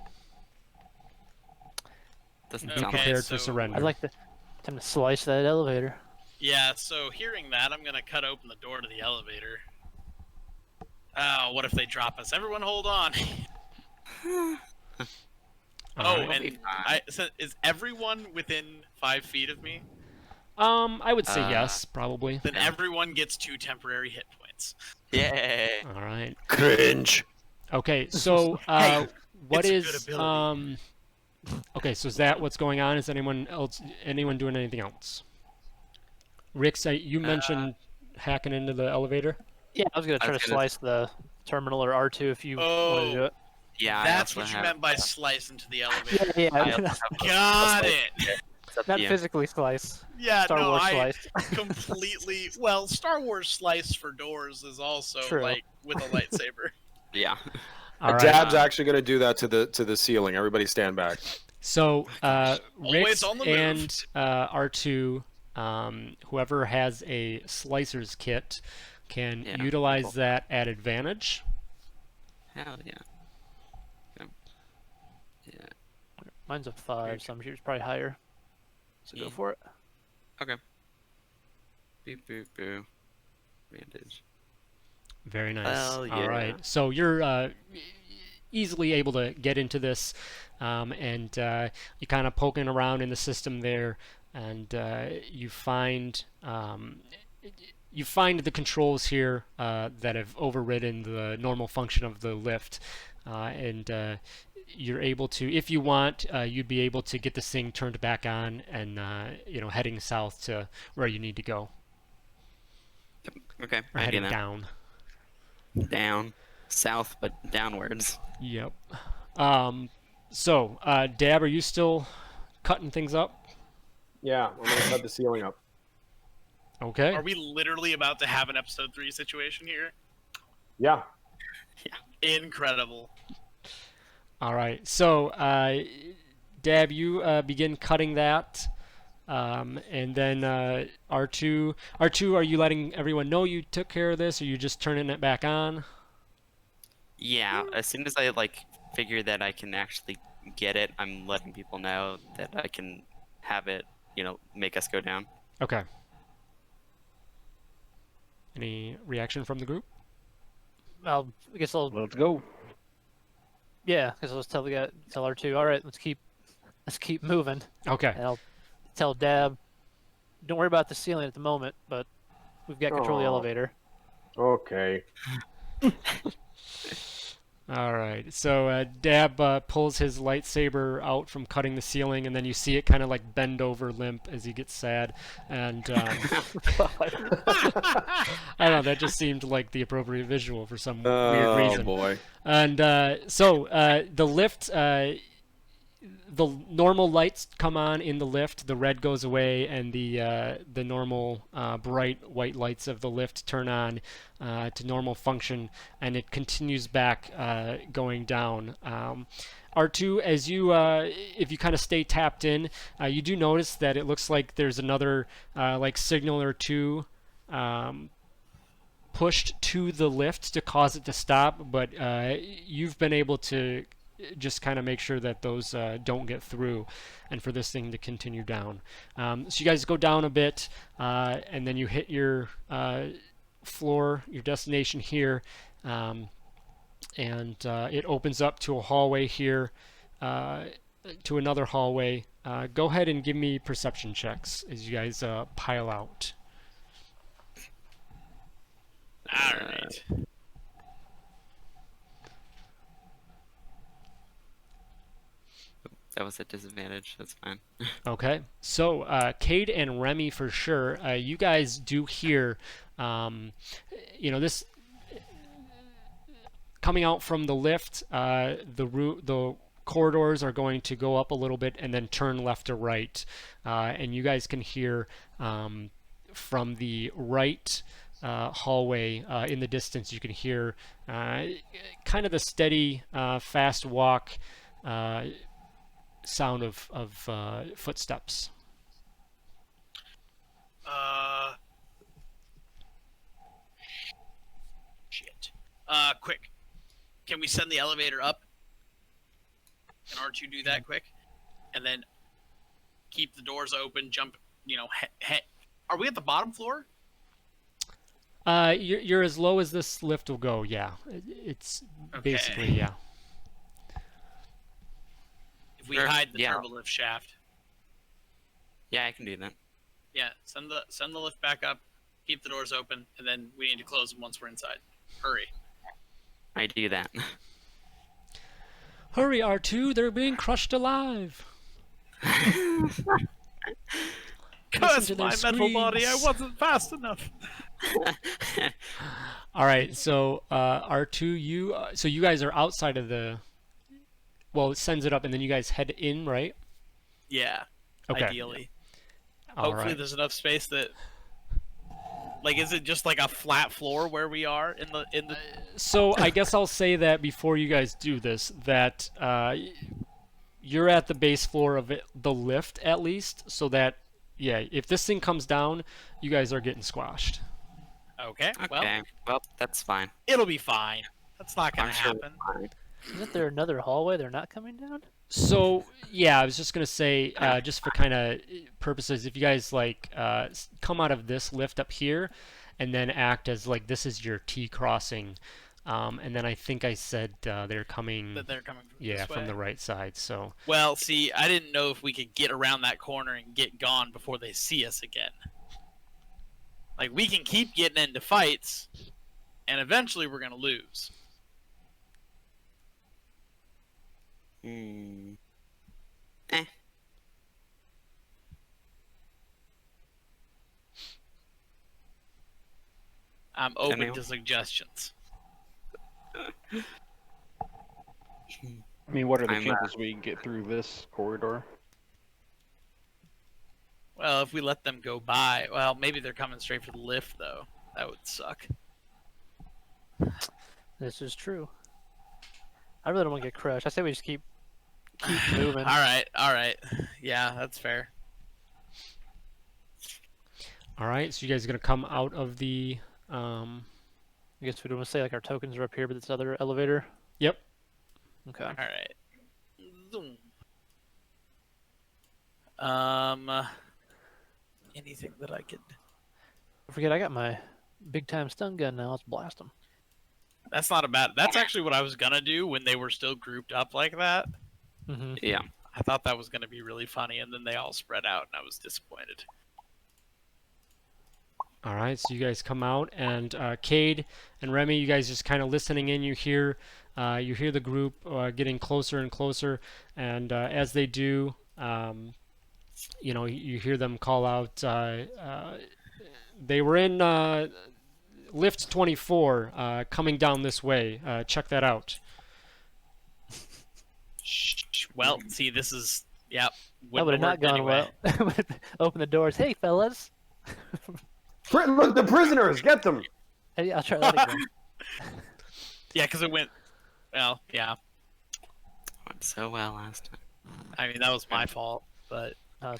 Doesn't Okay, sound Prepared so- for surrender. I'd like to time to slice that elevator. Yeah, so hearing that, I'm gonna cut open the door to the elevator. Oh, what if they drop us? Everyone hold on. All Oh, right. and is everyone within 5 feet of me? I would say Uh, yes, probably. Then everyone gets 2 temporary hit points. Yay! All right. Cringe. Okay, so Hey, what it's a is good ability. okay, so is that what's going on? Is anyone doing anything else? Rick, you mentioned hacking into the elevator. Yeah, I was gonna I try was to gonna- slice the terminal or R2 if you wanted to do it. Yeah, I That's also what you have- meant by slice into the elevator. Yeah, I yeah. also have Got a- it. It's up to Not you. physically slice. Yeah, Star no, Wars I slice. completely. Well, Star Wars slice for doors is also True. like with a lightsaber. Yeah. All right. Dab's actually going to do that to the ceiling. Everybody stand back. So Always Rick on the move. and R2, whoever has a slicer's kit, can Yeah, utilize cool. that at advantage. Hell yeah. Yeah. Mine's a 5, so I'm sure it's probably higher. So go Yeah. for it. Okay. Boop boop boo. Bandage. Very nice. Hell All yeah. right. So you're easily able to get into this, and you're kind of poking around in the system there, and you find the controls here that have overridden the normal function of the lift, and you're able to, if you want, you'd be able to get this thing turned back on and heading south to where you need to go, Okay. or I do heading that. down. Down. South, but downwards. Yep. So, Dab, are you still cutting things up? Yeah, I'm going to cut the ceiling up. Okay. Are we literally about to have an episode 3 situation here? Yeah. Incredible. All right. So, Dab, you begin cutting that, And then R2, R2, are you letting everyone know you took care of this, or are you just turning it back on? Yeah, as soon as I like figure that I can actually get it, I'm letting people know that I can have it, make us go down. Okay. Any reaction from the group? I guess I'll Let's go. yeah. Because I'll just tell tell R2. All right, let's keep moving. Okay. And I'll tell Dab, don't worry about the ceiling at the moment, but we've got control of the Aw. elevator. Okay. All right. So Dab pulls his lightsaber out from cutting the ceiling, and then you see it kind of like bend over limp as he gets sad. And I don't know. That just seemed like the appropriate visual for some weird reason. Oh boy. And so the lift, the normal lights come on in the lift. The red goes away, and the normal bright white lights of the lift turn on to normal function, and it continues back going down. R2, as you if you kind of stay tapped in, you do notice that it looks like there's another like signal or two pushed to the lift to cause it to stop, but you've been able to just kind of make sure that those don't get through, and for this thing to continue down. So you guys go down a bit, and then you hit your floor, your destination here, and it opens up to a hallway here, to another hallway. Go ahead and give me perception checks as you guys pile out. All right. That was a disadvantage. That's fine. Okay, so Cade and Remy for sure. You guys do hear, this coming out from the lift. The corridors are going to go up a little bit and then turn left to right, and you guys can hear from the right hallway in the distance. You can hear kind of the steady, fast walk. Sound of footsteps. Shit. Quick. Can we send the elevator up? Can R2 do that quick? And then keep the doors open, jump, Are we at the bottom floor? You're as low as this lift will go, yeah. It's basically, yeah. If we Sure, hide the yeah. turbolift shaft. Yeah, I can do that. Yeah, send the lift back up, keep the doors open, and then we need to close them once we're inside. Hurry. I do that. Hurry, R2, they're being crushed alive. Curse to their my metal body, I screams. wasn't fast enough. All right, so R2, so you guys are outside of the. Well, it sends it up, and then you guys head in, right? Yeah, Okay. ideally. All Hopefully right. there's enough space that... Like, is it just like a flat floor where we are in the... So I guess I'll say that before you guys do this, that you're at the base floor of the lift at least, so that, yeah, if this thing comes down, you guys are getting squashed. Okay, Okay, well, that's fine. it'll be fine. That's not gonna I'm sure happen. we're fine. Isn't there another hallway they're not coming down? So yeah, I was just gonna say, just for kind of purposes, if you guys like come out of this lift up here, and then act as like this is your T crossing, and then I think I said they're coming, That they're coming from yeah, this from way. the right side. So Well, see, I didn't know if we could get around that corner and get gone before they see us again. Like, we can keep getting into fights, and eventually we're gonna lose. Hmm. I'm open Anyone? to suggestions. I mean, what are the I'm, chances we can get through this corridor? Well, if we let them go by, well, maybe they're coming straight for the lift, though. That would suck. This is true. I really don't want to get crushed. I say we just keep moving. All right. Yeah, that's fair. All right, so you guys are gonna come out of the. I guess we don't want to say like our tokens are up here, but this other elevator. Yep. Okay. All right. Zoom. Um, anything that I could. Don't forget, I got my big time stun gun now. Let's blast them. That's not a bad. That's actually what I was gonna do when they were still grouped up like that. Mm-hmm. Yeah. I thought that was gonna be really funny, and then they all spread out, and I was disappointed. All right, so you guys come out, and Cade and Remy, you guys just kind of listening in. You hear the group getting closer and closer, and as they do, you hear them call out. They were in lift 24, coming down this way. Check that out. Shh. Well, see, this is That wouldn't would have have not worked gone anyway. well. Open the doors. Hey, fellas. Look, the prisoners, get them. Hey, I'll try that again. Yeah, because it went. Well, yeah. Went so well last time. I mean, that was my fault, but No,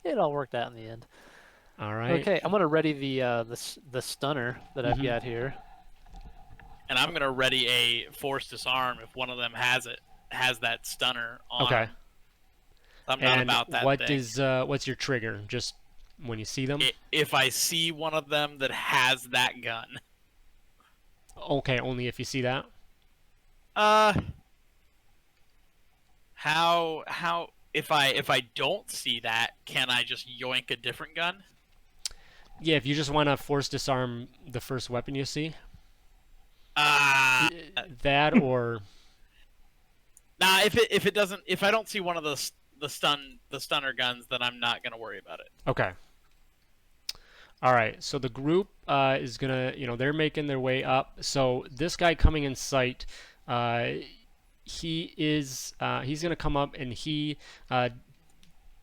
it all worked out in the end. All right. Okay, I'm gonna ready the stunner that I've Mhm. got here. and I'm gonna ready a force disarm if one of them has that stunner on. Okay. 'em. I'm not And about that what thing. is what's your trigger? Just when you see them? If I see one of them that has that gun. Okay, only if you see that. How if I don't see that, can I just yoink a different gun? Yeah, if you just want to force disarm the first weapon you see, that or Nah, if it doesn't, if I don't see one of the stunner guns, then I'm not gonna worry about it. okay. All right, so the group is gonna, they're making their way up. So this guy coming in sight, he's gonna come up and he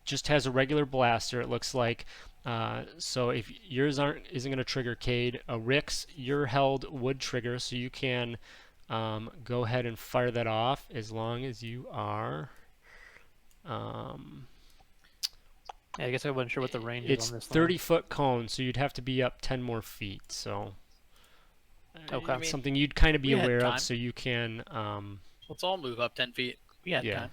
just has a regular blaster. It looks like. So if yours isn't gonna trigger Cade, Rick's your held would trigger, so you can go ahead and fire that off as long as you are. Yeah, I guess I wasn't sure what the range It's is on this 30-foot cone, so you'd have to be up 10 more feet. So Okay. it's something you'd kind of be we had aware time. of, so you can. Let's all move up 10 feet. We had Yeah. time.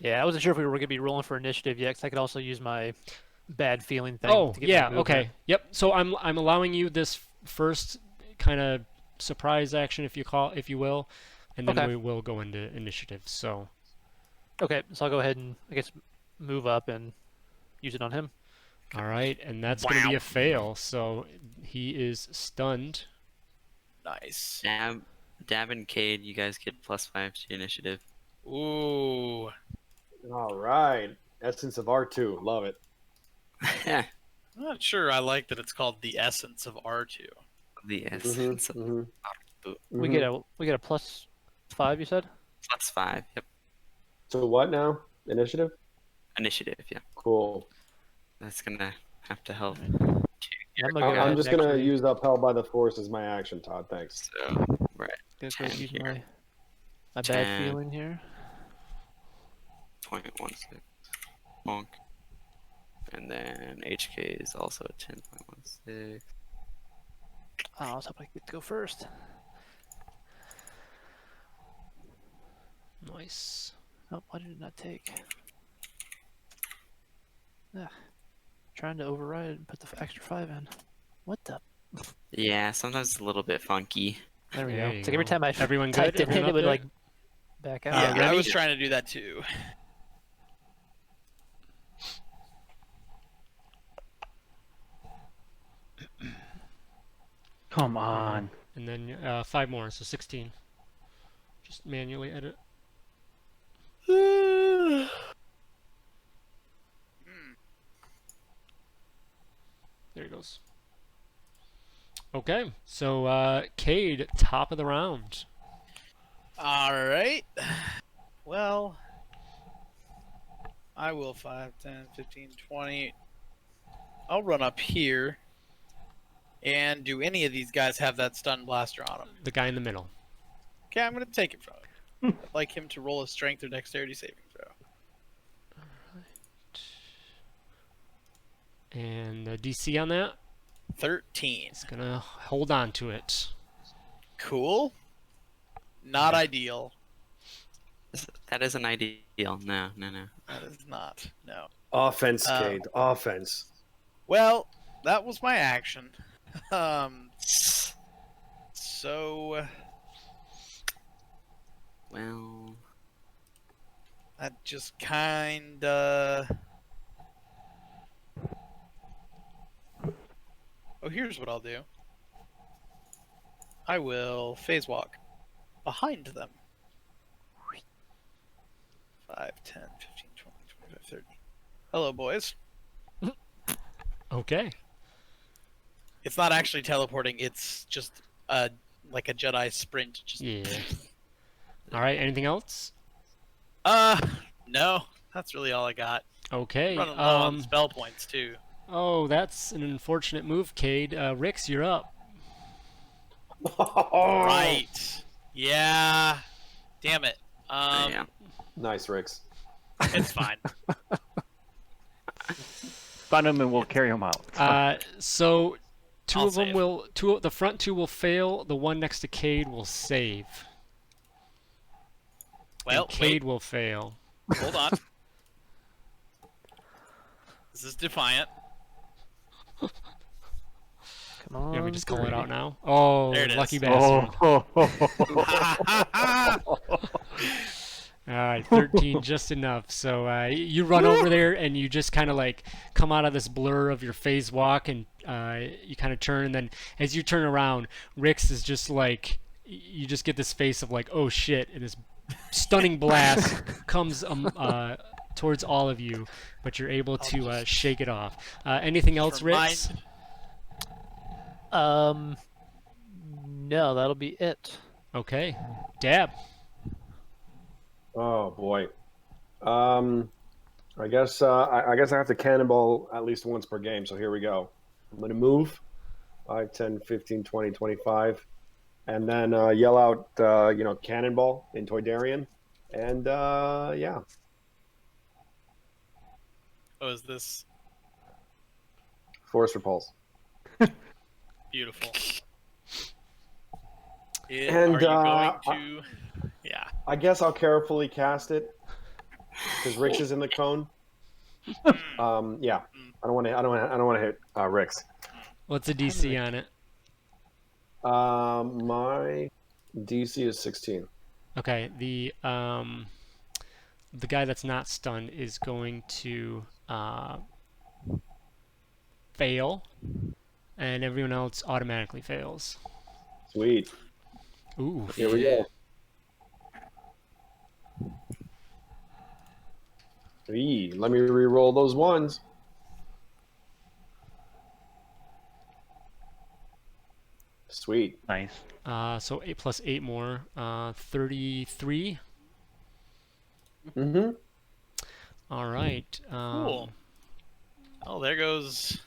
Yeah, I wasn't sure if we were gonna be rolling for initiative yet, 'cause I could also use my bad feeling thing. Oh to get my yeah, movement. okay, yep. So I'm allowing you this first kind of surprise action, if you will, and then Okay. we will go into initiative. So Okay, so I'll go ahead and I guess move up and use it on him. all right, and that's going to be a fail. So he is stunned. Nice. Dab and Cade, you guys get +5 to your initiative. Ooh. All right. Essence of R2. Love it. I'm not sure I like that it's called the essence of R2. The essence of We get a +5. You said. +5. Yep. So what now? Initiative? Initiative. Yeah. Cool. That's gonna have to help. Yeah, I'm gonna go ahead I'm and just going to actually- use Upheld by the Force as my action, Todd. Thanks. So we're at gonna go 10 use here. my bad 10. feeling here. 0.16. Bonk. And then HK is also at 10.16. Oh, I was hoping I could go first. Nice. Oh, why did it not take? Trying to override it and put the extra 5 in. What the? Yeah, sometimes it's a little bit funky. There we There go. you It's like every go. time I Everyone typed good? it in, Everyone it up would there? like back out. Yeah, I Remy? was trying to do that too. Come on. And then 5 more, so 16. Just manually edit. There he goes. Okay, so Cade, top of the round. All right. Well, I will 5, 10, 15, 20. I'll run up here. And do any of these guys have that stun blaster on them? The guy in the middle. Okay, I'm going to take it from him. I'd like him to roll a strength or dexterity saving throw. And the DC on that? 13. It's gonna hold on to it. Cool. Not ideal. That isn't ideal. No. That is not. No. Offense, Cade. Offense. Well, that was my action. So Well, that just kinda. Oh, here's what I'll do. I will phase walk behind them. 5, 10, 15, 20, 25, 30. Hello, boys. Okay. It's not actually teleporting, it's just like a Jedi sprint. Just... Yeah. All right. Anything else? No. That's really all I got. Okay. Running low on spell points, too. Oh, that's an unfortunate move, Cade. Rix, you're up. Right. Yeah. Damn it. yeah. Nice, Rix. It's fine. Stun him and we'll carry him out. So two I'll of them save. will. The front two will fail. The one next to Cade will save. Well, And Cade will fail. hold on. This is Defiant. Come on. Yeah, we just call it 3. out now. Oh, There it is. lucky bastard. All right, 13, just enough. So you run over there and you just kind of like come out of this blur of your phase walk and you kind of turn. And then as you turn around, Rix is just like, you just get this face of like, oh shit. And this stunning blast comes towards all of you, but you're able to shake it off. Anything else, Rix? No, that'll be it. Okay. Dab. Oh boy. I guess I have to cannonball at least once per game. So here we go. I'm gonna move 5, 10, 15, 20, 25, and then yell out cannonball in Toydarian, and yeah. Oh, is this Force repulse. beautiful? And, are you going to? Yeah. I guess I'll carefully cast it because Rix is in the cone. Yeah. I don't want to hit Rix. What's the DC on it? My DC is 16. Okay, the guy that's not stunned is going to fail, and everyone else automatically fails. Sweet. Ooh. Here we go. Let me re-roll those ones. Sweet. Nice. So 8 plus 8 more, 33. Mm-hmm. All right. Cool. Oh, there goes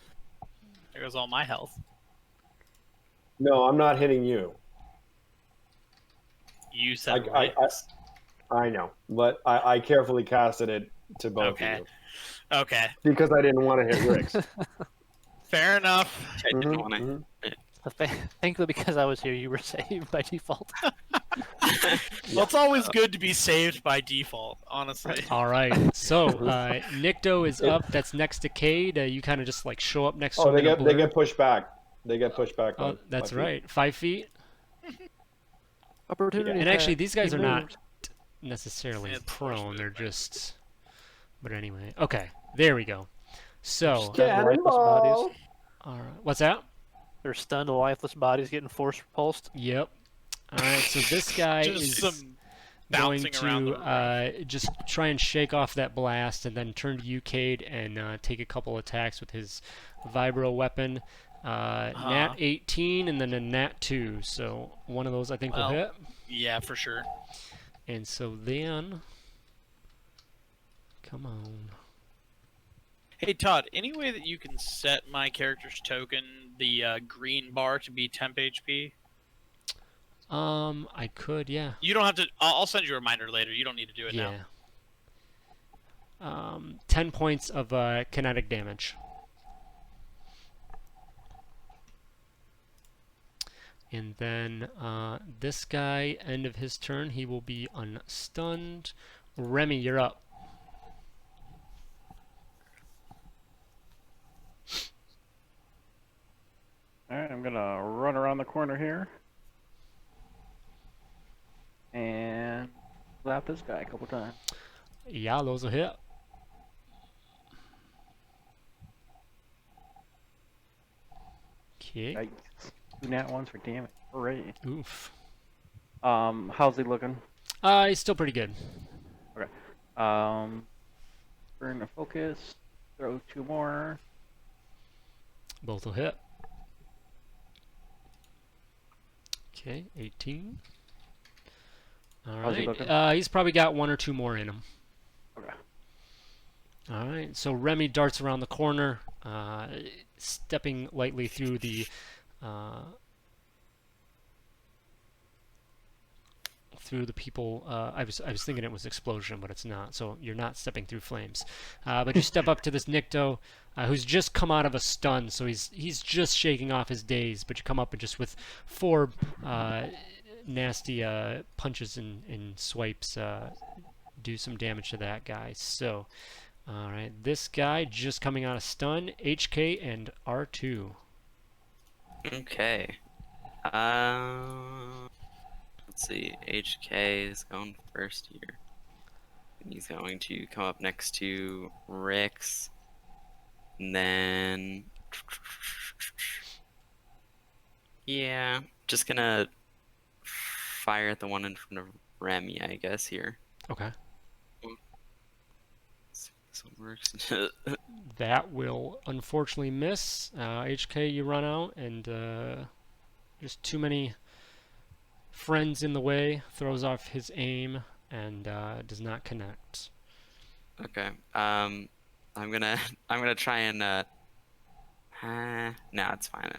all my health. No, I'm not hitting you. You said I, Rix. I know, but I carefully casted it to both Okay. of you Okay. because I didn't want to hit Rix. Fair enough. I didn't want to. Mhm. Thankfully, because I was here, you were saved by default. Well, it's always good to be saved by default, honestly. All right. So Nikto is up. That's next to Cade. You kind of just like show up next to Oh, him. they get pushed back. They get pushed back. Oh, by that's feet. right. 5 feet. Opportunity. And actually, these guys He are not moved. necessarily It's prone. They're force just. But anyway. Okay. There we go. So. Stunned lifeless Cannonball. bodies. All right. What's that? They're stunned lifeless bodies getting force repulsed. Yep. All right. So this guy Just is some going bouncing around the to just try and shake off that blast, and then turn to you, Cade, and take a couple attacks with his vibro weapon. Nat 18 and then a Nat 2. So one of those I think will Well. hit. Yeah, for sure. And so then, come on. Hey Todd, any way that you can set my character's token, the green bar, to be temp HP? I could, yeah. You don't have to. I'll send you a reminder later. You don't need to do it now. Yeah. 10 points of kinetic damage. And then this guy, end of his turn, he will be unstunned. Remy, you're up. Alright, I'm gonna run around the corner here. And slap this guy a couple times. Yeah, those will hit. Okay. Yikes. 2 nat ones for damage. Hooray. Oof. How's he looking? He's still pretty good. Okay. Burn a focus. Throw 2 more. Both will hit. Okay, 18. All How's he right. looking? He's probably got 1 or 2 more in him. Okay. All right. So Remy darts around the corner, stepping lightly through the people. I was thinking it was explosion, but it's not. So you're not stepping through flames. But you step up to this Nikto, who's just come out of a stun, so he's just shaking off his daze. But you come up and just with 4 nasty punches and swipes do some damage to that guy. So, all right, this guy just coming out of stun, HK and R2. Okay. Let's see. HK is going first here. And he's going to come up next to Rix. And then... Yeah, just gonna fire at the one in front of Remy, I guess, here. Okay. See if this one works. That will unfortunately miss. HK, you run out, and just too many friends in the way. Throws off his aim and does not connect. Okay. I'm gonna try and no, it's fine.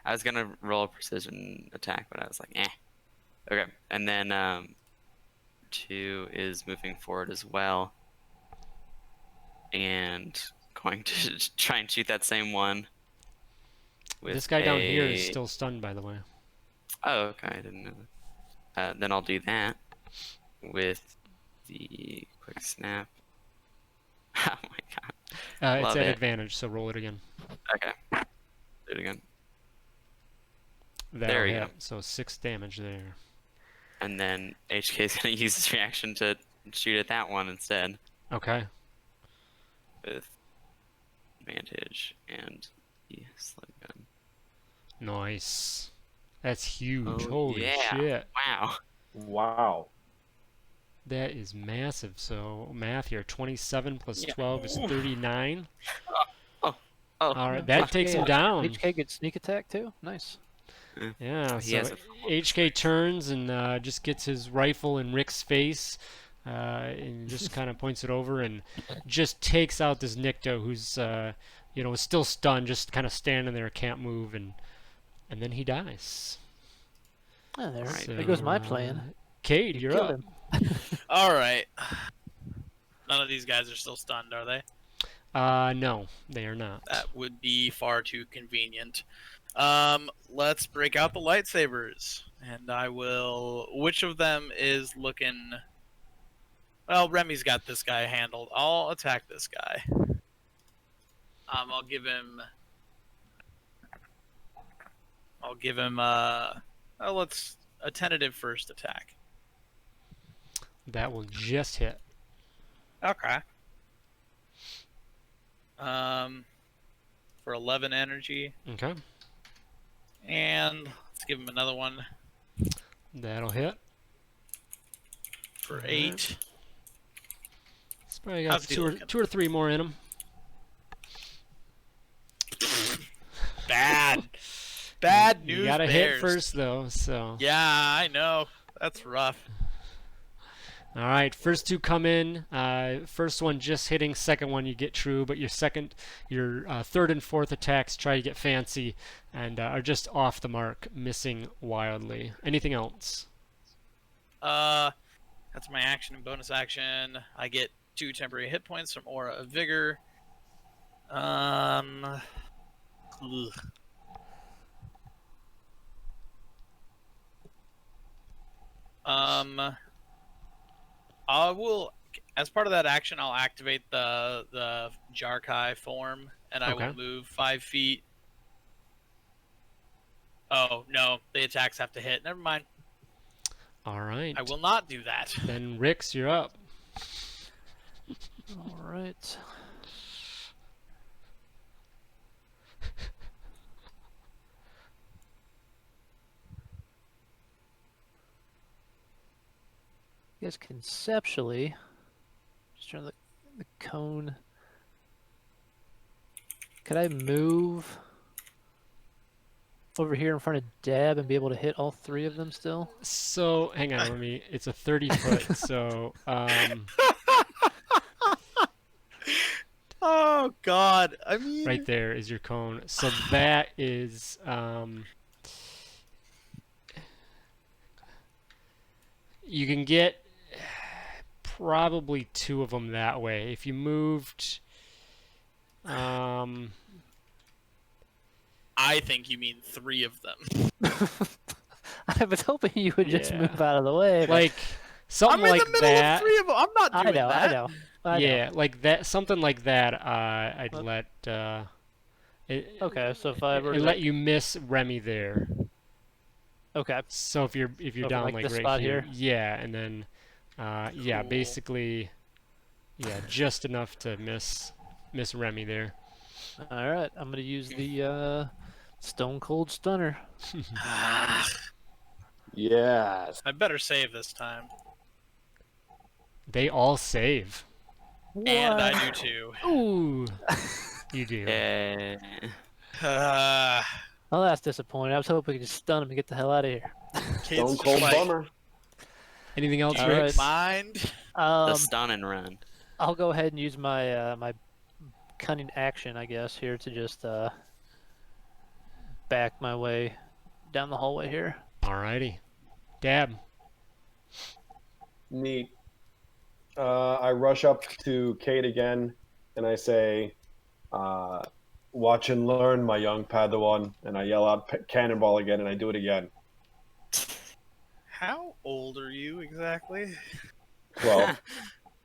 I was gonna roll a precision attack, but I was like, eh. Okay, and then 2 is moving forward as well, and going to try and shoot that same one. With This guy down here is still stunned, by the way. Oh, okay, I didn't know that. Then I'll do that with the quick snap. Oh my god. It's Love at it. advantage, so roll it again. Okay. Do it again. That'll There we hit. go. So 6 damage there. And then HK is going to use his reaction to shoot at that one instead Okay. with advantage and the slug gun. Nice. That's huge. Oh, Holy yeah. shit. Wow. Wow. That is massive. So math here, 27 plus Yeah. 12 is 39. Oh. All right, that takes him down. HK gets sneak attack too. Nice. Yeah, He so has a- HK turns and just gets his rifle in Rick's face and just kind of points it over and just takes out this Nikto who's, is still stunned, just kind of standing there, can't move, and then he dies. Oh, there. Right. There goes my plan. Cade, You you're killed up. him. All right. None of these guys are still stunned, are they? No, they are not. That would be far too convenient. Let's break out the lightsabers, and I will. Which of them is looking? Well, Remy's got this guy handled. I'll attack this guy. I'll give him. Let's a tentative first attack. That will just hit. Okay. For 11 energy, Okay. and let's give him another one That'll hit. for 8. He's probably How's got he two or, looking? 2 or 3 more in him. Bad news. You gotta bears. hit first, though, so. Yeah, I know. That's rough. All right, first 2 come in. First one just hitting, second one you get true, but your third and fourth attacks try to get fancy and are just off the mark, missing wildly. Anything else? That's my action and bonus action. I get 2 temporary hit points from Aura of Vigor. Ugh. I will, as part of that action, I'll activate the Jarkai form, and I Okay. will move 5 feet. Oh no, the attacks have to hit. Never mind. All right. I will not do that. Then Rix, you're up. All right. I guess conceptually, just trying to the cone. Could I move over here in front of Dab and be able to hit all three of them still? So hang on, let me. It's a 30-foot. So Oh God! I mean, right there is your cone. So that is you can get probably 2 of them that way. If you moved, I think you mean 3 of them. I was hoping you would just Yeah. move out of the way. but- like something I'm in like the middle that. of 3 of them. I'm not doing I know, that. I know. I know. Yeah, like that. Something like that. I'd Okay. let. It, Okay, so if I were it to let you miss Remy there. okay, So if you're Over down like like this right spot here, here? yeah, and then yeah, Cool. basically, yeah, just enough to miss Remy there. all right. I'm gonna use the Stone Cold Stunner. Yes. I better save this time. They all save. And I do too. Ooh, you do. Yeah. Well, that's disappointing. I was hoping we could just stun him and get the hell out of here. Kids Stone just cold like, bummer. Anything else, do All you Rix? right. mind? The stun and run. I'll go ahead and use my my cunning action, I guess, here to just back my way down the hallway here. Alrighty, Dab. Neat. I rush up to Kate again, and I say, "Watch and learn, my young Padawan." And I yell out, "Cannonball!" again, and I do it again. How old are you exactly? 12.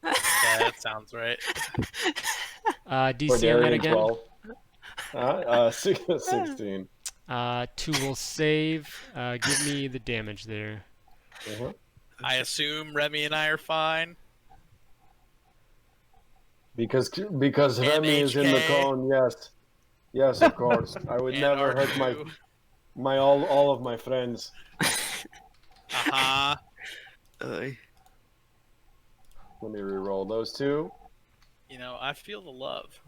Yeah, that sounds right. DC on that again. 12. 16. 2 will save. Give me the damage there. Uh-huh. I assume Remy and I are fine. Because Remy is in the MHK. cone. Yes, of course. I would And never hurt R2. my all of my friends. Uh-huh. Let me re-roll those 2. You know, I feel the love.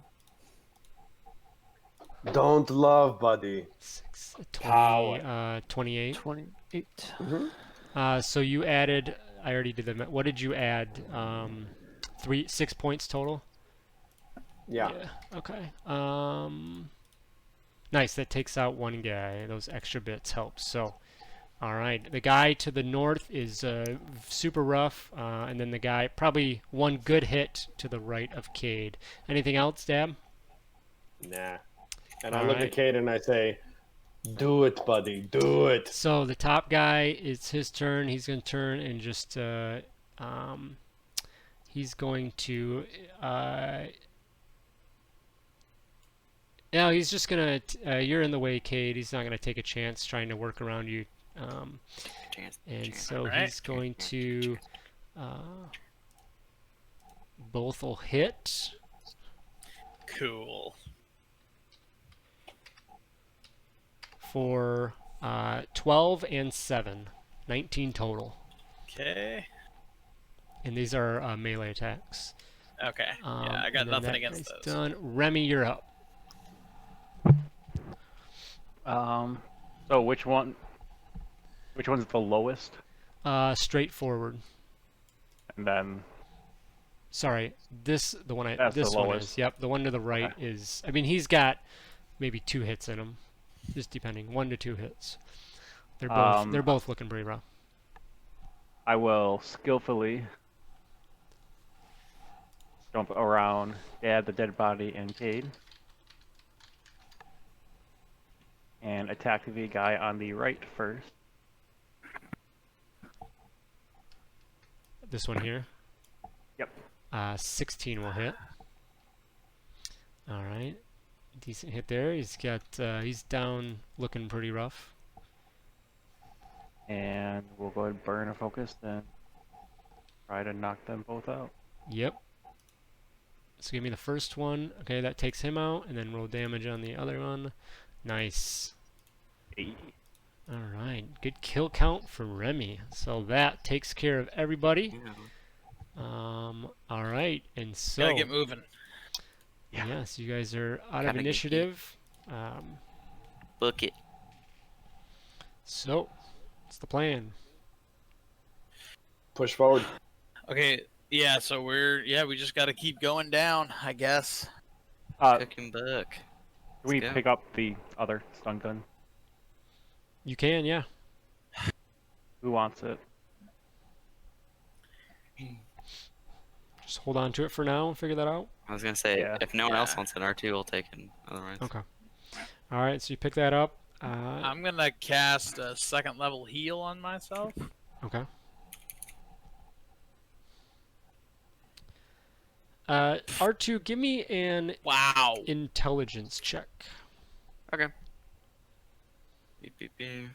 Don't love, buddy. 6, Power. 28. 28. So you added. I already did the. What did you add? 6 points total. Yeah. Okay. Nice. That takes out 1 guy. Those extra bits help. So, all right. The guy to the north is super rough, and then the guy probably 1 good hit to the right of Cade. Anything else, Dab? Nah. And I All look right. at Kate and I say, "Do it, buddy. Do it." So the top guy, it's his turn. He's going to turn and just he's going to no, he's just gonna you're in the way, Cade. He's not gonna take a chance trying to work around you, and so Alright. he's going to both will hit Cool. for 12 and 7, 19 total, Okay. and these are melee attacks. Okay. Yeah, I And got then nothing that against guy's those. done. Remy, you're up. So which one's the lowest? Straightforward. And then Sorry, the one That's the this one is. lowest. Yep, the one to the right is. I mean, he's got maybe 2 hits in him, just depending, 1 to 2 hits. They're both looking pretty rough. I will skillfully jump around, stab the dead body and Cade, and attack the guy on the right first. This one here. Yep. 16 will hit. All right. Decent hit there. He's down, looking pretty rough. And we'll go ahead and burn a focus, then try to knock them both out. Yep. So give me the first one. Okay, that takes him out, and then roll damage on the other one. Nice. Hey. All right, good kill count for Remy. So that takes care of everybody. Yeah. All right, and so Gotta get moving. yes, you guys are out Gotta of get initiative. Book it. So, what's the plan? Push forward. Okay, yeah, so we just gotta keep going down, I guess. Cook and book. Can we Let's go. pick up the other stun gun? You can, yeah. Who wants it? Just hold on to it for now and figure that out. I was gonna say, Yeah. if no one else Yeah. wants it, R2 will take it. Otherwise, Okay. All right, so you pick that up. I'm gonna cast a 2nd level heal on myself. Okay. R2, give me an Wow. intelligence check. okay. Beep, beep, beep.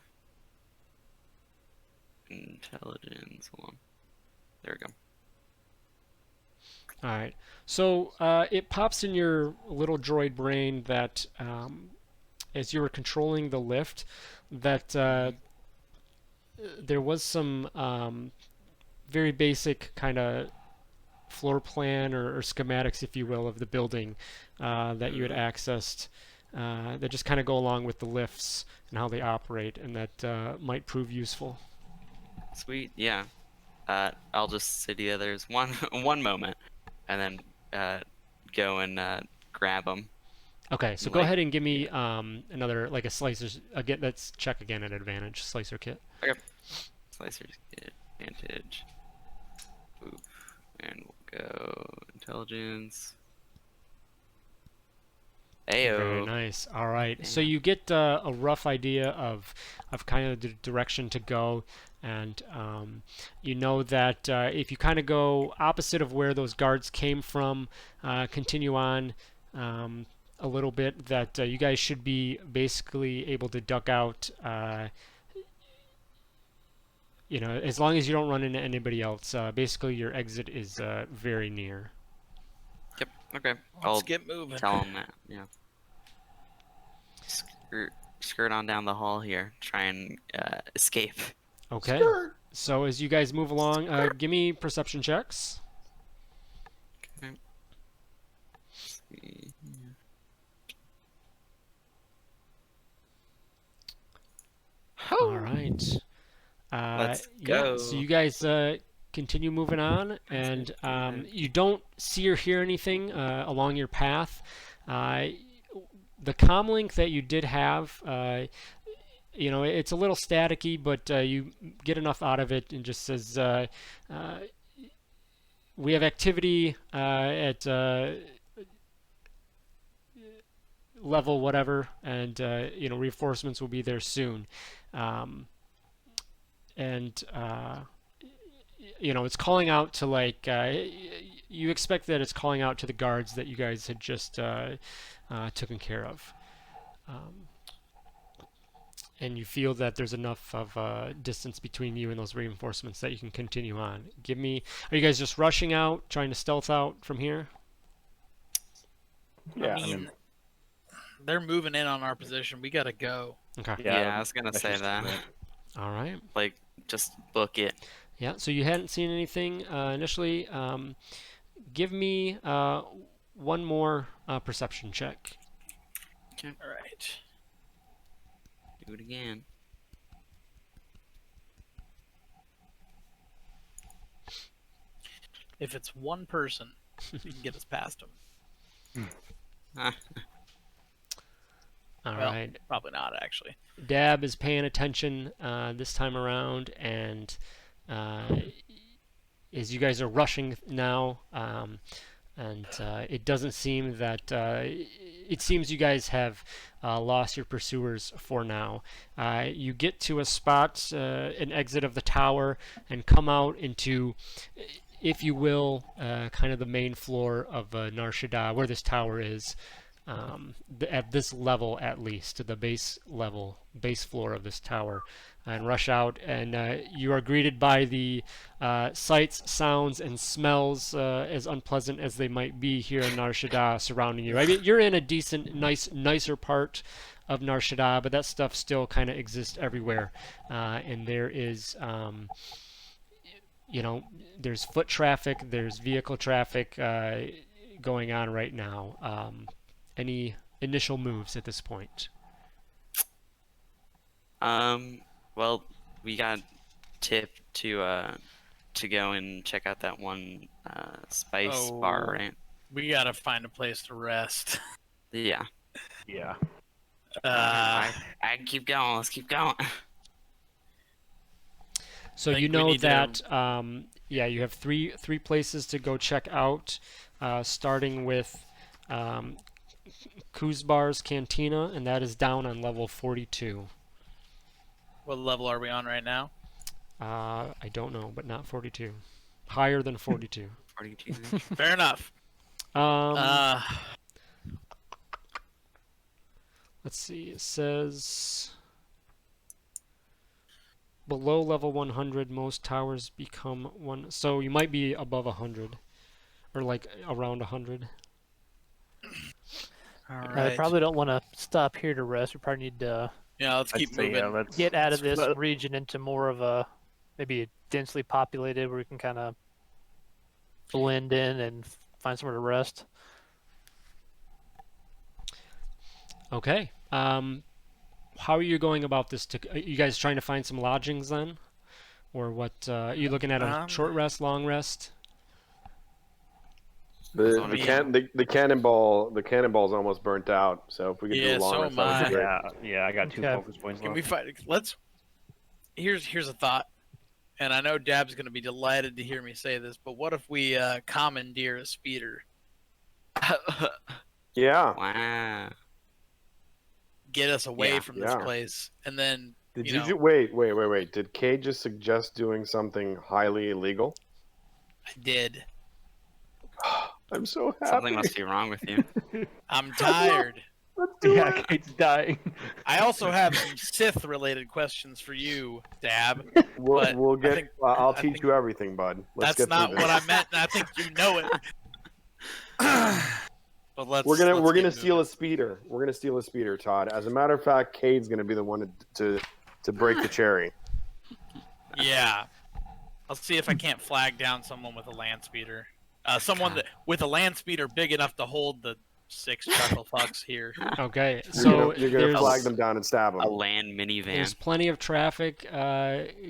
Intelligence. Hold on. There we go. All right. So it pops in your little droid brain that as you were controlling the lift, that there was some very basic kind of floor plan or schematics, if you will, of the building that you had accessed that just kind of go along with the lifts and how they operate, and that might prove useful. Sweet. Yeah. I'll just say to the others one moment, and then go and grab them. Okay, so go Like- ahead and give me another, like a slicer. Again, let's check again at advantage. Slicer kit. Slicers get advantage. Oof. And we'll go intelligence. Ayo. Very nice. All right. So Damn. you get a rough idea of kind of the direction to go, and you know that if you kind of go opposite of where those guards came from, continue on a little bit, that you guys should be basically able to duck out. You know, as long as you don't run into anybody else. Basically, your exit is very near. Yep. Okay. Let's I'll get moving. tell them that. Yeah. Skirt on down the hall here. Try and escape. Okay. So as you guys move along, give me perception checks. Okay. Let's see. All right. Let's Yeah, so go. you guys continue moving on, and you don't see or hear anything along your path. The comlink that you did have, you know, it's a little staticky, but you get enough out of it, and just says, we have activity at level whatever, and you know, reinforcements will be there soon. And you know, it's calling out to, like, you expect that it's calling out to the guards that you guys had just taken care of, and you feel that there's enough of distance between you and those reinforcements that you can continue on. Are you guys just rushing out, trying to stealth out from here? Yeah, I mean, they're moving in on our position. We gotta go. Okay. Yeah, I was gonna that's say just that. it. All right. Like, just book it. Yeah, so you hadn't seen anything initially. Give me one more perception check. All right. Do it again. If it's one person, we can get us past them. All Well, right. Probably not, actually. Dab is paying attention this time around, and as you guys are rushing now, and it doesn't seem that it seems you guys have lost your pursuers for now. You get to a spot, an exit of the tower, and come out into, if you will, kind of the main floor of Nar Shaddaa, where this tower is. At this level, at least, the base floor of this tower, and rush out, and you are greeted by the sights, sounds, and smells, as unpleasant as they might be here in Nar Shaddaa, surrounding you. I mean, you're in a decent, nicer part of Nar Shaddaa, but that stuff still kind of exists everywhere, and there is, there's foot traffic, there's vehicle traffic going on right now. Any initial moves at this point? Well, we got tipped to go and check out that one spice bar, right? We gotta find a place to rest. Yeah. Yeah. Uh, I can keep going. Let's keep going. So think you we know need to- that you have three places to go check out, starting with Kuzbar's Cantina, and that is down on level 42. what level are we on right now? I don't know, but not 42. Higher than 42. 42. Fair enough. Let's see. It says below level 100, most towers become one. So you might be above 100, or like around 100. All I right. probably don't want to stop here to rest. We probably need to Yeah, let's keep moving. let's get out of this split- region into more of a maybe densely populated where we can kind of blend in and find somewhere to rest. Okay. How are you going about this? Are you guys trying to find some lodgings then, or what? Are you looking at a short rest, long rest? The cannonball's almost burnt out. So if we could Yeah, do a long so rest, am that would I. be great. Yeah, I got 2 Okay. focus points Can left. we fight? Let's. Here's a thought, and I know Dab's gonna be delighted to hear me say this, but what if we commandeer a speeder, Yeah. Wow. get us away Yeah. from this place, and then Did you you know, ju- wait? Did Kay just suggest doing something highly illegal? I did. I'm so happy. Something must be wrong with you. I'm tired. Let's do Yeah, it. Kate's dying. I also have some Sith-related questions for you, Dab. We'll, but we'll I get. think- I'll I teach think you everything, bud. Let's That's get not through what this. I meant, and I think you know it. But let's. We're gonna let's get steal moving. a speeder. We're gonna steal a speeder, Todd. As a matter of fact, Cade's gonna be the one to break the cherry. Yeah. I'll see if I can't flag down someone with a land speeder. Someone that with a land speeder big enough to hold the 6 chuckle fucks here. Okay. You're So gonna, you're gonna there's flag them down and stab them. A land minivan. there's plenty of traffic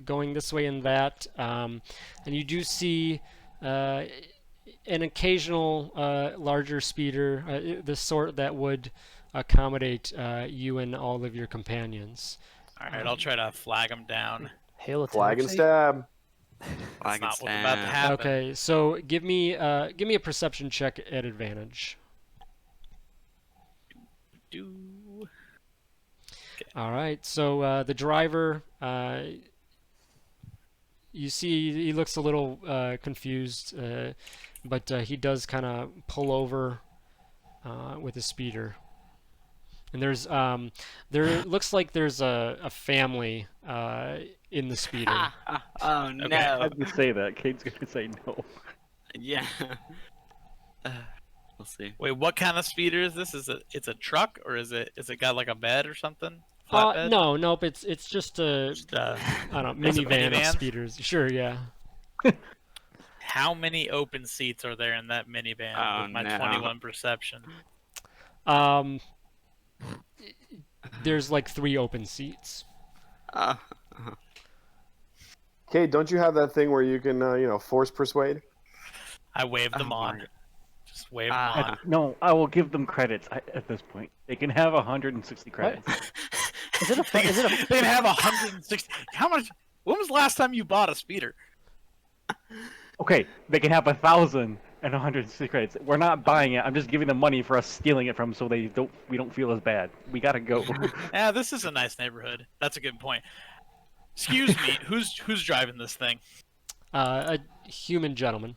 going this way and that, and you do see an occasional larger speeder, the sort that would accommodate you and all of your companions. All right, I'll try to flag them down. Hail a Flag and taxi. stab. That's Flag not and what's about to stab. happen. Okay, so give me a perception check at advantage. All right, so the driver, you see he looks a little confused, but he does kind of pull over with a speeder. And there's there looks like there's a family in the speeder. Oh no. I had to say that. Kate's gonna say no. Yeah. We'll see. Wait, what kind of speeder is this? It's a truck or is it got like a bed or something? Flatbed? No, nope. It's just a Just, I don't know, It's a minivan of minivan? speeders. Sure, yeah. How many open seats are there in that minivan Oh, with my no. 21 perception? There's like 3 open seats. Cade, don't you have that thing where you can force persuade? I waved them Oh, on. my- Just waved them on. No, I will give them credits at this point. They can have 160 credits. Is it a? They, Is it a? they have 160. How much? When was the last time you bought a speeder? Okay, they can have 1,000 and 160 credits. We're not buying it. I'm just giving them money for us stealing it from, so we don't feel as bad. We gotta go. Yeah, this is a nice neighborhood. That's a good point. Excuse me, who's driving this thing? A human gentleman.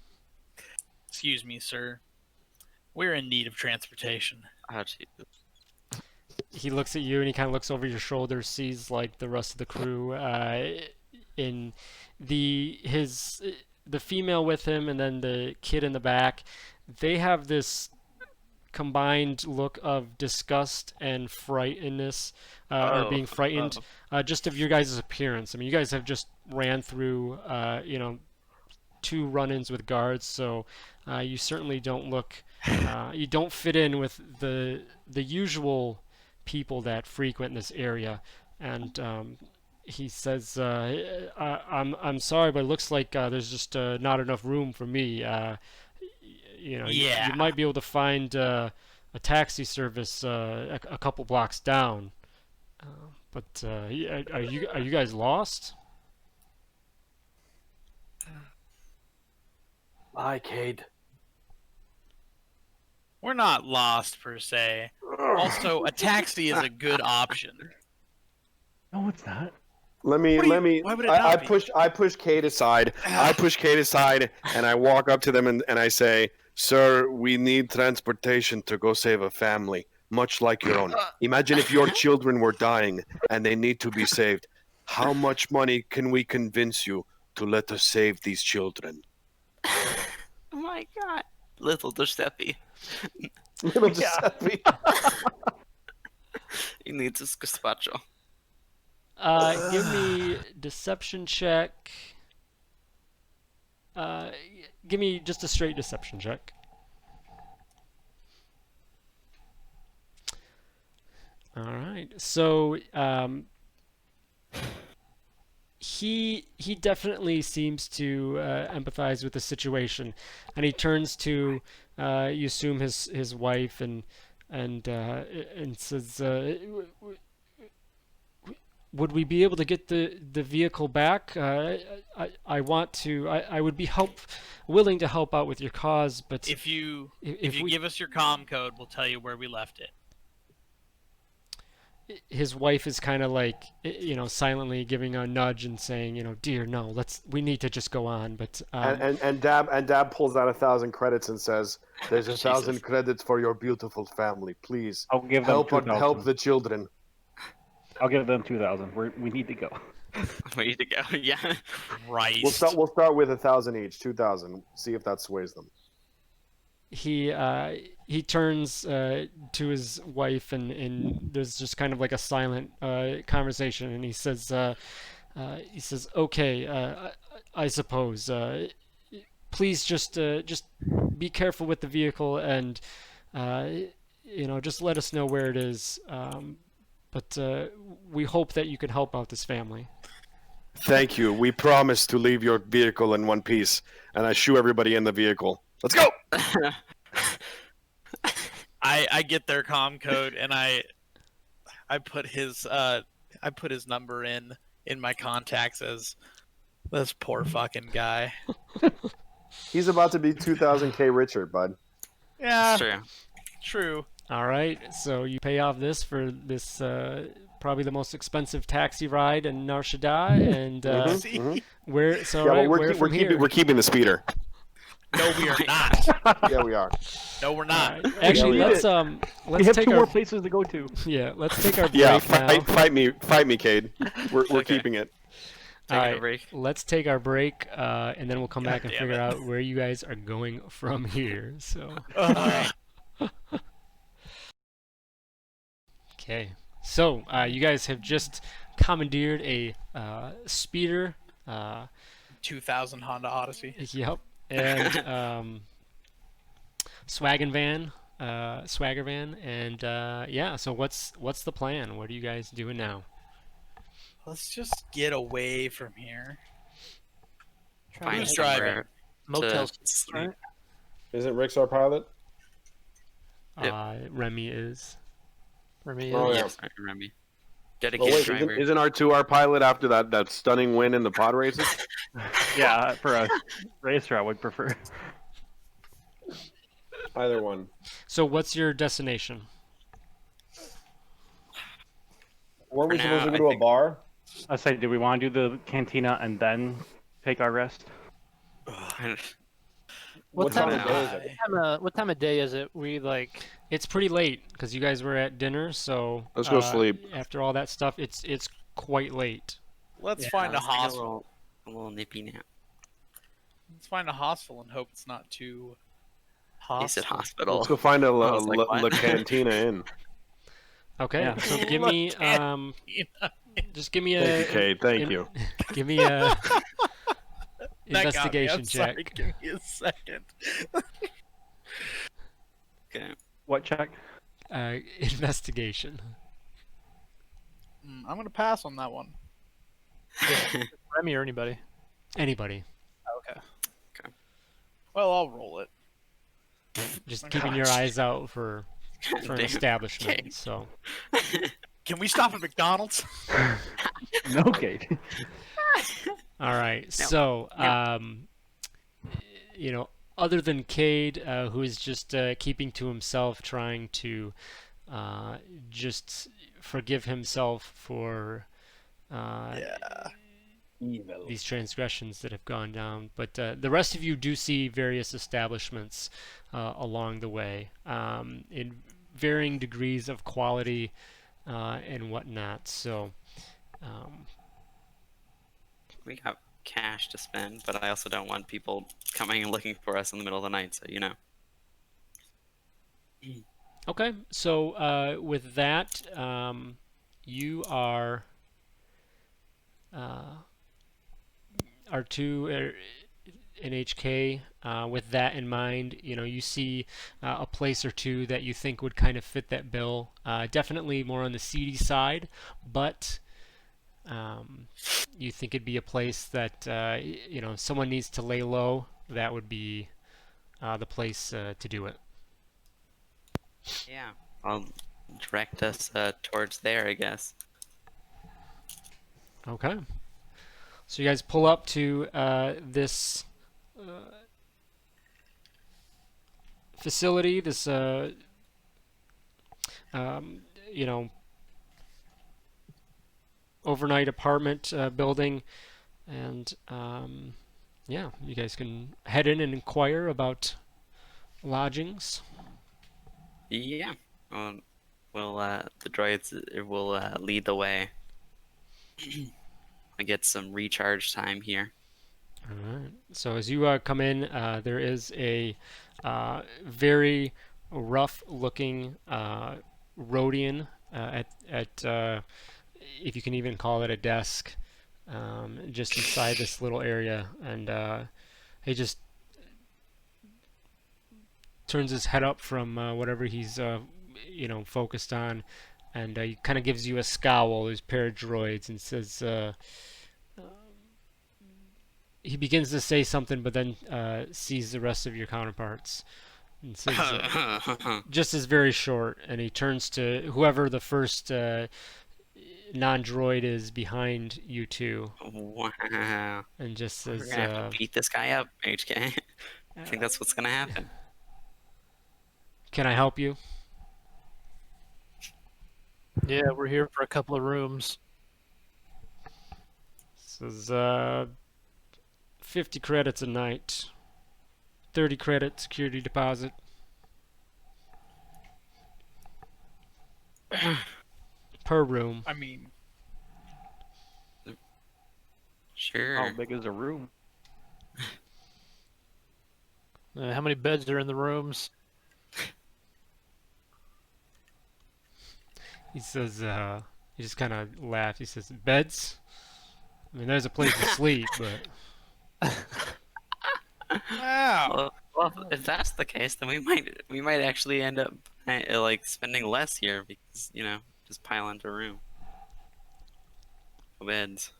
Excuse me, sir. We're in need of transportation. Oh, Jesus. He looks at you and he kind of looks over your shoulder, sees like the rest of the crew. In the female with him, and then the kid in the back. They have this combined look of disgust and frightenedness, or being frightened, just of your guys' appearance. I mean, you guys have just ran through, 2 run-ins with guards, so you certainly don't look, you don't fit in with the usual people that frequent this area. And he says, I'm sorry, but it looks like there's just not enough room for me. You might be able to find a taxi service a couple blocks down. But are you guys lost? Hi, Cade. We're not lost per se. Also, a taxi is a good option. No, it's not. Let me. Why would it not be? I push Kate aside. I push Kate aside, and I walk up to them and I say, "Sir, we need transportation to go save a family, much like your own. Imagine if your children were dying and they need to be saved. How much money can we convince you to let us save these children?" Oh my god. Little Giuseppe. Little Giuseppe. He needs his gazpacho. Give me deception check. Give me just a straight deception check. All right. So he definitely seems to empathize with the situation, and he turns to you assume his wife and says, would we be able to get the vehicle back? I want to. I would be willing to help out with your cause, but If you we- give us your comm code, we'll tell you where we left it. his wife is kind of like, silently giving a nudge and saying, dear, no, we need to just go on. But And Dab pulls out 1,000 credits and says, "There's 1,000 credits for your beautiful family. Please I'll give them help 2,000. the children." I'll give them 2,000. We need to go. We need to go. Yeah. Right. We'll start with 1,000 each, 2,000. See if that sways them. he turns to his wife and there's just kind of like a silent conversation, and he says, okay, I suppose, please just be careful with the vehicle, and just let us know where it is, but we hope that you can help out this family. Thank you. We promise to leave your vehicle in one piece. And I shoo everybody in the vehicle. Let's go! I get their comm code and I put his number in my contacts as this poor fucking guy. He's about to be 2,000K richer, bud. Yeah, True. true. All right, so you pay off this for this probably the most expensive taxi ride in Nar Shaddaa, and where We're keeping the speeder. No, we are not. Yeah, we are. No, we're not. Actually, Yeah, let's We have take 2 our more places to go to. let's take our break Yeah, now. fight me, Cade. We're Okay. keeping it. Taking All a right, break. let's take our break, and then we'll come back and damn figure it. out where you guys are going from here. So, okay. So, you guys have just commandeered a speeder. 2000 Honda Odyssey. Yep. And swagger van, and so what's the plan? What are you guys doing now? Let's just get away from here. Find Who's somewhere driving? Motel to sleep. Isn't Rick's our pilot? Yep. Remy is. Remy, Oh, yeah. Yes, I remember. Oh, Dedicated wait, driver. isn't R2 our pilot after that stunning win in the pod races? Yeah, for a racer, I would prefer. Either one. So what's your destination? Weren't For we supposed now, to I go to a think- bar? I say, do we want to do the cantina and then take our rest? What time time of of day is it? What time of day is it? We like. It's pretty late because you guys were at dinner, so Let's go sleep. after all that stuff, it's quite late. Let's Yeah, find a Let's take hostel. a little nippy nap. Let's find a hostel and hope it's not too. He said hospital. Let's go find a I was like, La what? Cantina Inn. Okay, Yeah. so give me just give me Thank a you, Cade. Thank you. give me a That got me. investigation I'm check. sorry, give me a second. Okay. What check? Investigation. I'm gonna pass on that one. Remy or anybody. Anybody. Okay. Well, I'll roll it. Just Oh, keeping your gosh. eyes out for an Damn. establishment. Okay. So Can we stop at McDonald's? No, Cade. all right. No. So No. other than Cade, who is just keeping to himself, trying to just forgive himself for Yeah. Evil. these transgressions that have gone down. But the rest of you do see various establishments along the way in varying degrees of quality and whatnot. So, We got cash to spend, but I also don't want people coming and looking for us in the middle of the night, so you know. okay. So with that, you are R2 NHK. With that in mind, you see a place or two that you think would kind of fit that bill. Definitely more on the seedy side, but you think it'd be a place that someone needs to lay low. That would be the place to do it. Yeah. I'll direct us towards there, I guess. Okay. So you guys pull up to this facility, this overnight apartment building, and yeah, you guys can head in and inquire about lodgings. Yeah. Well, the droids will lead the way. I get some recharge time here. All right. So as you come in, there is a very rough-looking Rhodian at if you can even call it a desk, just inside this little area, and he just turns his head up from whatever he's focused on, and he kind of gives you a scowl, his pair of droids, and says. He begins to say something, but then sees the rest of your counterparts and says, just is very short, and he turns to whoever the first non-droid is behind you two, Wow. and just We're says, gonna have to beat this guy up, HK. I think that's what's gonna happen. "Can I help you?" Yeah, we're here for a couple of rooms. Says, 50 credits a night, 30 credit security deposit. Per room. I mean, Sure. How big is a room? How many beds are in the rooms? He says, he just kind of laughs. He says, "Beds? I mean, there's a place to sleep, but wow. Well, if that's the case, then we might actually end up like spending less here because just pile into a room. Beds.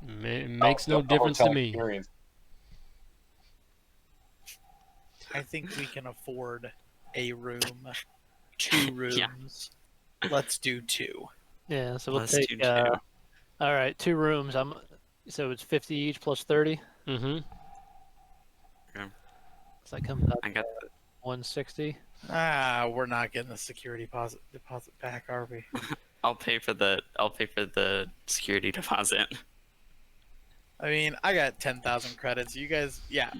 it makes no difference to me." Experience. I think we can afford a room, 2 rooms. Yeah. Let's do 2. Yeah, so we'll Let's take. do 2. All right, 2 rooms. So it's 50 each plus 30. Mm-hmm. So that comes out. I got 160. We're not getting the security deposit back, are we? I'll pay for the security deposit. I mean, I got 10,000 credits. You guys, yeah.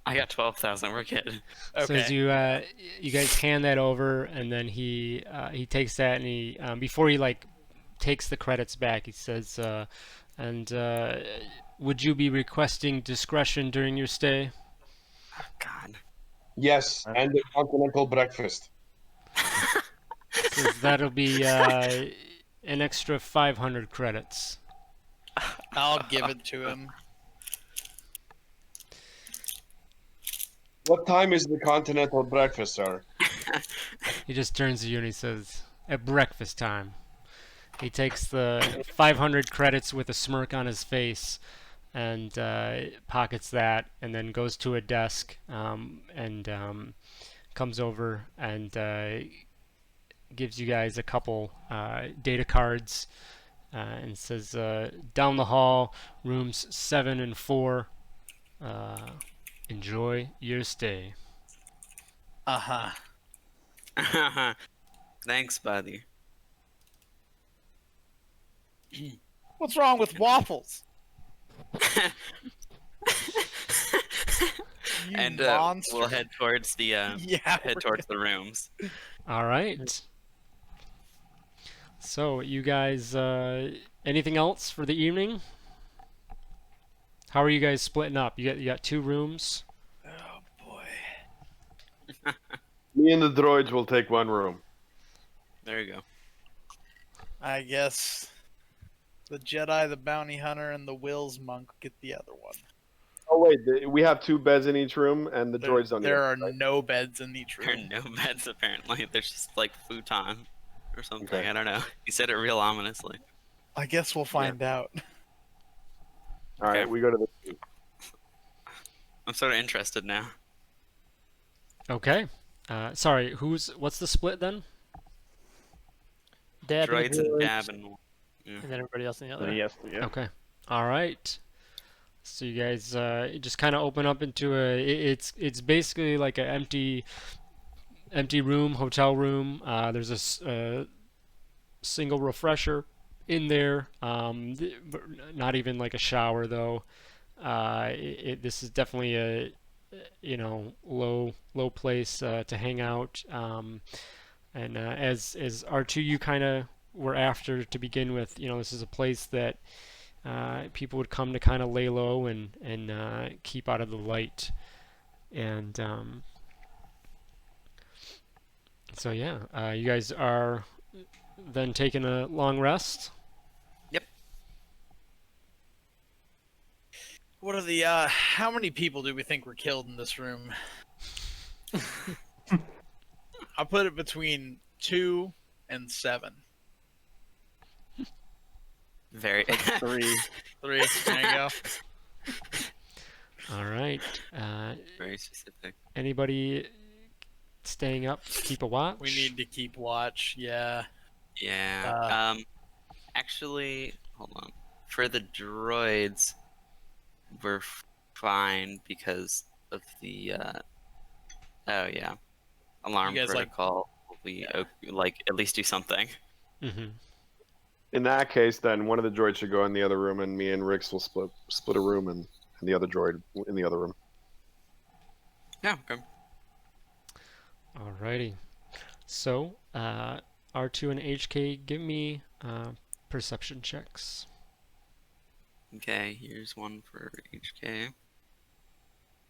I got 12,000. We're good. So as Okay. you guys hand that over, and then he takes that, and he before he like takes the credits back, he says, and would you be requesting discretion during your stay? Oh, God. Yes, and the continental breakfast. Says that'll be an extra 500 credits. I'll give it to him. What time is the continental breakfast, sir? He just turns to you and he says, at breakfast time. He takes the 500 credits with a smirk on his face and pockets that, and then goes to a desk and comes over and gives you guys a couple data cards and says, down the hall, rooms 7 and 4. Enjoy your stay. Thanks, buddy. What's wrong with waffles? You And monster. we'll head towards the Yeah. head towards the rooms. All right. So, you guys, anything else for the evening? How are you guys splitting up? You got 2 rooms. Oh boy. Me and the droids will take one room. There you go. I guess the Jedi, the bounty hunter, and the Wills monk get the other one. Oh wait, we have 2 beds in each room, and the droids don't. There are no beds in each There are room. no beds apparently. There's just like futon or something. Okay. I don't know. He said it real ominously. I guess we'll find out. All right, Okay. we go to the. I'm sort of interested now. Okay. Sorry, what's the split then? Dab and Droids and Dab and then everybody else in the other. Yes, yeah. Okay. All right. So you guys just kind of open up into it's basically like an empty room, hotel room. There's a single refresher in there. Not even like a shower though. This is definitely a low place to hang out. And as R2 you kind of were after to begin with, this is a place that people would come to kind of lay low and keep out of the light. And so yeah, you guys are then taking a long rest. What are the how many people do we think were killed in this room? I'll put it between 2 and 7. Very 3. 3. There you go. All right. very specific. Anybody staying up to keep a watch? We need to keep watch. Yeah. Yeah. Actually, hold on. For the droids, we're fine because of the oh yeah, alarm You guys, like- protocol. We like at least do something. Mm-hmm. In that case, then one of the droids should go in the other room, and me and Rix will split a room, and the other droid in the other room. Yeah. Okay. Alrighty. So, R2 and HK, give me perception checks. Okay. Here's one for HK.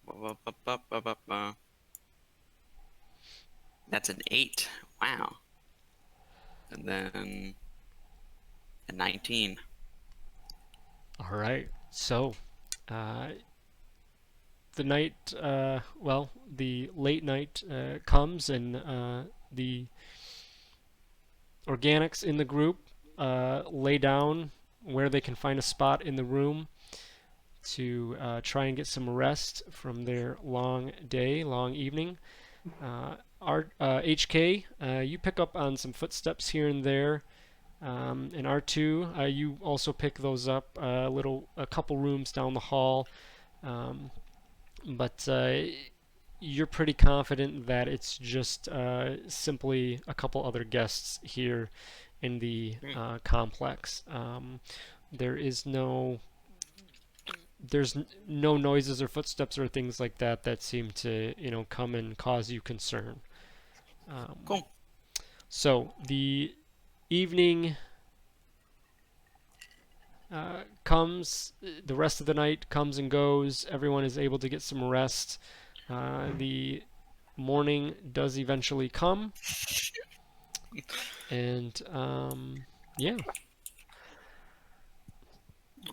Ba-ba-ba-ba-ba-ba. That's an 8. Wow. And then a 19. All right. So, the night, the late night comes, and the organics in the group lay down where they can find a spot in the room to try and get some rest from their long day, long evening. HK, you pick up on some footsteps here and there. And R2, you also pick those up a couple rooms down the hall. But you're pretty confident that it's just simply a couple other guests here in the complex. There's no noises or footsteps or things like that that seem to come and cause you concern. Cool. So the evening comes, the rest of the night comes and goes. Everyone is able to get some rest. The morning does eventually come, and yeah.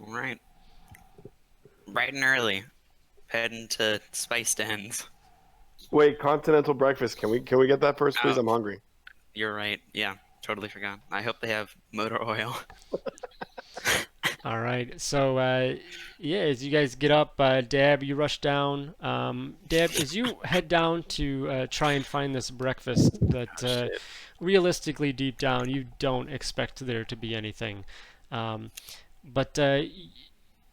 All right. Bright and early, heading to Spice Dens. Wait, continental breakfast. Can we get that first, please? Oh. I'm hungry. You're right. Yeah, totally forgot. I hope they have motor oil. All right. So, yeah, as you guys get up, Dab, you rush down. Dab, as you head down to try and find this breakfast that realistically, deep down, you don't expect there to be anything. But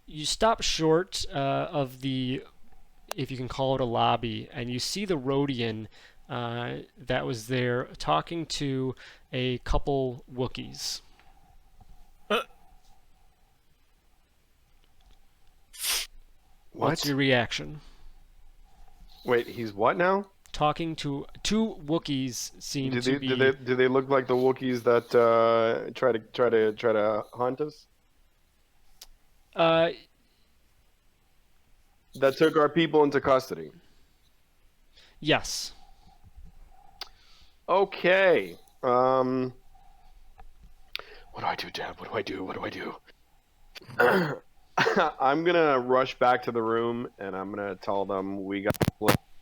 you stop short of the, if you can call it a lobby, and you see the Rhodian that was there talking to a couple Wookiees. What's your reaction? Wait, he's what now? Talking to two Wookiees seem Do to they, be. do they look like the Wookiees that try to hunt us? That took our people into custody. Yes. Okay. What do I do, Deb? What do I do? I'm gonna rush back to the room and I'm gonna tell them we got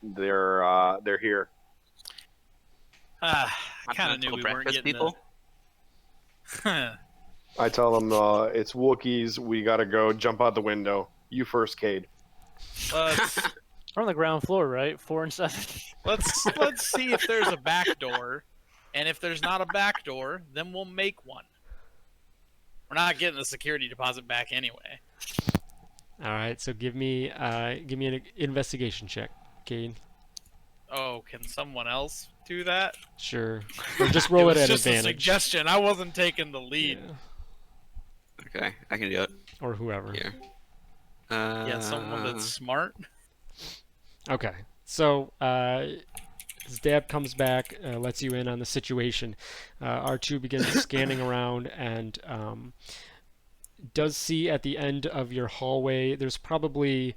they're here. I kind of knew we weren't breakfast getting people. I tell them it's Wookiees. We gotta go. Jump out the window. You first, Cade. Let's We're on the ground floor, right? 4 and 7. let's see if there's a back door, and if there's not a back door, then we'll make one. We're not getting the security deposit back anyway. All right. So give me an investigation check, Cade. Oh, can someone else do that? Sure. Or just roll it was at just advantage. a suggestion. I wasn't taking the lead. Yeah. Okay, I can do it. Or whoever. Here. Yeah, someone that's smart. Okay. So, as Dab comes back, lets you in on the situation, R2 begins scanning around and does see at the end of your hallway, there's probably,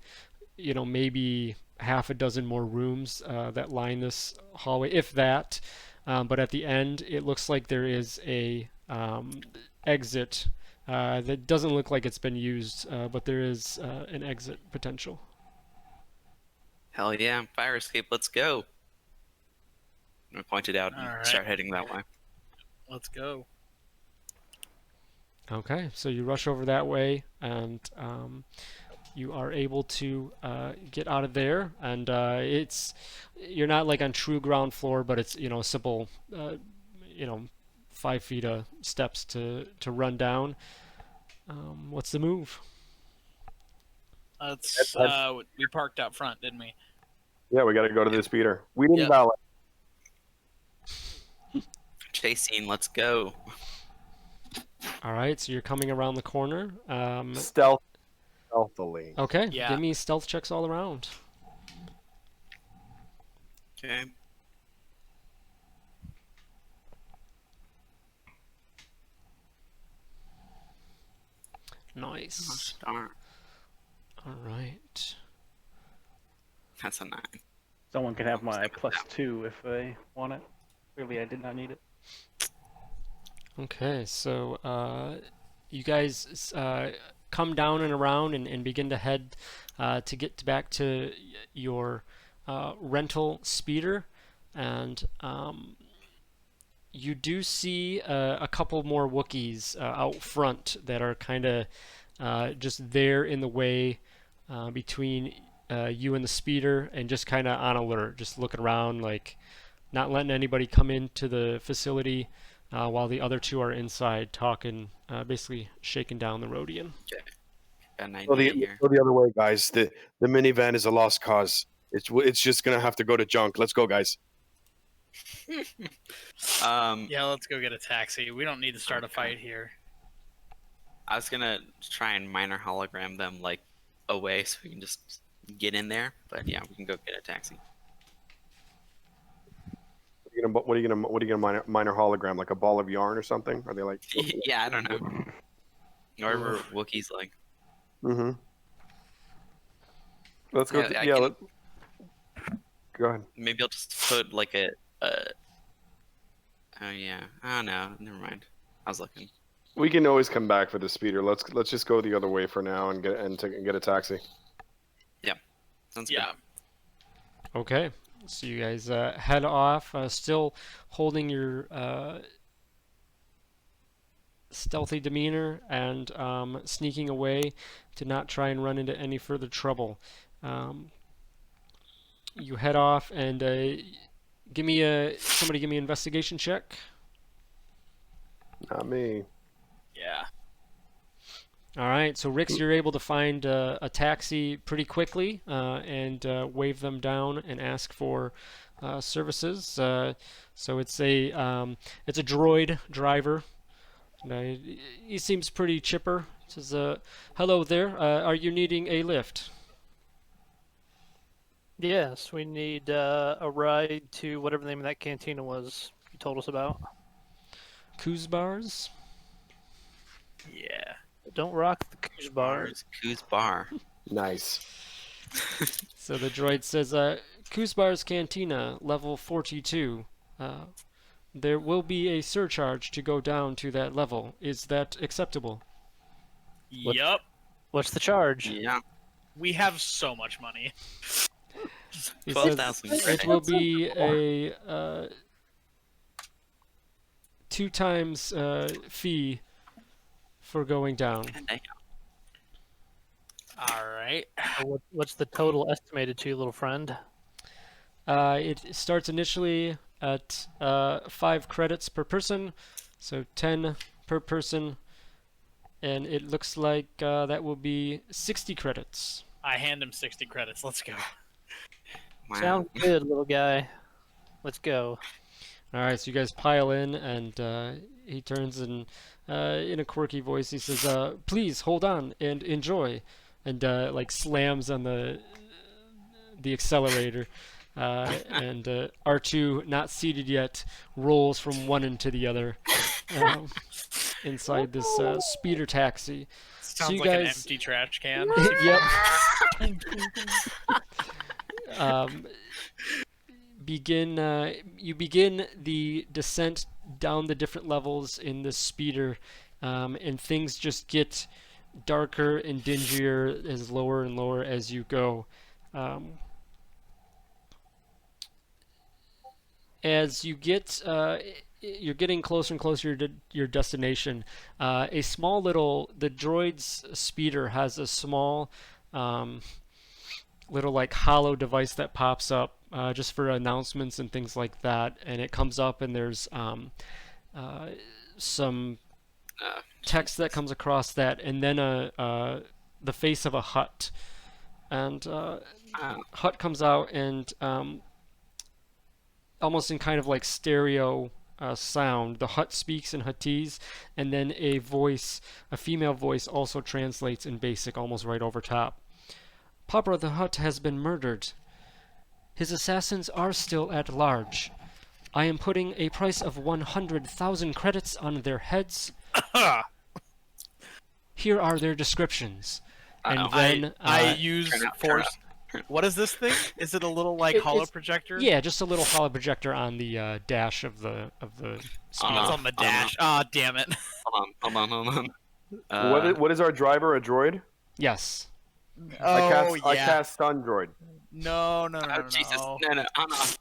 maybe half a dozen more rooms that line this hallway, if that. But at the end, it looks like there is a exit that doesn't look like it's been used, but there is an exit potential. Hell yeah, fire escape, let's go. I'm gonna point it out and Alright. start heading that way. Let's go. Okay, so you rush over that way, and you are able to get out of there. And you're not like on true ground floor, but it's simple, 5 feet of steps to run down. What's the move? Let's. We parked out front, didn't we? Yeah, we gotta go to the speeder. We didn't Yep. ballot. Chase scene, let's go. All right, so you're coming around the corner. Stealthily. Okay, Yeah. give me stealth checks all around. Okay. Nice. Darn. All right. That's a 9. Someone can have my Stick with that. +2 if they want it. Clearly, I did not need it. Okay, so you guys come down and around and begin to head to get back to your rental speeder, and you do see a couple more Wookiees out front that are kind of just there in the way between you and the speeder, and just kind of on alert, just looking around, like not letting anybody come into the facility. While the other two are inside talking, basically shaking down the Rhodian. Got an Go idea here. the other way, guys. The minivan is a lost cause. It's just gonna have to go to junk. Let's go, guys. Yeah, let's go get a taxi. We don't need to start a Okay. fight here. I was gonna try and minor hologram them like away so we can just get in there. But yeah, we can go get a taxi. What are you gonna minor hologram, like a ball of yarn or something? Are they like? Yeah, I don't know. Whatever Wookiees like. Mm-hmm. Let's go. Yeah, I Yeah. can- Go ahead. Maybe I'll just put like a. Oh yeah. Oh no. Never mind. I was looking. We can always come back for the speeder. Let's just go the other way for now and get a taxi. Sounds good. Yeah. Okay, so you guys head off, still holding your stealthy demeanor and sneaking away to not try and run into any further trouble. You head off and somebody give me an investigation check. Not me. Yeah. All right, so Rix, you're able to find a taxi pretty quickly and wave them down and ask for services. So it's a droid driver. He seems pretty chipper. Says, "Hello there. Are you needing a lift?" Yes, we need a ride to whatever the name of that cantina was you told us about. Kuzbars? Yeah. Don't rock the Koosh bar. Koo's bar. Nice. So the droid says, Kuzbar's Cantina, level 42. There will be a surcharge to go down to that level. Is that acceptable? What- Yup. What's the charge? Yeah. We have so much money. He 12,000 says credits. it will be a 2 times fee for going down. All right. What's the total estimated to, little friend? It starts initially at 5 credits per person, so 10 per person, and it looks like that will be 60 credits. I hand him 60 credits. Let's go. Wow. Sounds good, little guy. Let's go. All right, so you guys pile in, and he turns and in a quirky voice he says, "Please hold on and enjoy," and like slams on the accelerator. And R2, not seated yet, rolls from one end to the other inside this speeder taxi. Sounds you like an guys- empty trash can. Yep. You begin the descent down the different levels in this speeder, and things just get darker and dingier as lower and lower as you go. As you get, you're getting closer and closer to your destination. The droid's speeder has a small, little like hollow device that pops up just for announcements and things like that, and it comes up and there's some text that comes across that, and then the face of a hut, and hut comes out and almost in kind of like stereo sound, the hut speaks in Huttese, and then a female voice also translates in basic almost right over top. Papa the Hutt has been murdered. His assassins are still at large. I am putting a price of 100,000 credits on their heads. Here are their descriptions. And then I use turn out. force. What is this thing? Is it a little like holo it's- projector? yeah, just a little hollow projector on the dash of the speeder. It's on the dash. Ah, damn it. Hold on. What is our driver? A droid? Yes. Oh I yeah. cast stun droid. No. Oh Jesus! No. On off.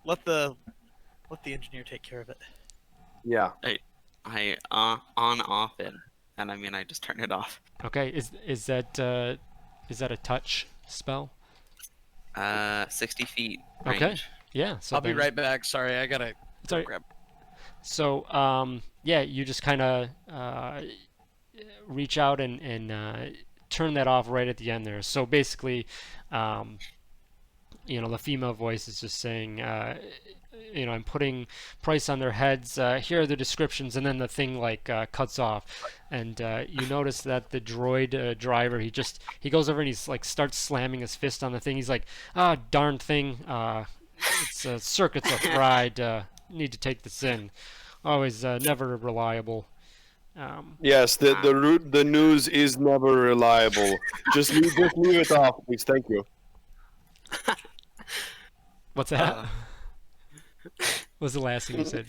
Let the engineer take care of it. Yeah. I on off it, and I mean I just turned it off. Okay. Is that a touch spell? 60 feet. Okay. Range. Yeah. So I'll be then- right back. Sorry, I gotta It's all right. grab. So yeah, you just kind of reach out and turn that off right at the end there. So basically, the female voice is just saying, I'm putting price on their heads. Here are the descriptions, and then the thing cuts off, and you notice that the droid driver he goes over and he's like starts slamming his fist on the thing. He's like, ah, darn thing, it's circuits are fried. Need to take this in. Always never reliable. Yes, the news is never reliable. Just leave it off, please. Thank you. What's that? What's the last thing you said?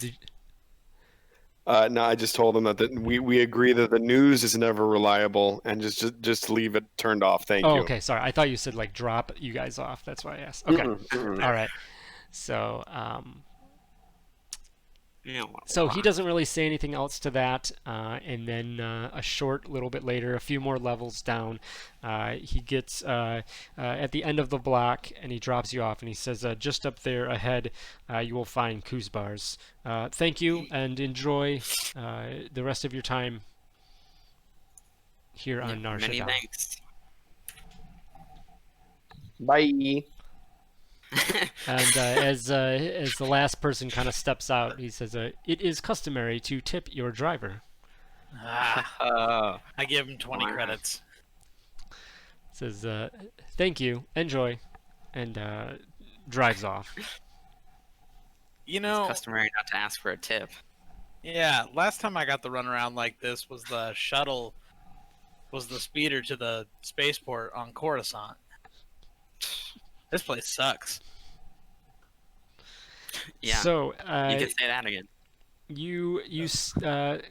No, I just told them that we agree that the news is never reliable, and just leave it turned off. Thank you. Okay, sorry. I thought you said like drop you guys off. That's why I asked. Okay, all right. So So he doesn't really say anything else to that, and then a short little bit later, a few more levels down, he gets at the end of the block, and he drops you off, and he says, just up there ahead, you will find Kuzbars. Thank you, and enjoy the rest of your time here on Nar Many Shaddaa. thanks. Bye. And as the last person kind of steps out, he says, "It is customary to tip your driver." I give him 20 Wow. credits. Says, "Thank you, enjoy," and drives off. You It's know, customary not to ask for a tip. yeah, last time I got the runaround like this was the shuttle, was the speeder to the spaceport on Coruscant. This place sucks. Yeah, So you can say that again. you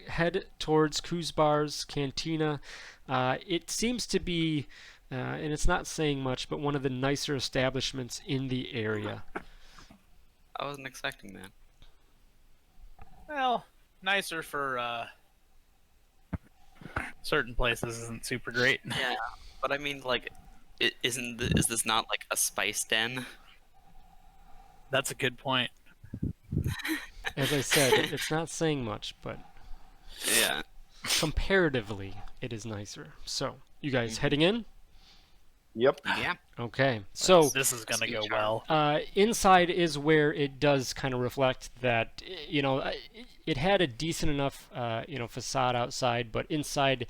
head towards Kuzbar's Cantina. It seems to be, and it's not saying much, but one of the nicer establishments in the area. I wasn't expecting that. Well, nicer for certain places isn't super great. Yeah, but I mean, like, is this not like a spice den? That's a good point. As I said, it's not saying much, but Yeah. comparatively, it is nicer. So, you guys heading in? Yep. Yeah. Okay. So, This is gonna go well. inside is where it does kind of reflect that, it had a decent enough, facade outside, but inside,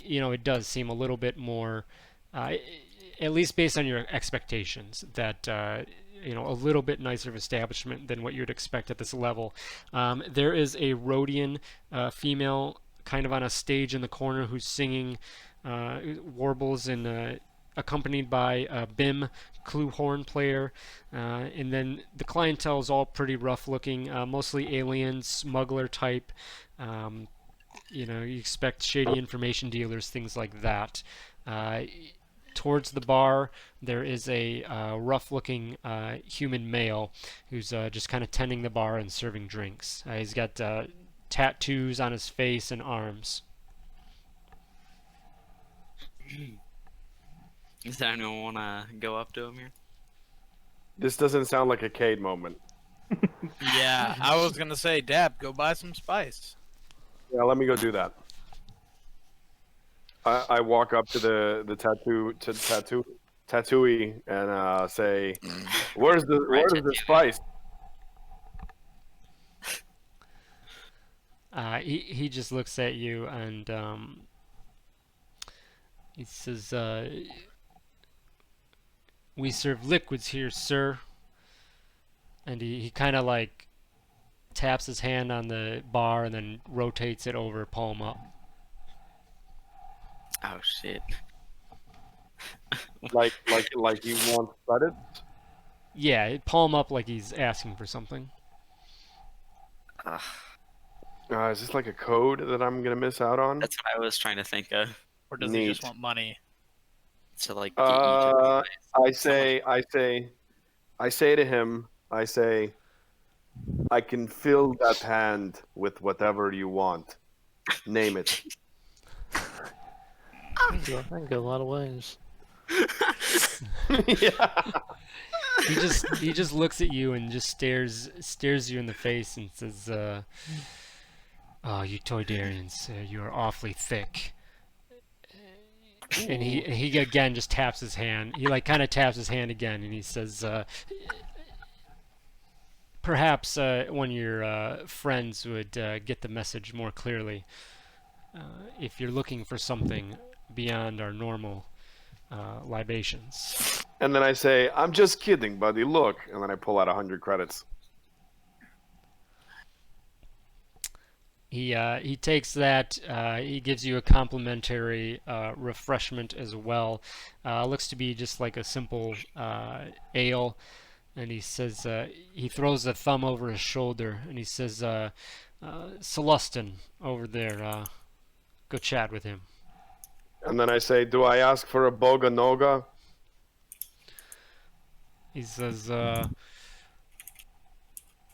it does seem a little bit more, at least based on your expectations, that, a little bit nicer of establishment than what you would expect at this level. There is a Rhodian female kind of on a stage in the corner who's singing warbles and accompanied by a Bim clue horn player, and then the clientele is all pretty rough looking, mostly aliens, smuggler type. You expect shady information dealers, things like that. Towards the bar, there is a rough looking human male who's just kind of tending the bar and serving drinks. He's got tattoos on his face and arms. Does anyone want to go up to him here? This doesn't sound like a Cade moment. Yeah, I was gonna say, Dab, go buy some spice. Yeah, let me go do that. I walk up to the tattooee and say, "Where's the spice?" He just looks at you and he says, "We serve liquids here, sir." And he kind of like taps his hand on the bar and then rotates it over, palm up. Oh shit. like you want credits? Yeah, palm up like he's asking for something. Is this like a code that I'm gonna miss out on? That's what I was trying to think of. Or does he just Neat. want money? To like get you to I say to him, I can fill that hand with whatever you want. Name it. I can go a lot of ways. Yeah. He just looks at you and just stares you in the face and says, "Oh, you Toydarians, you are awfully thick. And he again just taps his hand. He like kind of taps his hand again, and he says, "Perhaps one of your friends would get the message more clearly. If you're looking for something beyond our normal libations." And then I say, I'm just kidding, buddy. Look. And then I pull out 100 credits. He takes that. He gives you a complimentary refreshment as well. Looks to be just like a simple ale, and he says he throws a thumb over his shoulder, and he says, "Celestin over there. Go chat with him." And then I say, do I ask for a Boga Noga? He says,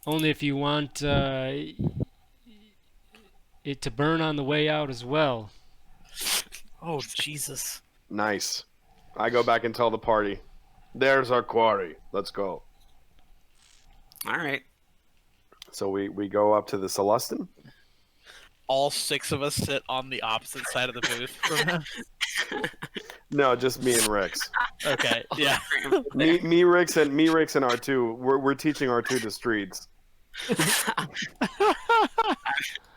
"Only if you want it to burn on the way out as well." Oh Jesus! Nice. I go back and tell the party. There's our quarry. Let's go. All right. So we go up to the Celestin. All 6 of us sit on the opposite side of the booth from him. No, just me and Rix. Okay, yeah. me, Rix, and R2. We're teaching R2 the streets.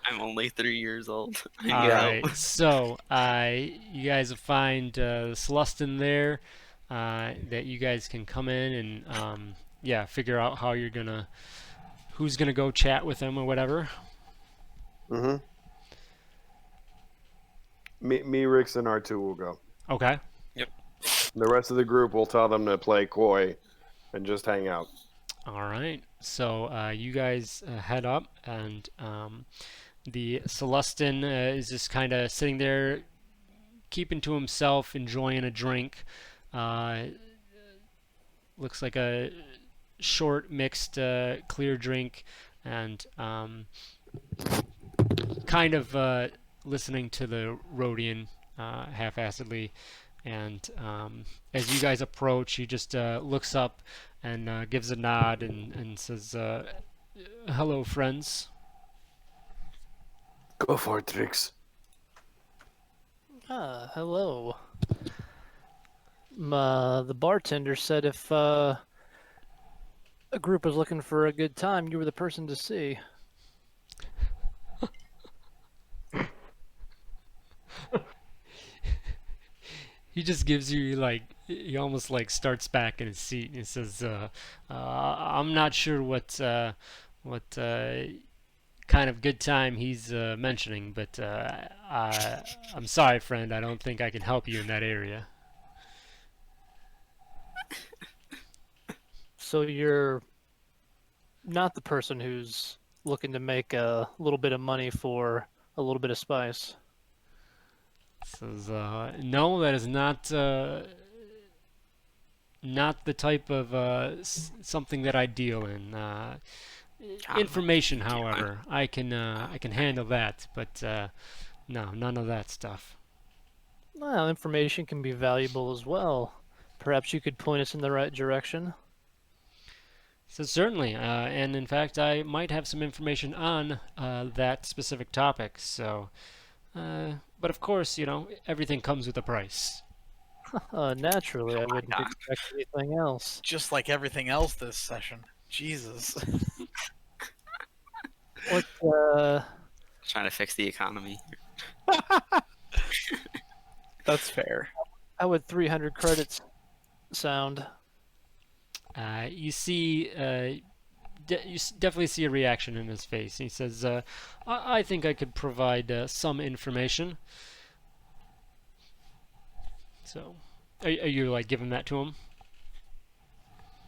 I'm only 3 years old. All right, so you guys will find Celestin there that you guys can come in and figure out how you're gonna, who's gonna go chat with him or whatever. Mm-hmm. Me, Rix, and R2 will go. Okay. Yep. The rest of the group will tell them to play coy and just hang out. All right. So you guys head up, and the Celestin is just kind of sitting there, keeping to himself, enjoying a drink. Looks like a short, mixed, clear drink, and kind of listening to the Rhodian half-assedly. And as you guys approach, he just looks up and gives a nod and says, "Hello, friends." Go for it, Rix. Hello. The bartender said if a group was looking for a good time, you were the person to see. He just gives you like, he almost like starts back in his seat and he says, "I'm not sure what kind of good time he's mentioning, but I'm sorry, friend. I don't think I can help you in that area." So you're not the person who's looking to make a little bit of money for a little bit of spice. Says, "No, that is not the type of something that I deal in. Information, however, I can handle that, but no, none of that stuff." Well, information can be valuable as well. Perhaps you could point us in the right direction. So certainly, and in fact, I might have some information on that specific topic. So, but of course, everything comes with a price. Naturally, I wouldn't expect anything else. Just like everything else this session. Jesus. What, Trying to fix the economy. That's fair. how would 300 credits sound? You see, definitely see a reaction in his face. He says, I think I could provide some information." So, are you like giving that to him?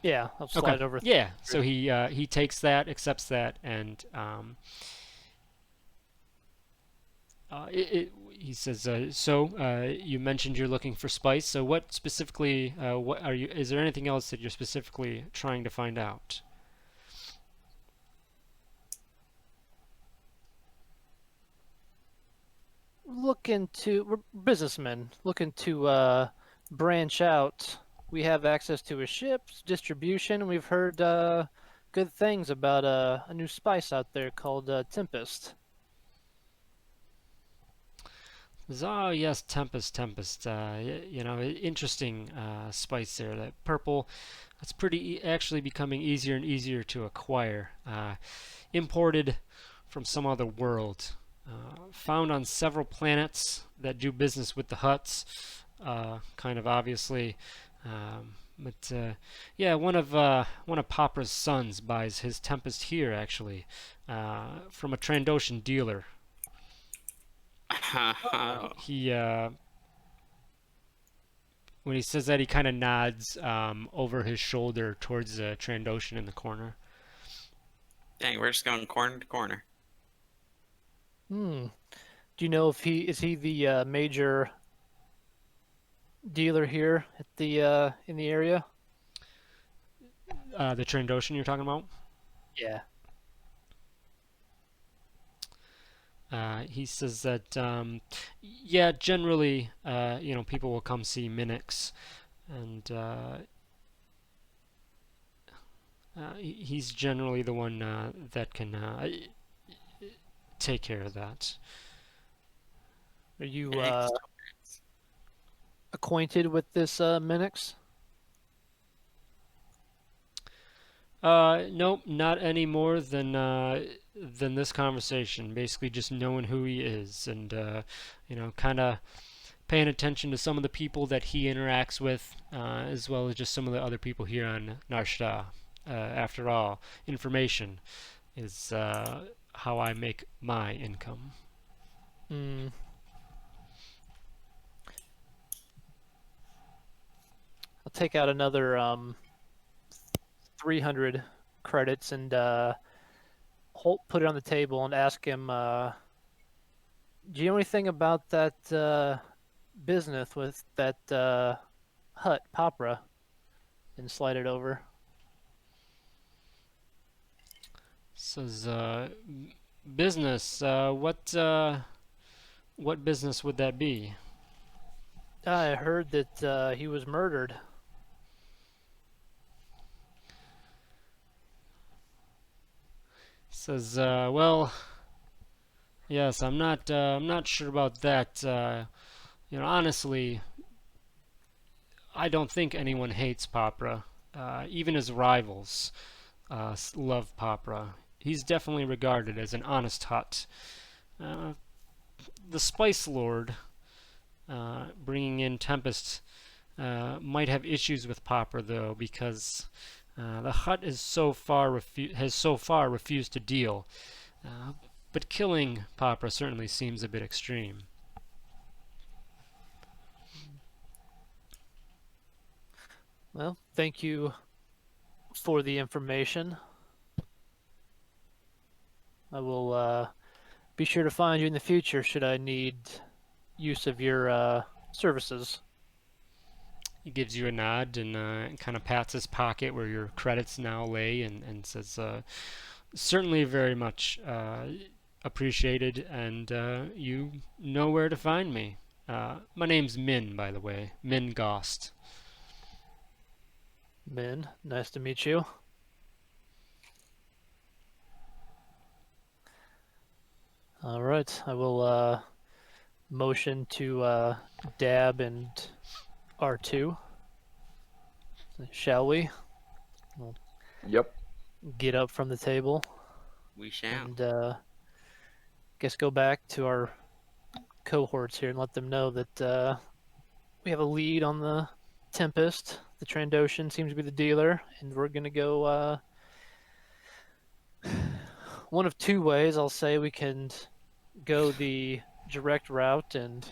Yeah, I'll slide over. Yeah. So he takes that, accepts that, and he says, "So you mentioned you're looking for spice. So what specifically? What are you? Is there anything else that you're specifically trying to find out?" We're businessmen looking to branch out. We have access to a ship, distribution. We've heard good things about a new spice out there called Tempest. Says, oh yes, Tempest. Interesting spice there. That purple, that's actually becoming easier and easier to acquire. Imported from some other world. Found on several planets that do business with the Hutts, kind of obviously. Yeah, one of Papra's sons buys his Tempest here actually, from a Trandoshan dealer. He when he says that, he kind of nods over his shoulder towards Trandoshan in the corner. Dang, we're just going corner to corner. Do you know if he the major dealer here at the in the area? The Trandoshan you're talking about? Yeah. He says that, yeah, generally, people will come see Minix, and he's generally the one that can take care of that. Are you Thanks. acquainted with this Minix? Nope, not any more than this conversation. Basically, just knowing who he is, and kind of paying attention to some of the people that he interacts with, as well as just some of the other people here on Narshta. After all, information is how I make my income. I'll take out another 300 credits and put it on the table and ask him, do you know anything about that business with that hut, Papra? And slide it over. Says, business. What business would that be? I heard that he was murdered. Says, well, yes, I'm not sure about that. Honestly, I don't think anyone hates Papra. Even his rivals love Papra. He's definitely regarded as an honest Hutt. The Spice Lord, bringing in Tempest, might have issues with Papra though, because the Hutt has so far refused to deal. But killing Papra certainly seems a bit extreme. Well, thank you for the information. I will be sure to find you in the future should I need use of your services. He gives you a nod and kind of pats his pocket where your credits now lay, and says, certainly very much appreciated, and you know where to find me. My name's Min, by the way. Min Gost. Min, nice to meet you. All right, I will motion to Dab and R2. Shall we? Yep. Get up from the table We shall. and guess go back to our cohorts here and let them know that we have a lead on the Tempest. The Trandoshan seems to be the dealer, and we're gonna go one of two ways. I'll say we can go the direct route and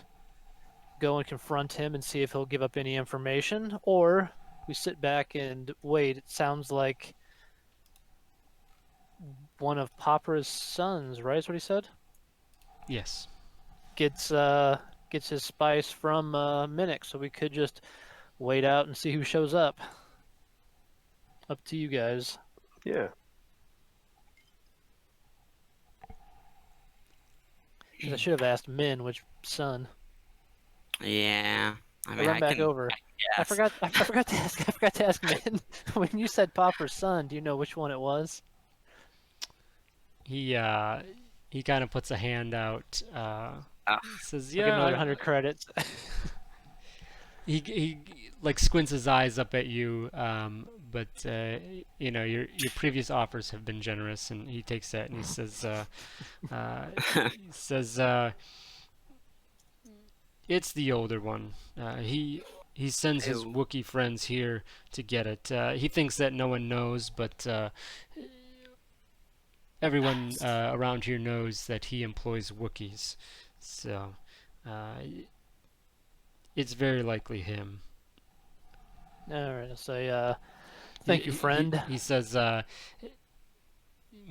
go and confront him and see if he'll give up any information, or we sit back and wait. It sounds like one of Papra's sons, right? Is what he said? Yes. Gets his spice from Minix, so we could just wait out and see who shows up. Up to you guys. Yeah. I should have asked Min which son. Yeah. I mean, run I back can, over. I forgot to ask. I forgot to ask Min when you said Papra's son. Do you know which one it was? He kind of puts a hand out says, I'll give him another yeah. 100 credits. He like squints his eyes up at you, but you know your previous offers have been generous, and he takes that and he says, he says, it's the older one. He sends his Ew. Wookiee friends here to get it. He thinks that no one knows, but everyone around here knows that he employs Wookiees. So uh, it's very likely him. All right, I'll say, thank you, friend. He says,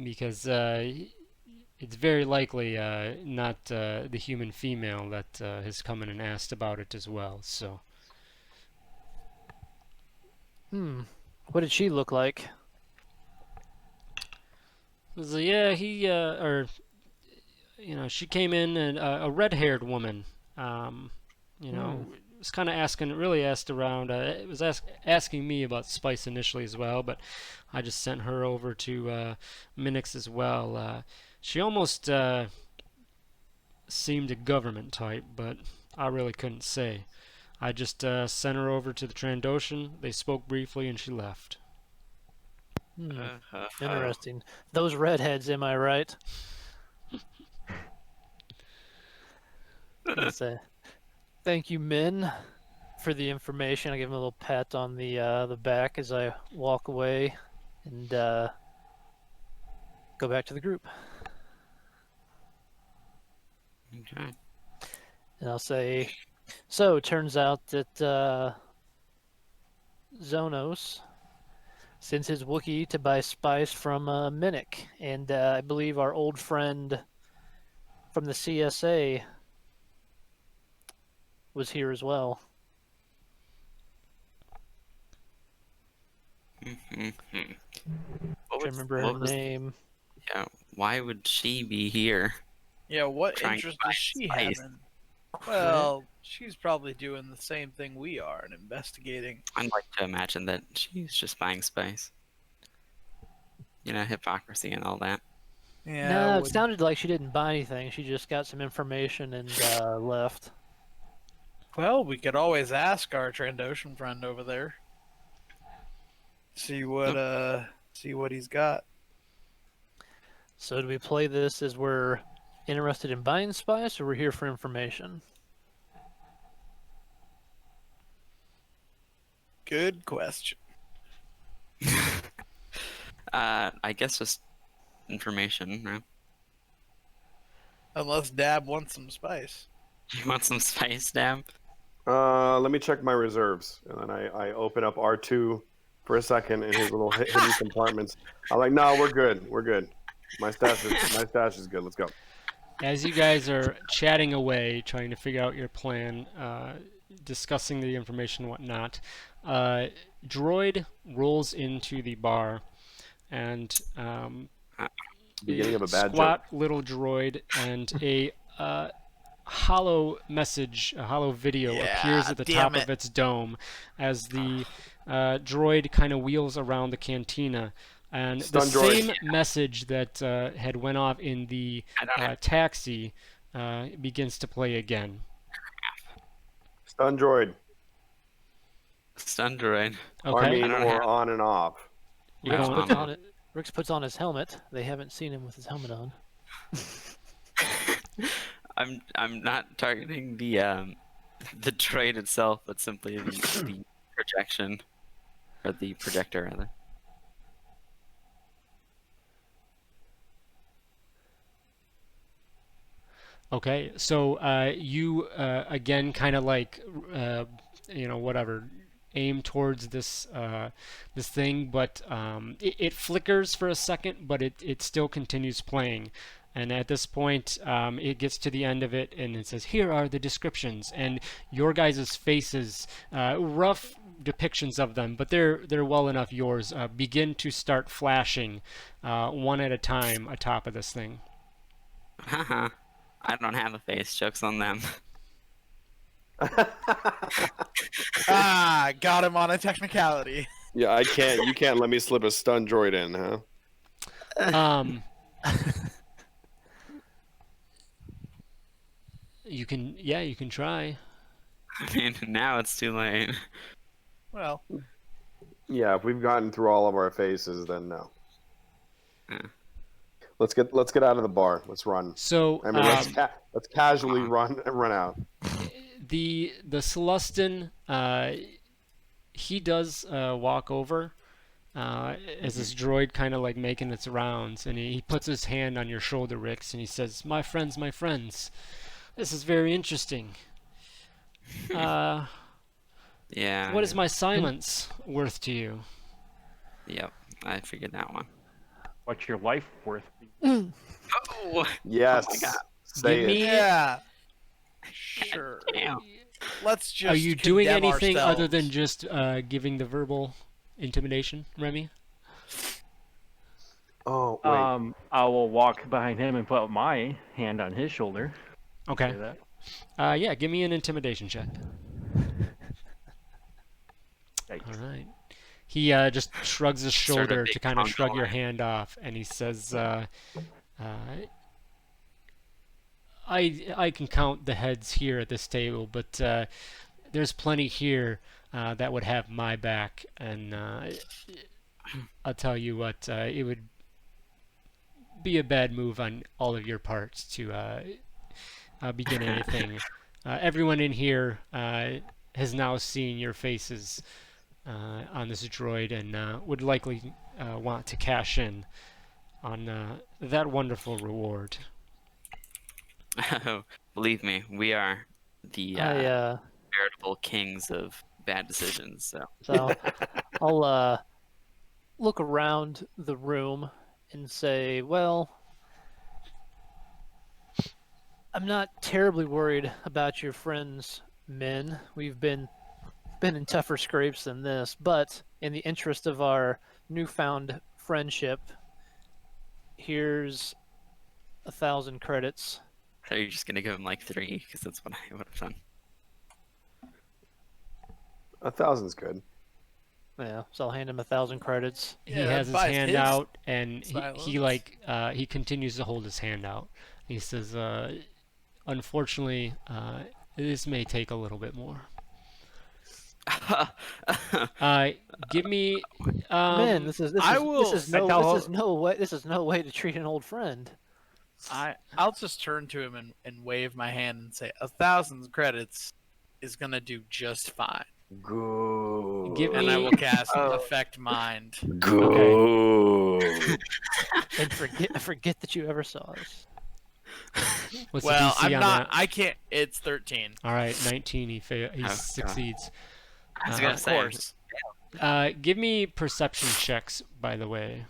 because it's very likely not the human female that has come in and asked about it as well. So, What did she look like? so yeah, she came in and a red-haired woman. Was kind of asked around. It was asking me about Spice initially as well, but I just sent her over to Minix as well. She almost seemed a government type, but I really couldn't say. I just sent her over to the Trandoshan. They spoke briefly, and she left. Interesting. Those redheads, am I right? I'll say, thank you, Min, for the information. I give him a little pat on the back as I walk away and go back to the group. Okay. And I'll say, so it turns out that Zonos sends his Wookiee to buy spice from Minnick, and I believe our old friend from the CSA was here as well. What I remember her name. Yeah, why would she be here? Yeah, what Trying to interest buy does she spice. have in? Well, she's probably doing the same thing we are and investigating. I'd like to imagine that she's just buying spice. Hypocrisy and all that. Yeah. No, it would- sounded like she didn't buy anything. She just got some information and left. Well, we could always ask our Trandoshan friend over there. See what he's got. So do we play this as we're interested in buying spice, or we're here for information? Good question. I guess just information, right? Unless Dab wants some spice. You want some spice, Dab? Let me check my reserves, and then I open up R2 for a second in his little hidden compartments. I'm like, no, we're good. We're good. My stash is good. Let's go. As you guys are chatting away, trying to figure out your plan, discussing the information and whatnot, Droid rolls into the bar, and Beginning of a bad squat joke. little droid and a hollow message, a hollow video appears at the top of its dome as the droid kind of wheels around the cantina. And the Stun droid. same message that had went off in the taxi begins to play again. Stun droid. Stun droid. Okay. I mean, I don't or have- on and off. You're Rix going- puts on it. Rix puts on his helmet. They haven't seen him with his helmet on. I'm not targeting the droid itself, but simply the projection, or the projector rather. Okay, so you again kind of like whatever, aim towards this this thing, but it flickers for a second, but it still continues playing. And at this point, it gets to the end of it, and it says, "Here are the descriptions." And your guys' faces, rough depictions of them, but they're well enough yours, begin to start flashing, one at a time, atop of this thing. Haha. I don't have a face. Joke's on them. Got him on a technicality. Yeah, I can't. You can't let me slip a stun droid in, huh? You can try. I mean, now it's too late. Well, Yeah, if we've gotten through all of our faces, then no. Yeah. Let's get out of the bar. Let's run. So I mean, let's casually run out. the Celestin, he does walk over as this droid kind of like making its rounds, and he puts his hand on your shoulder, Rix, and he says, my friends, this is very interesting. Yeah. What is my silence worth to you? Yep, I figured that one. What's your life worth? Oh, Yes. Oh my God. Say Give it. me. yeah. Sure. damn. Let's just. Are you doing condemn anything other than ourselves. just giving the verbal intimidation, Remy? Oh wait. I will walk behind him and put my hand on his shoulder. Okay. Say that. Yeah, give me an intimidation check. Yikes. All right. He just shrugs his Sort of shoulder big to kind of shrug your contour. hand off, and he says, I can count the heads here at this table, but there's plenty here that would have my back, and I'll tell you what, it would be a bad move on all of your parts to begin anything. Everyone in here has now seen your faces on this droid and would likely want to cash in on that wonderful reward. Oh, believe me, we are the I veritable kings of bad decisions. So so I'll look around the room and say, well, I'm not terribly worried about your friends, men. We've been in tougher scrapes than this, but in the interest of our newfound friendship, here's 1,000 credits. are you just gonna give him like 3? Because that's what I would have done. 1,000's good. Yeah, so I'll hand him 1,000 credits. He Yeah, has his buys hand his out, and silence. he continues to hold his hand out. He says, unfortunately, this may take a little bit more. Give me. Man, this is I will- this is I no tell this is no way to treat an old friend. I'll just turn to him and wave my hand and say 1,000 credits is gonna do just fine. Good. Give And I me- will cast Affect Mind. Good. And forget that you ever saw us. What's Well, the DC I'm on not. that? I can't. It's 13. All right, 19. He God. succeeds. I was gonna Of say, course. Give me perception checks, by the way.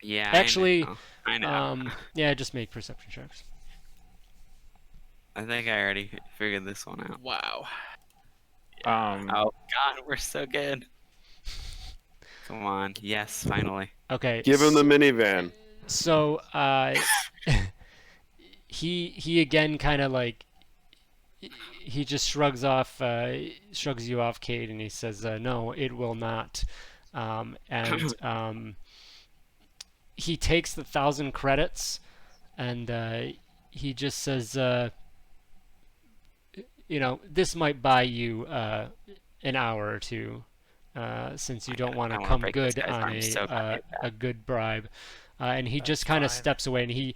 yeah. Actually, I know. yeah, just make perception checks. I think I already figured this one out. Wow. Oh God, we're so good. Come on, yes, finally. Okay. Give him the minivan. So, he again kind of like he just shrugs you off, Kate, and he says, "No, it will not." And he takes the 1,000 credits, and he just says, this might buy you an hour or two, since you don't want I to wanna come break this good guy's on arm so bad. a good bribe. And he just That's kind of fine. steps away, and he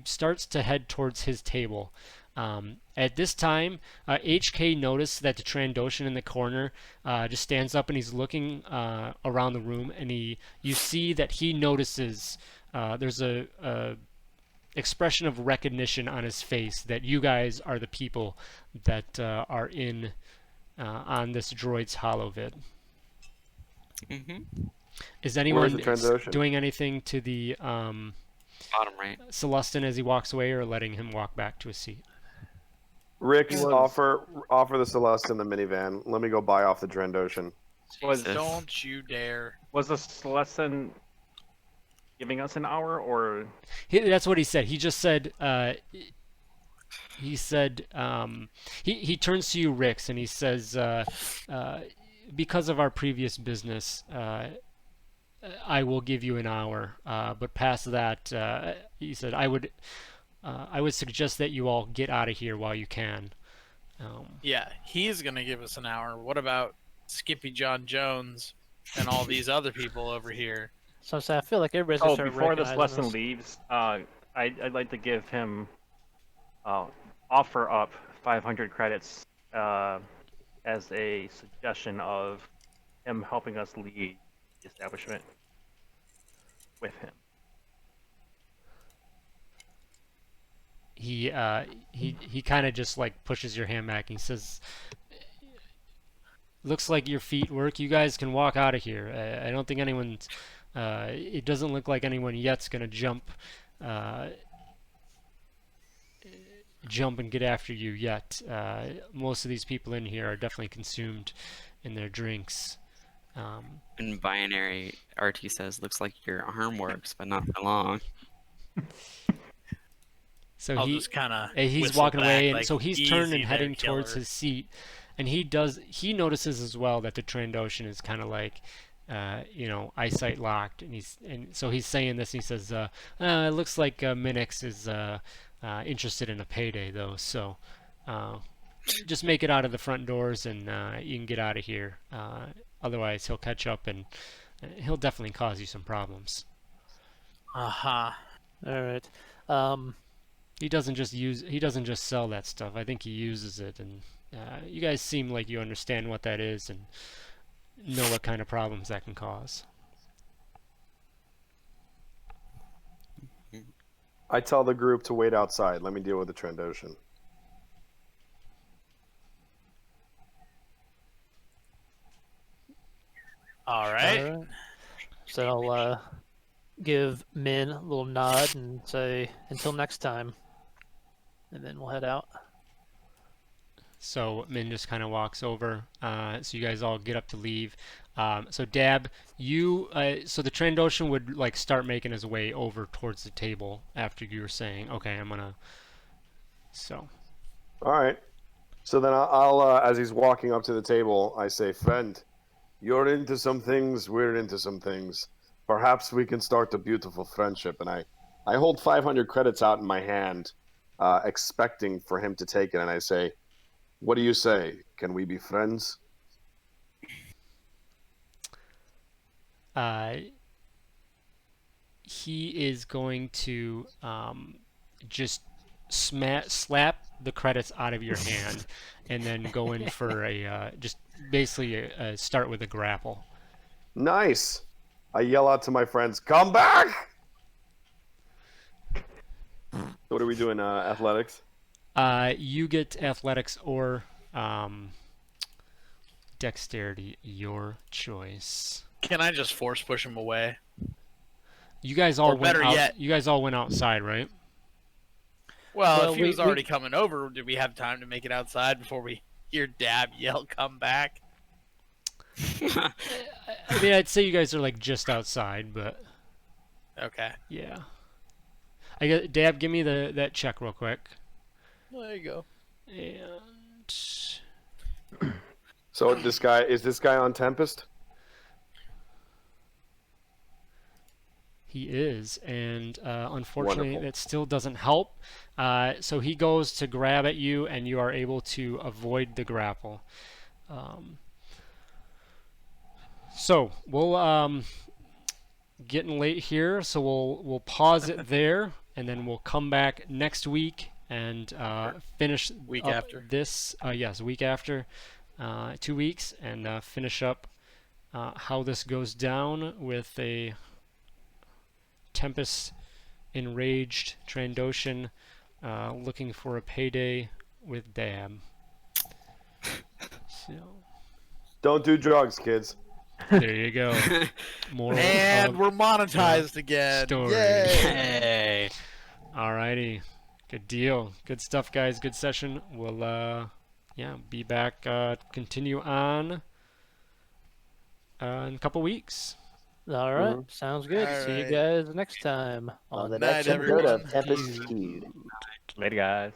starts to head towards his table. At this time, HK noticed that the Trandoshan in the corner just stands up and he's looking around the room, and you see that he notices there's a expression of recognition on his face that you guys are the people that are in on this droid's holovid. Mm-hmm. Is anyone the Trandoshan? doing anything to the Bottom right. Celestin as he walks away, or letting him walk back to his seat? Rix, offer the Celestin the minivan. Let me go buy off the Trandoshan. Was Jesus. Don't you dare. Was the Celestin giving us an hour, or That's what he said. He just said. He turns to you, Rix, and he says, "Because of our previous business, I will give you an hour. But past that, he said, I would I would suggest that you all get out of here while you can. Yeah, he's gonna give us an hour. What about Skippy John Jones and all these other people over here? So I feel like everybody's gonna Oh, start before this recognizing lesson us. leaves, I'd like to give him offer up 500 credits as a suggestion of him helping us lead the establishment with him. He kind of just like pushes your hand back and he says, looks like your feet work. You guys can walk out of here. I don't think anyone's it doesn't look like anyone yet's gonna jump and get after you yet. Most of these people in here are definitely consumed in their drinks. In binary, RT says, looks like your arm works, but not for long. So I'll just kind of he's walking away, and like, so he's turned and "Easy heading there, towards killer." his seat, and he notices as well that the Trandoshan is kind of like eyesight locked, and so he's saying this. He says, it looks like Minix is interested in a payday though, so just make it out of the front doors and you can get out of here. Otherwise he'll catch up and he'll definitely cause you some problems. All right. He doesn't just sell that stuff. I think he uses it, and you guys seem like you understand what that is and know what kind of problems that can cause. I tell the group to wait outside. Let me deal with the Trandoshan. All right. All right. So I'll give Min a little nod and say, until next time. And then we'll head out. So Min just kind of walks over. So you guys all get up to leave. So Dab, so the Trandoshan would like start making his way over towards the table after you were saying, okay, I'm gonna. So. All right. So then I'll as he's walking up to the table, I say, friend, you're into some things, we're into some things. Perhaps we can start a beautiful friendship. And I hold 500 credits out in my hand, expecting for him to take it. And I say, what do you say? Can we be friends? He is going to just slap the credits out of your hand and then go in for just basically start with a grapple. Nice. I yell out to my friends, come back! What are we doing, athletics? You get athletics or dexterity, your choice. Can I just force push him away? You guys all Or better yet- You guys all went outside, right? Well, if he was already coming over, did we have time to make it outside before we hear Dab yell, come back? I mean, I'd say you guys are like just outside, but Okay. yeah. I got Dab. Give me that check real quick. There you go. And So is this guy on Tempest? he is, and unfortunately, Wonderful. that still doesn't help. So he goes to grab at you, and you are able to avoid the grapple. So we'll getting late here, so we'll pause it there, and then we'll come back next week and finish Week up after. this. Yes, week after, 2 weeks, and finish up how this goes down with a Tempest enraged Trandoshan looking for a payday with Dab. So Don't do drugs, kids. there you go. Moral And of we're monetized again. story. Yay! Hey. Alrighty. Good deal. Good stuff, guys. Good session. We'll be back, continue on in a couple weeks. All right. Sounds good. All See you right. guys next time On the Night, next episode everyone. of Tempest Feud. Later, guys.